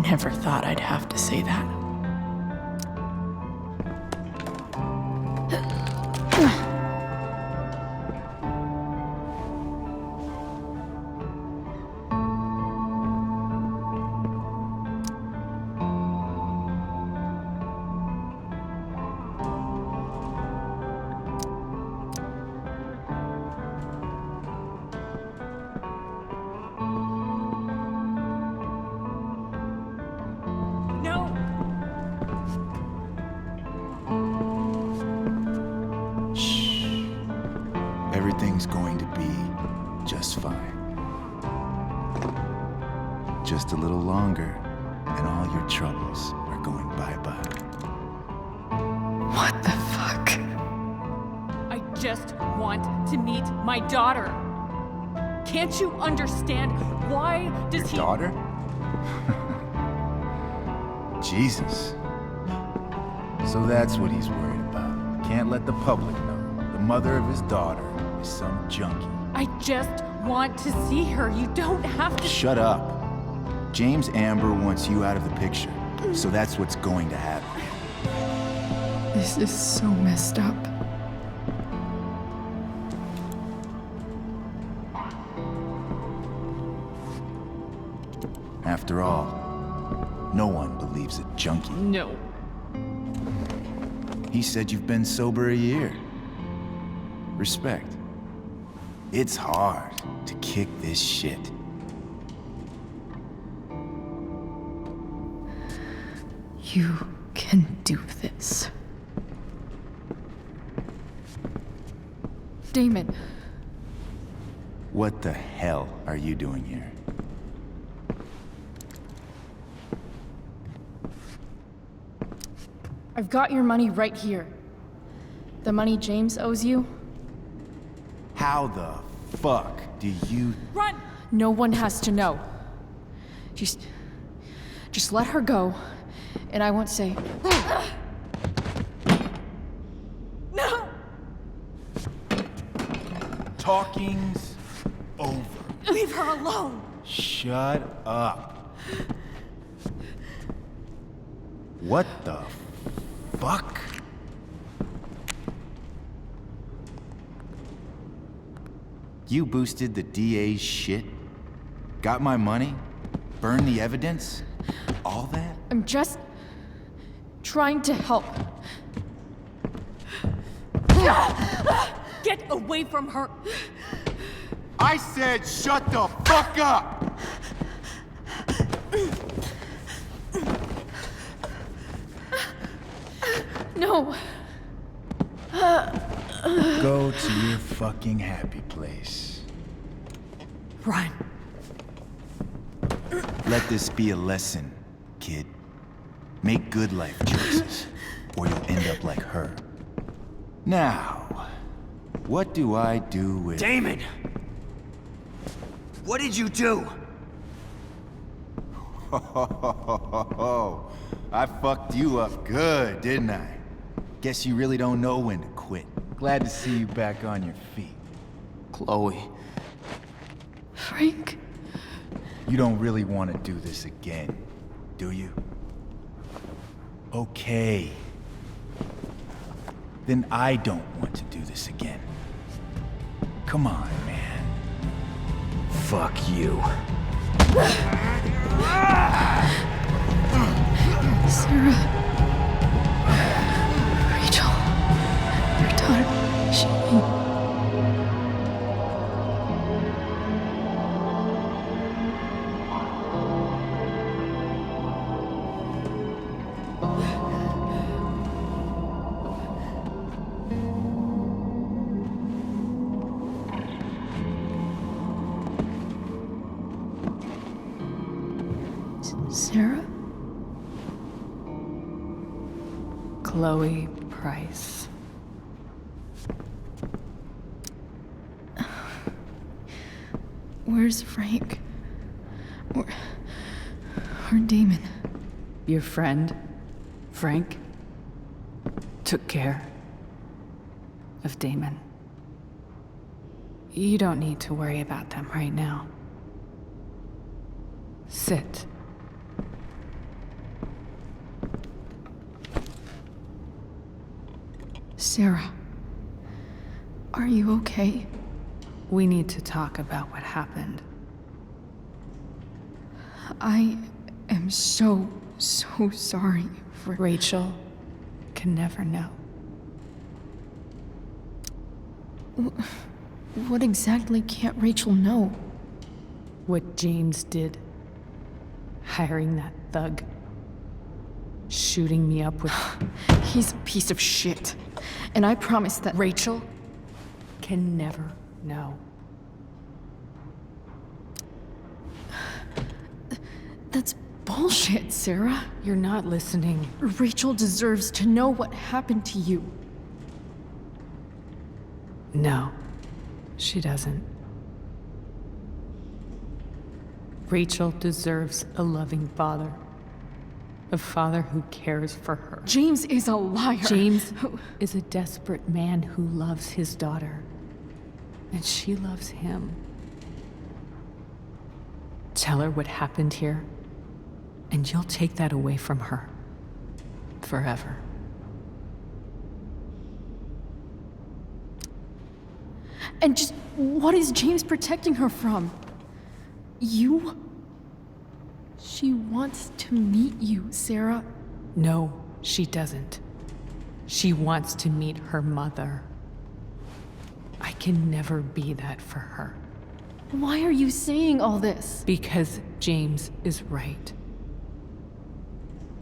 Never thought I'd have to say that. Everything's going to be just fine. Just a little longer, and all your troubles are going bye-bye. What the fuck? I just want to meet my daughter. Can't you understand? Why does he... Daughter? Jesus. So that's what he's worried about. Can't let the public know. The mother of his daughter is some junkie. I just want to see her. You don't have to... Shut up. James Amber wants you out of the picture, so that's what's going to happen. This is so messed up. After all, no one believes a junkie. No. He said you've been sober a year. Respect. It's hard to kick this shit. You can do this. Damon. What the hell are you doing here? I've got your money right here. The money James owes you. How the fuck do you... Run! No one has to know. Just let her go, and I won't say... No! Talking's over. Leave her alone! Shut up. What the fuck? You boosted the DA's shit? Got my money? Burned the evidence? All that? I'm just trying to help. Get away from her! I said shut the fuck up! No. Go to your fucking happy place. Run. Let this be a lesson, kid. Make good life choices, or you'll end up like her. Now, what do I do with... Damon! What did you do? I fucked you up good, didn't I? Guess you really don't know when to quit. Glad to see you back on your feet. Chloe. Frank? You don't really want to do this again, do you? Okay. Then I don't want to do this again. Come on, man. Fuck you. Sarah. Rachel. Your daughter. She. Sarah? Chloe Price. Where's Frank? Or Damon? Your friend, Frank, took care of Damon. You don't need to worry about them right now. Sit. Sarah, are you okay? We need to talk about what happened. I am so sorry for... Rachel can never know. What exactly can't Rachel know? What James did. Hiring that thug. Shooting me up with... He's a piece of shit. And I promise that... Rachel can never know. That's bullshit, Sarah. You're not listening. Rachel deserves to know what happened to you. No, she doesn't. Rachel deserves a loving father. A father who cares for her. James is a liar. James is a desperate man who loves his daughter. And she loves him. Tell her what happened here, and you'll take that away from her. Forever. And just what is James protecting her from? You? She wants to meet you, Sarah. No, she doesn't. She wants to meet her mother. I can never be that for her. Why are you saying all this? Because James is right.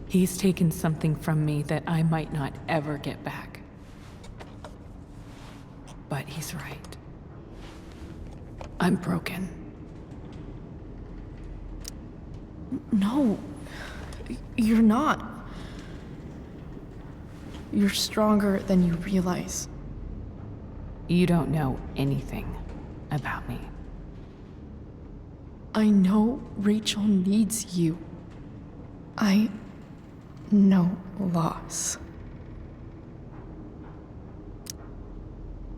He's taken something from me that I might not ever get back. But he's right. I'm broken. No, you're not. You're stronger than you realize. You don't know anything about me. I know Rachel needs you. I know loss.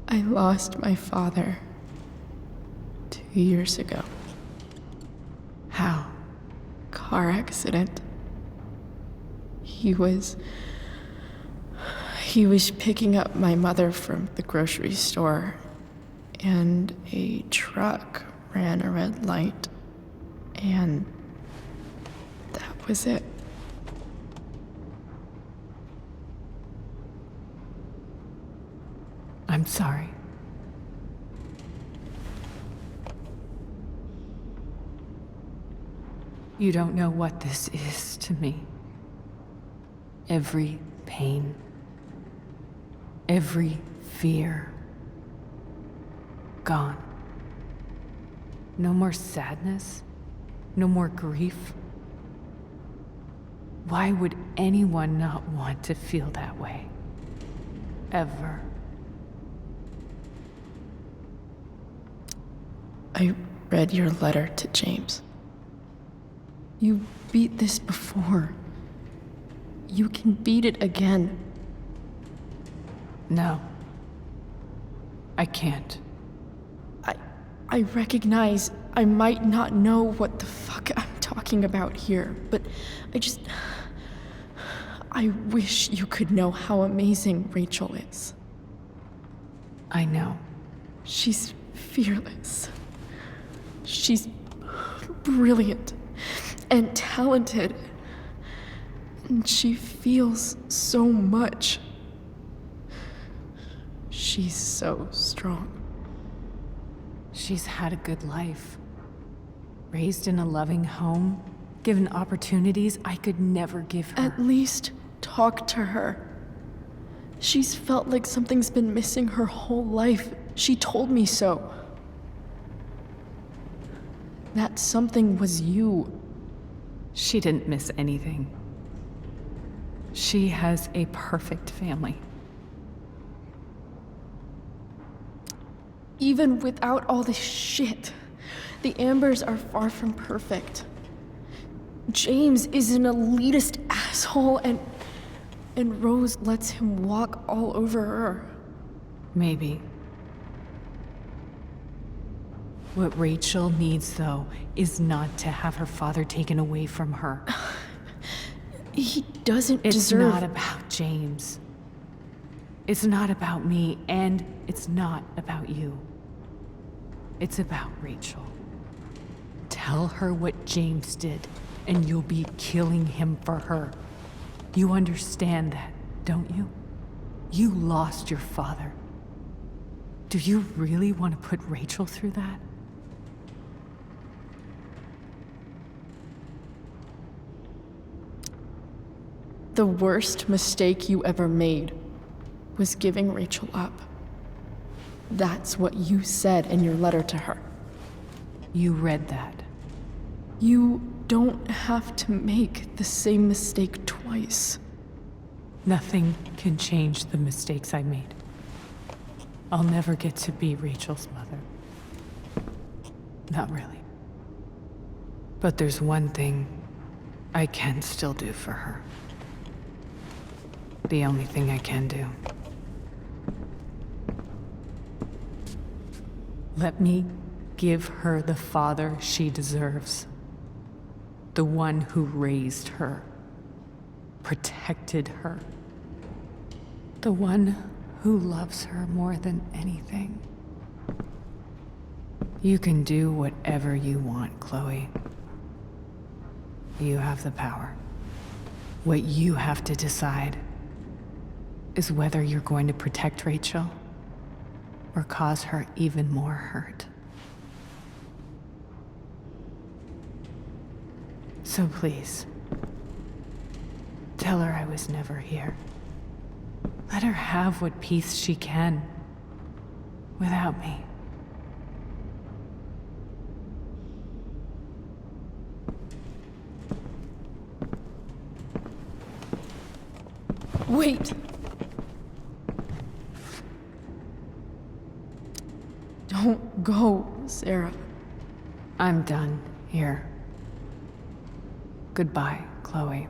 I lost my father 2 years ago. How? Car accident. He was picking up my mother from the grocery store, and a truck ran a red light, and that was it. I'm sorry. You don't know what this is to me. Every pain, every fear, gone. No more sadness, no more grief. Why would anyone not want to feel that way? Ever. I read your letter to James. You beat this before. You can beat it again. No. I can't. I recognize I might not know what the fuck I'm talking about here, but I wish you could know how amazing Rachel is. I know. She's fearless. She's brilliant and talented. And she feels so much. She's so strong. She's had a good life. Raised in a loving home, given opportunities I could never give her. At least talk to her. She's felt like something's been missing her whole life. She told me so. That something was you. She didn't miss anything. She has a perfect family. Even without all this shit, the Ambers are far from perfect. James is an elitist asshole, and Rose lets him walk all over her. Maybe. What Rachel needs, though, is not to have her father taken away from her. He doesn't It's deserve... not about James. It's not about me, and it's not about you. It's about Rachel. Tell her what James did, and you'll be killing him for her. You understand that, don't you? You lost your father. Do you really want to put Rachel through that? The worst mistake you ever made was giving Rachel up. That's what you said in your letter to her. You read that. You don't have to make the same mistake twice. Nothing can change the mistakes I made. I'll never get to be Rachel's mother. Not really. But there's one thing I can still do for her. The only thing I can do. Let me give her the father she deserves. The one who raised her, protected her. The one who loves her more than anything. You can do whatever you want, Chloe. You have the power. What you have to decide is whether you're going to protect Rachel or cause her even more hurt. So please, tell her I was never here. Let her have what peace she can without me. Wait! Don't go, Sarah. I'm done here. Goodbye, Chloe.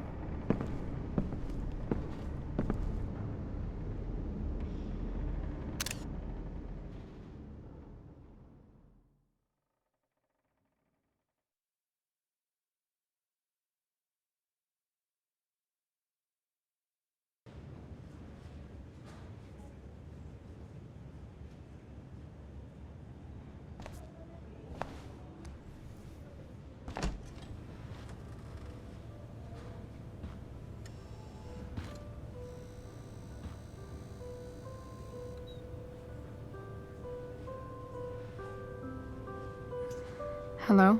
Hello?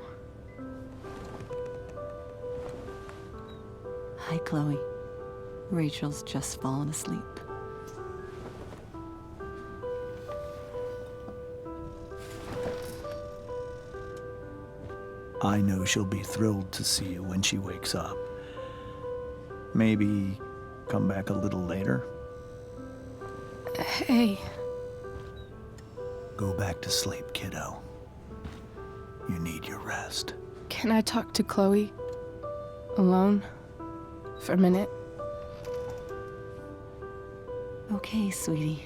Hi, Chloe. Rachel's just fallen asleep. I know she'll be thrilled to see you when she wakes up. Maybe come back a little later? Hey. Go back to sleep, kiddo. You need your rest. Can I talk to Chloe? Alone? For a minute? Okay, sweetie.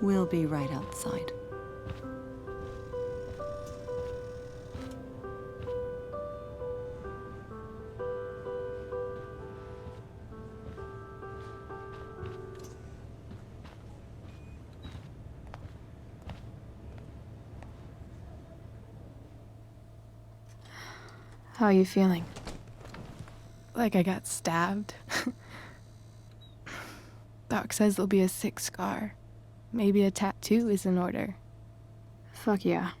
We'll be right outside. How are you feeling? Like I got stabbed. Doc says there'll be a sick scar. Maybe a tattoo is in order. Fuck yeah.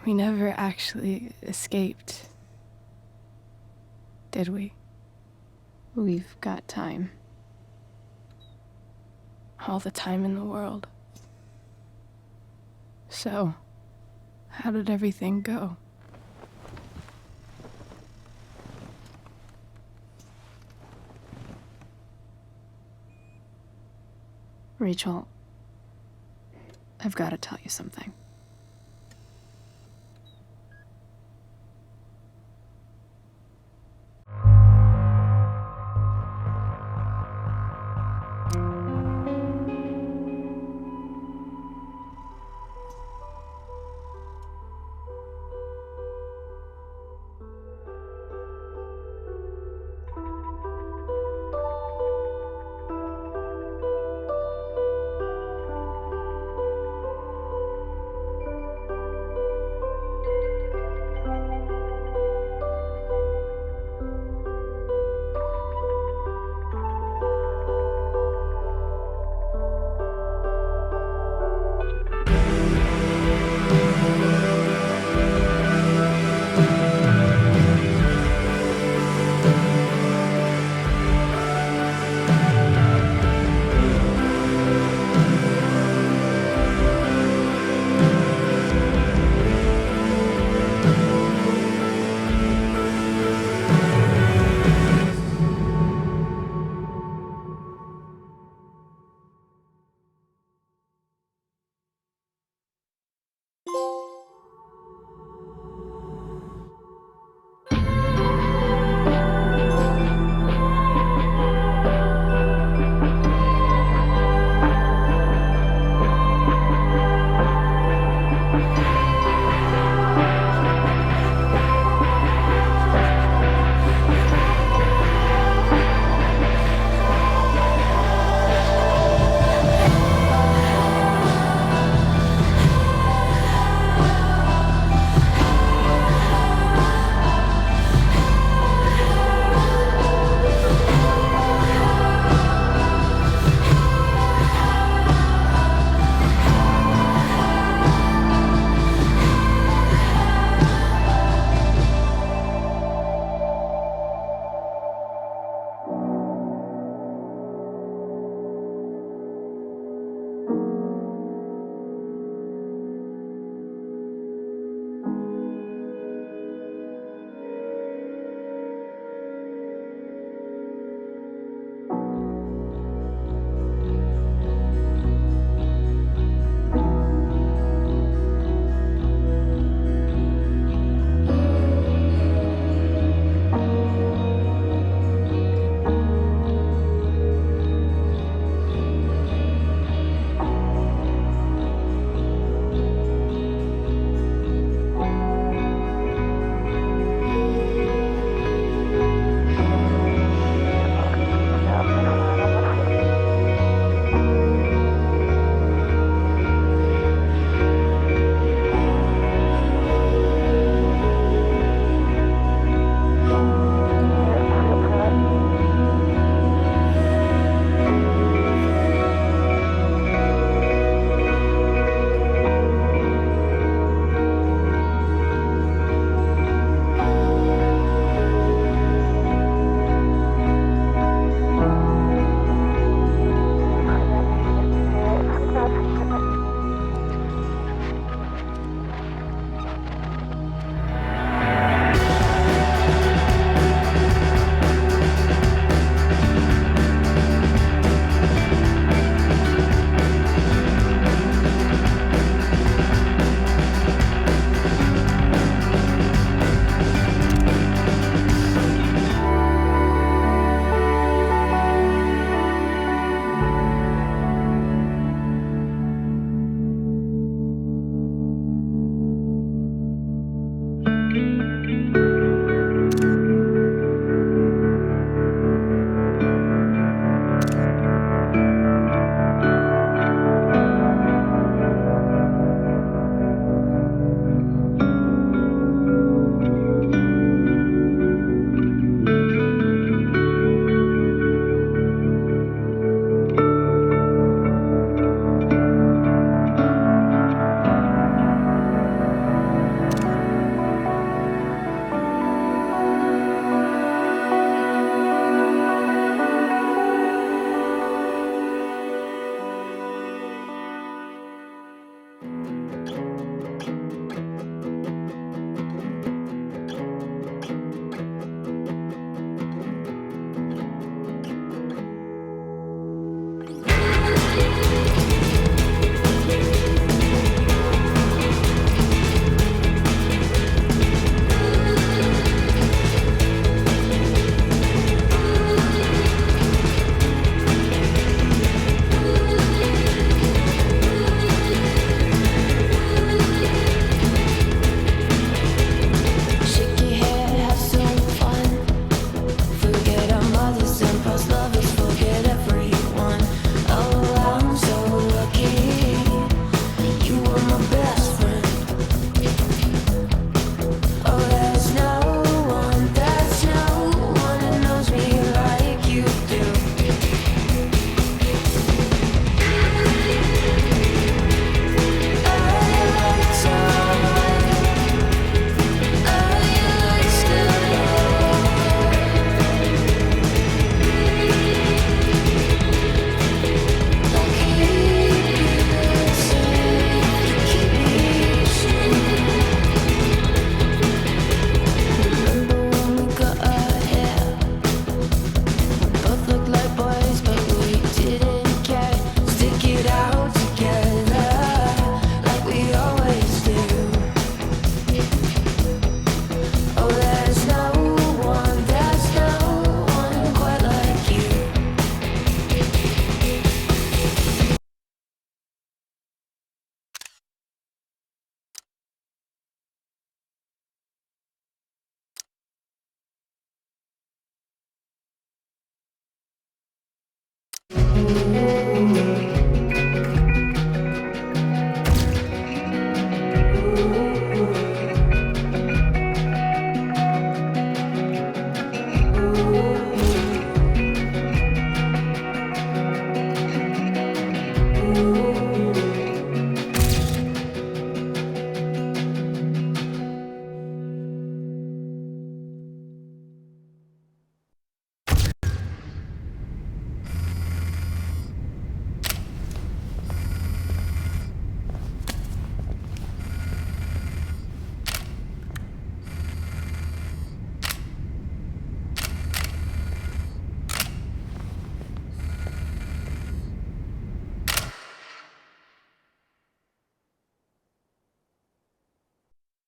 We never actually escaped, did we? We've got time. All the time in the world. So, how did everything go? Rachel, I've got to tell you something.